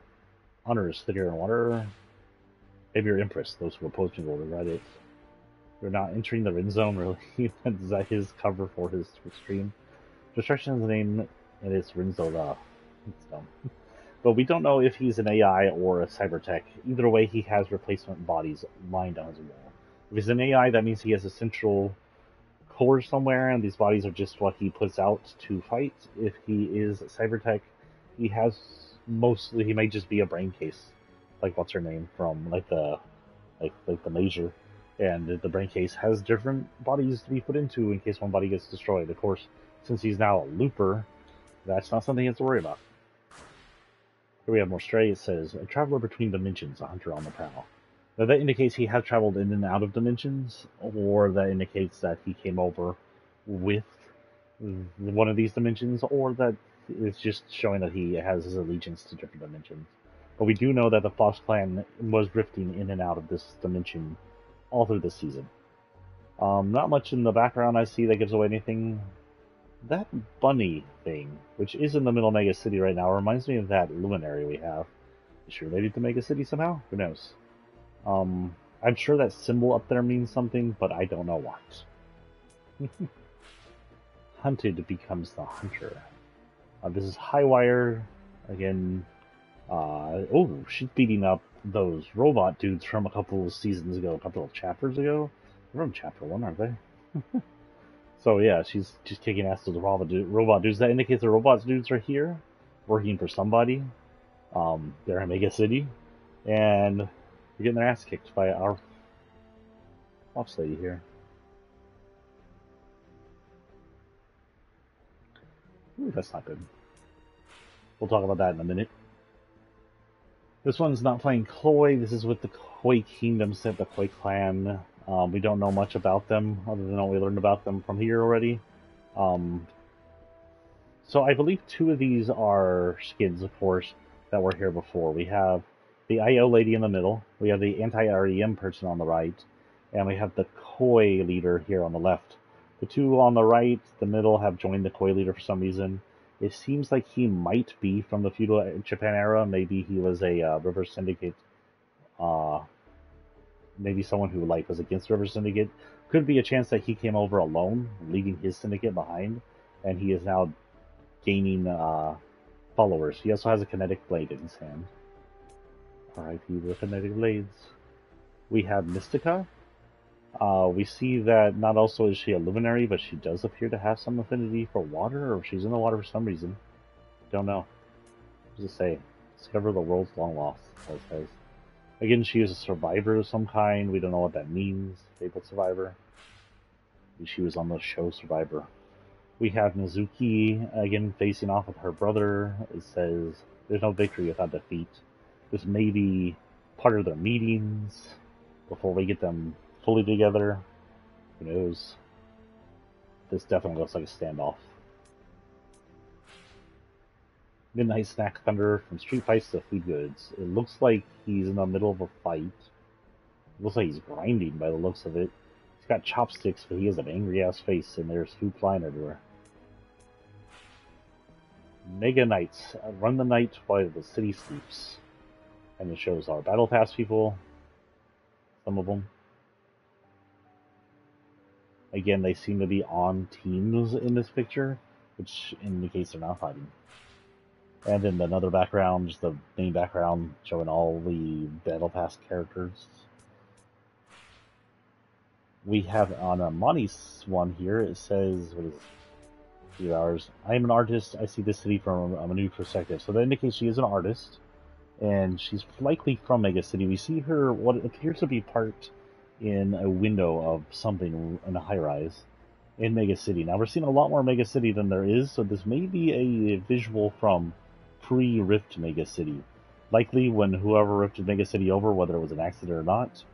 Honor is Thicker and Water. Maybe your Empress. Those who oppose me will regret it. You're not entering the Rin Zone, really. Is that his cover for his stream? Destruction is the name, and it's Renzo the. It's dumb. But we don't know if he's an AI or a cybertech. Either way, he has replacement bodies lined on his wall. If he's an AI, that means he has a central core somewhere, and these bodies are just what he puts out to fight. If he is cybertech, he may just be a brain case, like what's her name from the Major, and the brain case has different bodies to be put into in case one body gets destroyed. Of course, since he's now a looper, that's not something he has to worry about. Here we have more Stray. It says, a traveler between dimensions, a hunter on the prowl. Now that indicates he has traveled in and out of dimensions, or that indicates that he came over with one of these dimensions, or that it's just showing that he has his allegiance to different dimensions. But we do know that the Fox Clan was drifting in and out of this dimension all through this season. Not much in the background I see that gives away anything. That bunny thing, which is in the middle of Mega City right now, reminds me of that luminary we have. Is she related to Mega City somehow? Who knows? I'm sure that symbol up there means something, but I don't know what. Hunted becomes the hunter. This is Highwire. Again, oh, she's beating up those robot dudes from a couple of seasons ago, a couple of chapters ago. They're from chapter 1, aren't they? So yeah, she's just kicking ass to the robot dudes. That indicates the robot dudes are here, working for somebody. They're in Mega City, and they're getting their ass kicked by our boss lady here. Ooh, that's not good. We'll talk about that in a minute. This one's not playing Chloe. This is with the Koi Kingdom set, the Koi clan. We don't know much about them, other than what we learned about them from here already. So I believe 2 of these are skins, of course, that were here before. We have the IO lady in the middle, we have the anti-REM person on the right, and we have the Koi leader here on the left. The 2 on the right, the middle, have joined the Koi leader for some reason. It seems like he might be from the feudal Japan era. Maybe he was a River Syndicate, maybe someone who was against River Syndicate. Could be a chance that he came over alone, leaving his syndicate behind, and he is now gaining followers. He also has a kinetic blade in his hand. R.I.P. the kinetic blades. We have Mystica. We see that not also is she a luminary, but she does appear to have some affinity for water, or she's in the water for some reason. Don't know. What does it say? Discover the world's long lost, as it says. Again, she is a survivor of some kind. We don't know what that means. Fabled survivor. Maybe she was on the show Survivor. We have Mizuki, again, facing off with her brother. It says, there's no victory without defeat. This may be part of their meetings before we get them fully together. Who knows? This definitely looks like a standoff. Midnight Snack Thunder, from street fights to food goods. It looks like he's in the middle of a fight. It looks like he's grinding by the looks of it. He's got chopsticks, but he has an angry ass face, and there's food flying everywhere. Mega Knights, run the night while the city sleeps. And it shows our Battle Pass people. Some of them. Again, they seem to be on teams in this picture, which indicates they're not fighting. And then another background, just the main background, showing all the Battle Pass characters. We have on a Monty's one here, it says, what is it? 3 hours. I am an artist. I see this city from a new perspective. So that indicates she is an artist, and she's likely from Mega City. We see her, what appears to be parked in a window of something in a high-rise in Mega City. Now, we're seeing a lot more Mega City than there is, so this may be a visual from pre-Rift Mega City. Likely when whoever rifted Mega City over, whether it was an accident or not,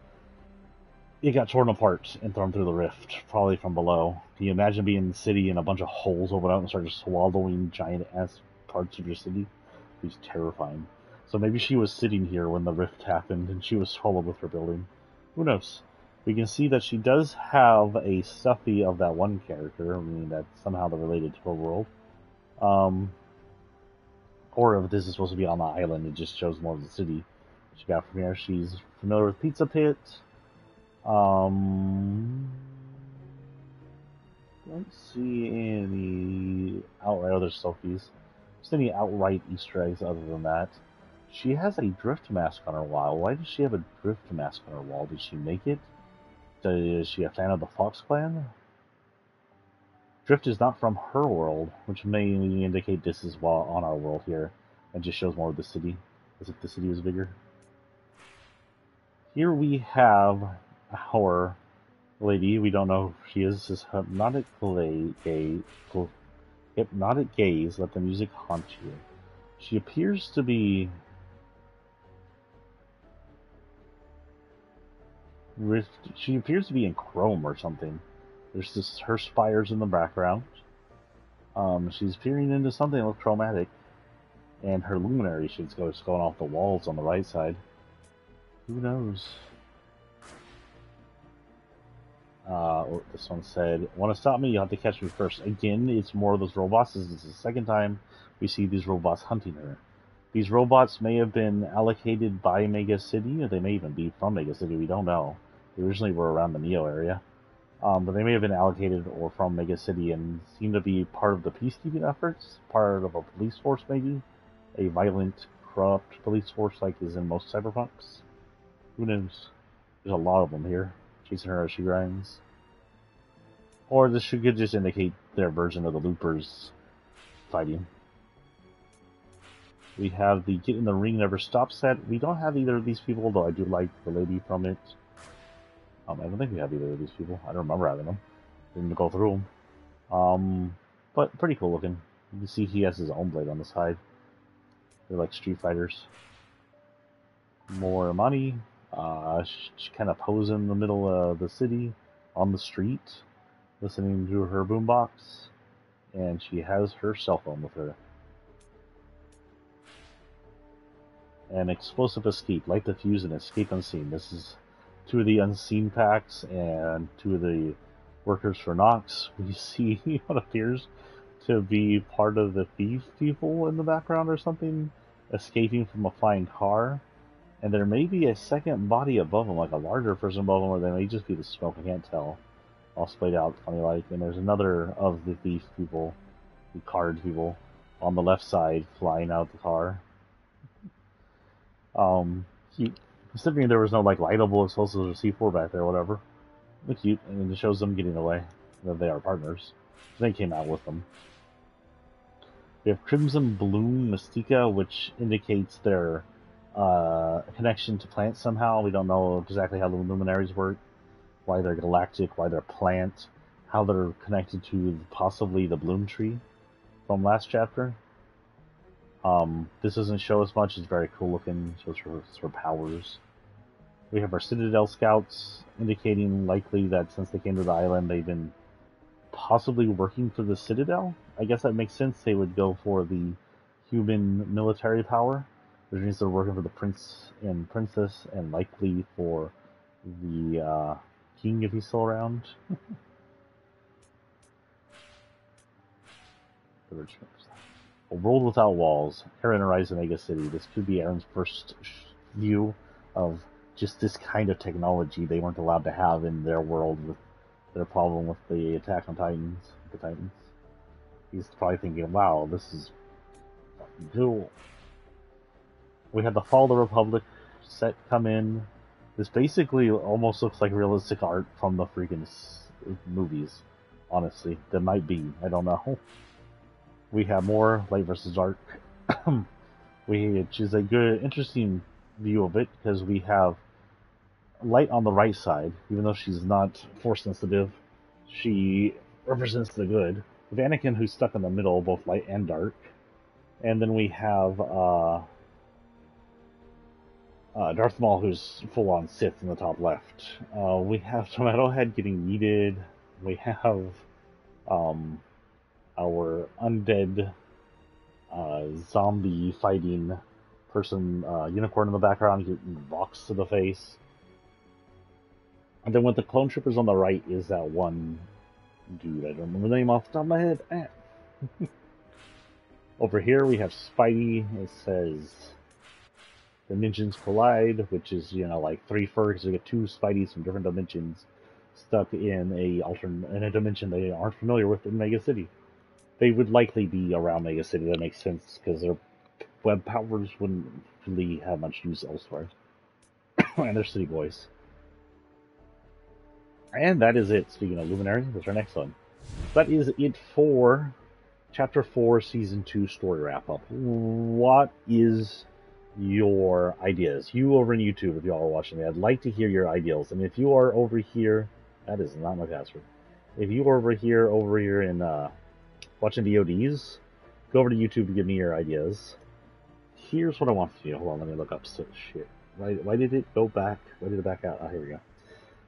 it got torn apart and thrown through the rift, probably from below. Can you imagine being in the city and a bunch of holes open up and start swallowing giant-ass parts of your city? It's terrifying. So maybe she was sitting here when the rift happened and she was swallowed with her building. Who knows? We can see that she does have a stuffy of that one character, meaning that somehow they're related to her world. Or if this is supposed to be on the island, it just shows more of the city. She got from here. She's familiar with Pizza Pit. Don't see any outright other selfies. Just any outright Easter eggs other than that. She has a drift mask on her wall. Why does she have a drift mask on her wall? Did she make it? Is she a fan of the Fox Clan? Drift is not from her world, which may indicate this is on our world here. And just shows more of the city, as if the city was bigger. Here we have our lady. We don't know who she is. This is hypnotic gaze. Let the music haunt you. She appears to be in chrome or something. There's just her spires in the background. She's peering into something that looks chromatic, and her luminary shit's going off the walls on the right side. Who knows? This one said, "Want to stop me? You'll have to catch me first." Again, it's more of those robots. This is the second time we see these robots hunting her. These robots may have been allocated by Mega City, or they may even be from Mega City. We don't know. They originally were around the Neo area, but they may have been allocated or from Mega City and seem to be part of the peacekeeping efforts, part of a police force maybe, a violent, corrupt police force like is in most cyberpunks. Who knows? There's a lot of them here, chasing her as she grinds. Or this could just indicate their version of the loopers fighting. We have the Get in the Ring Never Stop set. We don't have either of these people, though I do like the lady from it. I don't think we have either of these people. I don't remember having them. Didn't go through them. But pretty cool looking. You can see he has his own blade on the side. They're like Street Fighters. More money. She kind of posing in the middle of the city, on the street, listening to her boombox, and she has her cell phone with her. An explosive escape. Light the fuse and escape unseen. This is 2 of the unseen packs and 2 of the workers for Knox. We see what appears to be part of the thief people in the background or something, escaping from a flying car. And there may be a second body above them, like a larger person above them, or they may just be the smoke. I can't tell. All splayed out, funny like. And there's another of the thief people, the card people, on the left side, flying out the car. Considering there was no like lightable explosives or C4 back there, whatever. Look cute, and it shows them getting away. That they are partners. They came out with them. We have Crimson Bloom Mystica, which indicates their connection to plants somehow. We don't know exactly how the luminaries work, why they're galactic, why they're plant, how they're connected to possibly the bloom tree from last chapter. This doesn't show us much. It's very cool looking. Shows her powers. We have our Citadel scouts, indicating likely that since they came to the island, they've been possibly working for the Citadel. I guess that makes sense. They would go for the human military power, which means they're working for the prince and princess, and likely for the king if he's still around. A world without walls. Aaron arrives in Mega City. This could be Aaron's first view of just this kind of technology they weren't allowed to have in their world with their problem with the Attack on Titans. The Titans. He's probably thinking, wow, this is fucking cool. We had the Fall of the Republic set come in. This basically almost looks like realistic art from the freaking movies. Honestly, that might be. I don't know. We have more light versus dark, which is a good, interesting view of it because we have light on the right side, even though she's not force sensitive. She represents the good. With Anakin, who's stuck in the middle, both light and dark, and then we have Darth Maul, who's full on Sith in the top left. We have Tomato Head getting yeeted. We have our undead zombie fighting person, unicorn in the background, getting boxed to the face. And then with the clone troopers on the right is that one dude. I don't remember the name off the top of my head. Over here we have Spidey. It says Dimensions Collide, which is, like 3 furs. We get 2 Spideys from different dimensions stuck in a dimension they aren't familiar with in Mega City. They would likely be around Mega City. That makes sense because their web powers wouldn't really have much use elsewhere. And they're city boys. And that is it. Speaking of Luminary, that's our next one. That is it for Chapter 4, Season 2 story wrap-up. What is your ideas? You over in YouTube, if you all are watching me, I'd like to hear your ideas. And if you are over here, that is not my password. If you are over here in watching VODs, go over to YouTube to give me your ideas. Here's what I want from you. Hold on, let me look up shit. Why did it go back? Why did it back out? Oh, here we go.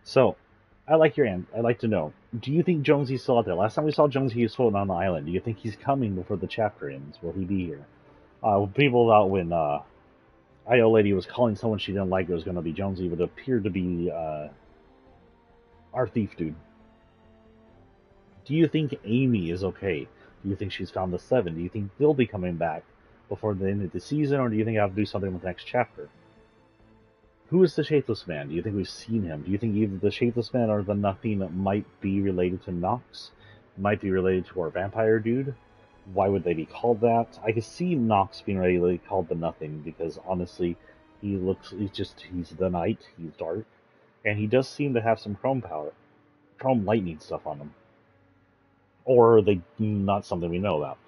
So, I like your end. I'd like to know, do you think Jonesy's still out there? Last time we saw Jonesy, he was floating on the island. Do you think he's coming before the chapter ends? Will he be here? People thought when IO Lady was calling someone she didn't like, it was going to be Jonesy, but it appeared to be our thief dude. Do you think Amy is okay? Do you think she's found the 7? Do you think they'll be coming back before the end of the season, or do you think I have to do something with the next chapter? Who is the Shapeless Man? Do you think we've seen him? Do you think either the Shapeless Man or the Nothing might be related to Knox? Might be related to our vampire dude? Why would they be called that? I could see Knox being really called the Nothing because honestly, he's the night, he's dark, and he does seem to have some chrome lightning stuff on him. Or they not something we know about.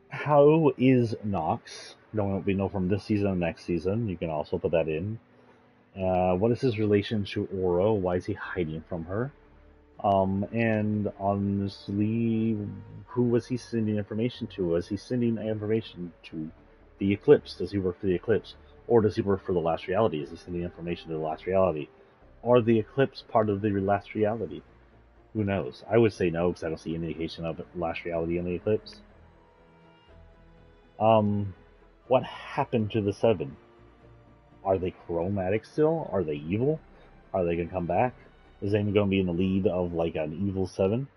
How is Knox? We know from this season and next season. You can also put that in. What is his relation to Oro? Why is he hiding from her? And honestly, who was he sending information to? Was he sending information to the Eclipse? Does he work for the Eclipse? Or does he work for the Last Reality? Is he sending information to the Last Reality? Are the Eclipse part of the Last Reality? Who knows? I would say no, because I don't see any indication of Last Reality in the Eclipse. What happened to the Seven? Are they chromatic still? Are they evil? Are they going to come back? Is anyone going to be in the lead of like an evil Seven?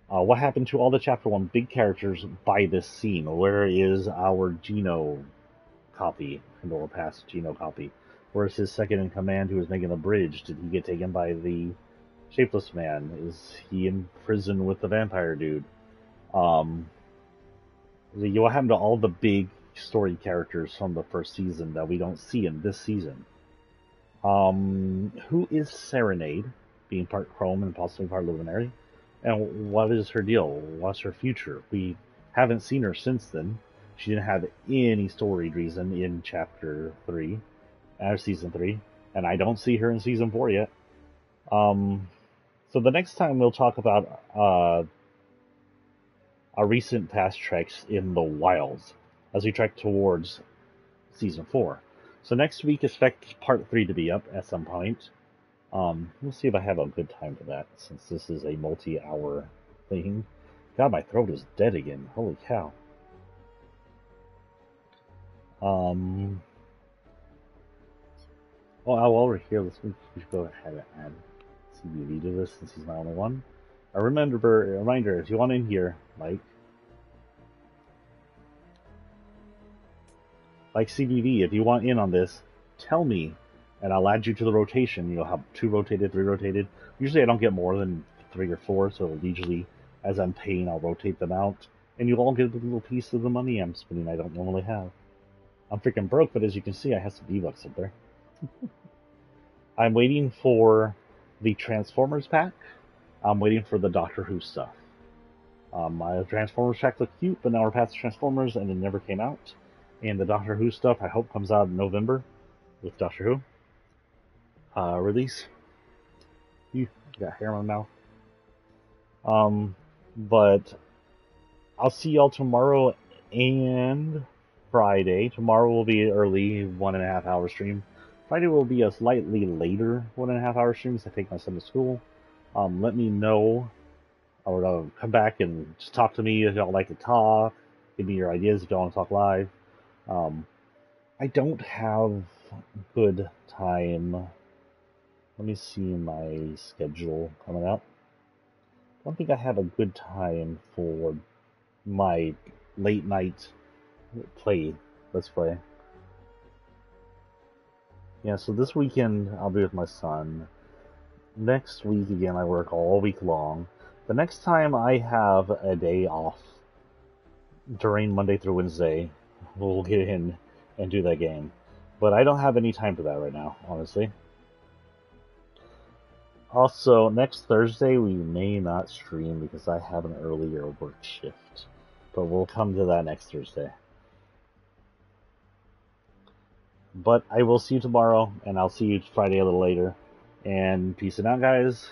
What happened to all the Chapter 1 big characters by this scene? Where is our Gino copy? Pandora Pass Gino copy. Where's his second in command who was making the bridge? Did he get taken by the Shapeless Man? Is he in prison with the vampire dude? What happened to all the big story characters from the first season that we don't see in this season? Who is Serenade, being part Chrome and possibly part Luminary? And what is her deal? What's her future? We haven't seen her since then. She didn't have any story reason in Chapter 3, or Season 3, and I don't see her in Season 4 yet. So the next time we'll talk about our recent past treks in the wilds as we trek towards Season 4. So next week, expect Part 3 to be up at some point. We'll see if I have a good time for that, since this is a multi-hour thing. God, my throat is dead again. Holy cow. Oh, while we're here, we should go ahead and add CBV to this, since he's my only one. A reminder, if you want in here, like CBV, if you want in on this, tell me, and I'll add you to the rotation. You'll have 2 rotated, 3 rotated. Usually I don't get more than 3 or 4, so usually as I'm paying, I'll rotate them out, and you'll all get a little piece of the money I'm spending I don't normally have. I'm freaking broke, but as you can see, I have some V-Bucks up there. I'm waiting for the Transformers pack. I'm waiting for the Doctor Who stuff. My Transformers pack looked cute, but now we're past Transformers, and it never came out. And the Doctor Who stuff, I hope, comes out in November with Doctor Who release. You got hair on my mouth. But I'll see y'all tomorrow and Friday. Tomorrow will be an early 1.5 hour stream. Friday will be a slightly later 1.5 hour stream because I take my son to school. Let me know, or come back and just talk to me if y'all like to talk. Give me your ideas if y'all want to talk live. I don't have good time. Let me see my schedule coming up. I don't think I have a good time for my late night let's play. Yeah, so this weekend I'll be with my son. Next week, again, I work all week long. The next time I have a day off during Monday through Wednesday, we'll get in and do that game. But I don't have any time for that right now, honestly. Also, next Thursday we may not stream because I have an earlier work shift. But we'll come to that next Thursday. But I will see you tomorrow, and I'll see you Friday a little later. And peace out, guys.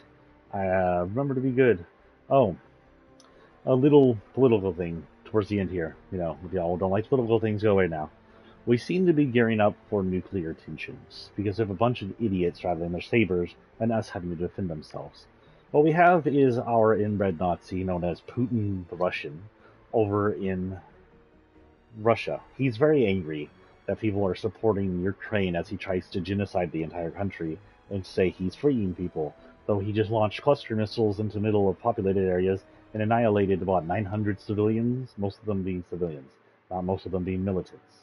Remember to be good. Oh, a little political thing towards the end here. You know, if y'all don't like political things, go away now. We seem to be gearing up for nuclear tensions because of a bunch of idiots traveling their sabers and us having to defend themselves. What we have is our inbred Nazi known as Putin the Russian over in Russia. He's very angry that people are supporting Ukraine as he tries to genocide the entire country and say he's freeing people, though he just launched cluster missiles into middle of populated areas and annihilated about 900 civilians, most of them being civilians. not most of them being militants.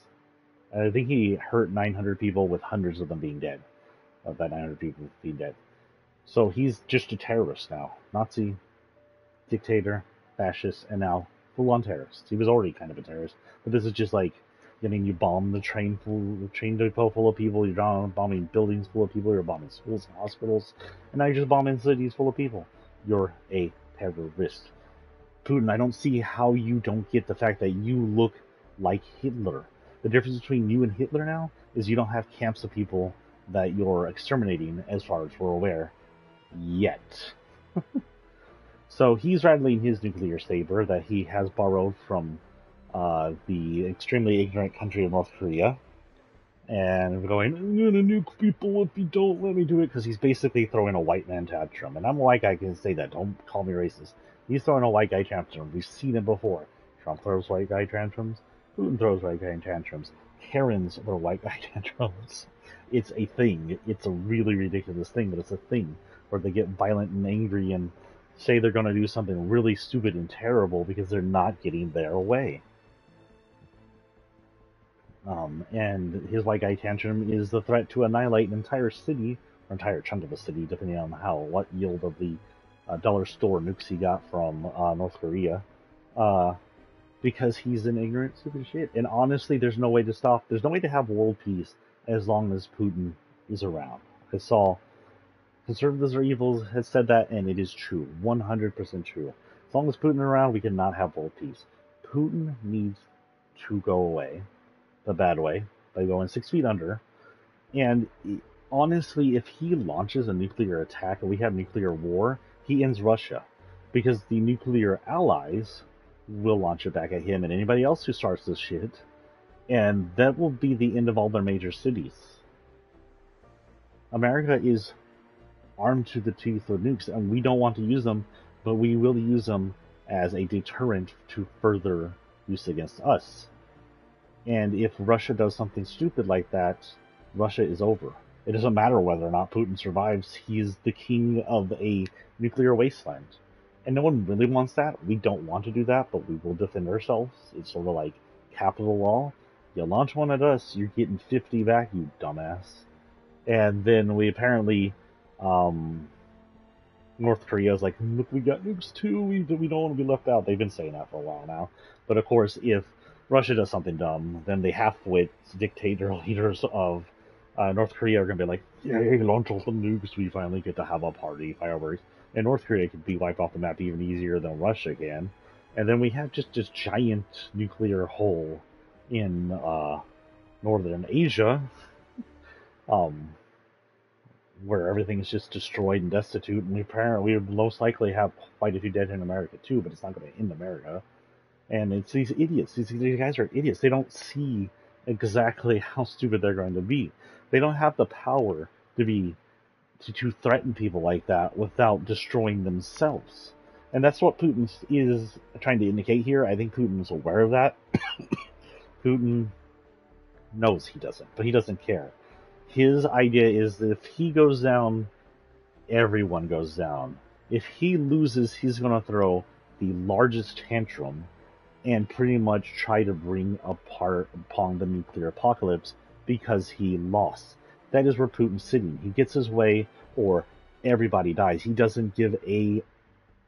I think he hurt 900 people with hundreds of them being dead. Of that 900 people being dead. So he's just a terrorist now. Nazi, dictator, fascist, and now full-on terrorist. He was already kind of a terrorist, but this is just like, you bomb the train depot full of people, you're bombing buildings full of people, you're bombing schools and hospitals, and now you're just bombing cities full of people. You're a terrorist. Putin, I don't see how you don't get the fact that you look like Hitler. The difference between you and Hitler now is you don't have camps of people that you're exterminating, as far as we're aware, yet. So he's rattling his nuclear saber that he has borrowed from the extremely ignorant country of North Korea, and going, I'm gonna nuke people if you don't let me do it, because he's basically throwing a white man tantrum. And I'm a white guy, I can say that, don't call me racist. He's throwing a white guy tantrum. We've seen it before. Trump throws white guy tantrums. Putin throws white guy tantrums. Karens throw white guy tantrums. It's a thing. It's a really ridiculous thing, but it's a thing where they get violent and angry and say they're going to do something really stupid and terrible because they're not getting their way. And his white guy tantrum is the threat to annihilate an entire city, or entire chunk of a city, depending on what yield of the dollar store nukes he got from North Korea, because he's an ignorant, stupid shit. And honestly, there's no way to have world peace as long as Putin is around. I saw Conservatives Are Evil has said that, and it is true, 100% true. As long as Putin is around, we cannot have world peace. Putin needs to go away, the bad way, by going 6 feet under. And honestly, if he launches a nuclear attack and we have nuclear war, he ends Russia, because the nuclear allies will launch it back at him and anybody else who starts this shit, and that will be the end of all their major cities. America is armed to the teeth with nukes, and we don't want to use them, but we will use them as a deterrent to further use against us. And if Russia does something stupid like that, Russia is over. It doesn't matter whether or not Putin survives. He is the king of a nuclear wasteland. And no one really wants that. We don't want to do that, but we will defend ourselves. It's sort of like capital law. You launch one at us, you're getting 50 back, you dumbass. And then we apparently, North Korea's like, look, we got nukes too, we don't want to be left out. They've been saying that for a while now. But of course, if Russia does something dumb, then the half-wit dictator leaders of North Korea are going to be like, yay, launch all the nukes, we finally get to have a party, fireworks. And North Korea could be wiped off the map even easier than Russia can. And then we have just this giant nuclear hole in northern Asia, where everything's just destroyed and destitute, and we would most likely have quite a few dead in America too, but it's not going to end America. And it's these idiots. These guys are idiots. They don't see exactly how stupid they're going to be. They don't have the power to threaten people like that without destroying themselves. And that's what Putin is trying to indicate here. I think Putin is aware of that. Putin knows he doesn't, but he doesn't care. His idea is that if he goes down, everyone goes down. If he loses, he's going to throw the largest tantrum and pretty much try to bring apart upon the nuclear apocalypse because he lost. That is where Putin's sitting. He gets his way, or everybody dies. He doesn't give a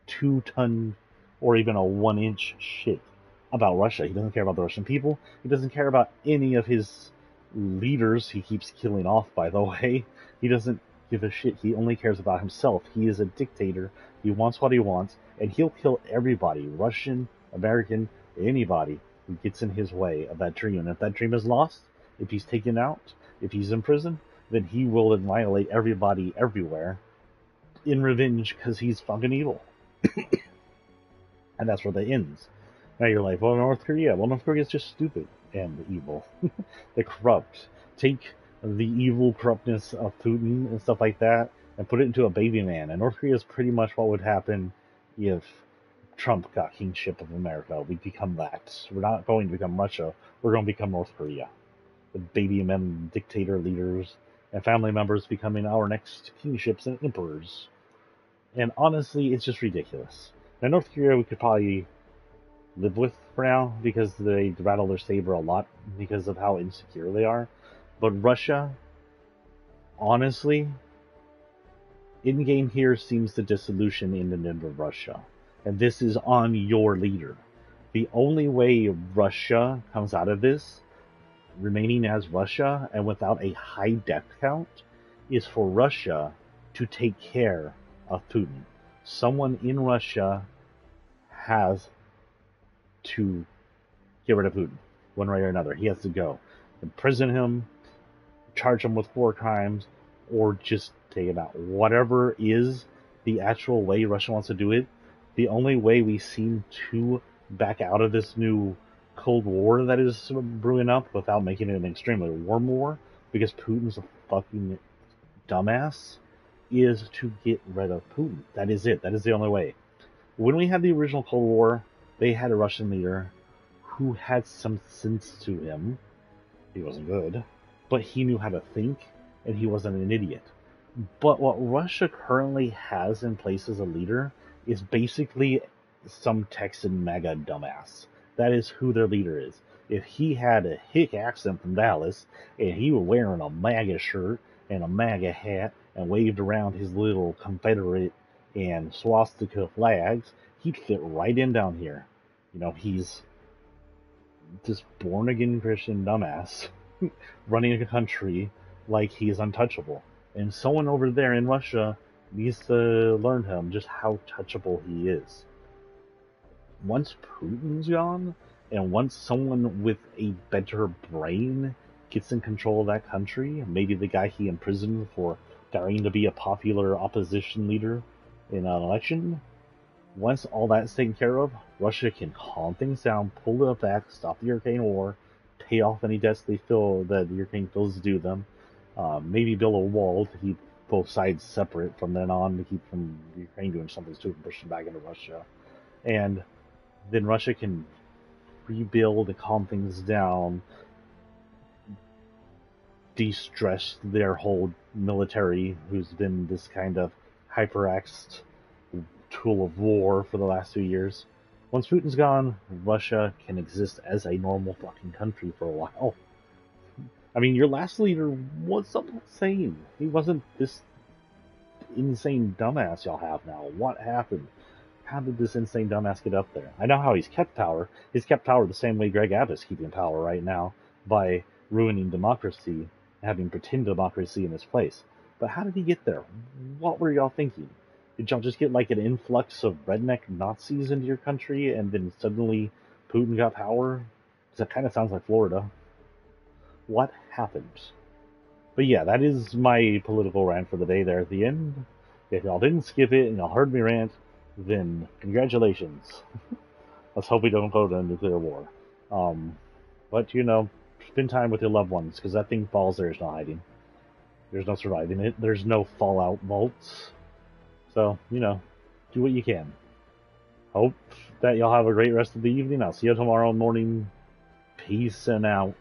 2-ton or even a 1-inch shit about Russia. He doesn't care about the Russian people. He doesn't care about any of his leaders he keeps killing off, by the way. He doesn't give a shit. He only cares about himself. He is a dictator. He wants what he wants, and he'll kill everybody, Russian, American, anybody who gets in his way of that dream. And if that dream is lost, if he's taken out, if he's in prison, then he will annihilate everybody everywhere in revenge because he's fucking evil. And that's where that ends. Now you're like, well, North Korea. Well, North Korea is just stupid and evil. They're corrupt. Take the evil corruptness of Putin and stuff like that and put it into a baby man. And North Korea is pretty much what would happen if Trump got kingship of America. We'd become that. We're not going to become Russia. We're going to become North Korea. The baby men, dictator leaders, and family members becoming our next kingships and emperors. And honestly, it's just ridiculous. Now, North Korea, we could probably live with for now because they rattle their saber a lot because of how insecure they are. But Russia, honestly, in game here seems the dissolution in and of Russia. And this is on your leader. The only way Russia comes out of this, remaining as Russia and without a high death count, is for Russia to take care of Putin. Someone in Russia has to get rid of Putin, one way or another. He has to go. Imprison him, charge him with war crimes, or just take him out. Whatever is the actual way Russia wants to do it, the only way we seem to back out of this new Cold War that is brewing up without making it an extremely warm war, because Putin's a fucking dumbass, is to get rid of Putin. That is it. That is the only way. When we had the original Cold War, they had a Russian leader who had some sense to him. He wasn't good, but he knew how to think, and he wasn't an idiot. But what Russia currently has in place as a leader is basically some Texan MAGA dumbass. That is who their leader is. If he had a hick accent from Dallas, and he was wearing a MAGA shirt and a MAGA hat, and waved around his little Confederate and swastika flags, he'd fit right in down here. He's this born-again Christian dumbass running a country like he's untouchable. And someone over there in Russia needs to learn him just how touchable he is. Once Putin's gone, and once someone with a better brain gets in control of that country, maybe the guy he imprisoned for daring to be a popular opposition leader in an election, once all that's taken care of, Russia can calm things down, pull it back, stop the Ukraine war, pay off any debts they feel that the Ukraine feels due them, maybe build a wall to keep both sides separate from then on, to keep from Ukraine doing something stupid and push them back into Russia. And then Russia can rebuild and calm things down, de-stress their whole military, who's been this kind of hyperaxed tool of war for the last 2 years. Once Putin's gone, Russia can exist as a normal fucking country for a while. I mean, your last leader was something insane. He wasn't this insane dumbass y'all have now. What happened? How did this insane dumbass get up there? I know how he's kept power. He's kept power the same way Greg Abbott's keeping power right now, by ruining democracy, having pretend democracy in its place. But how did he get there? What were y'all thinking? Did y'all just get like an influx of redneck Nazis into your country, and then suddenly Putin got power? Because that kind of sounds like Florida. What happened? But yeah, that is my political rant for the day there at the end. If y'all didn't skip it and y'all heard me rant, then congratulations. Let's hope we don't go to a nuclear war. But, spend time with your loved ones, because that thing falls, there's no hiding. There's no surviving it. There's no fallout vaults. So, do what you can. Hope that y'all have a great rest of the evening. I'll see you tomorrow morning. Peace and out.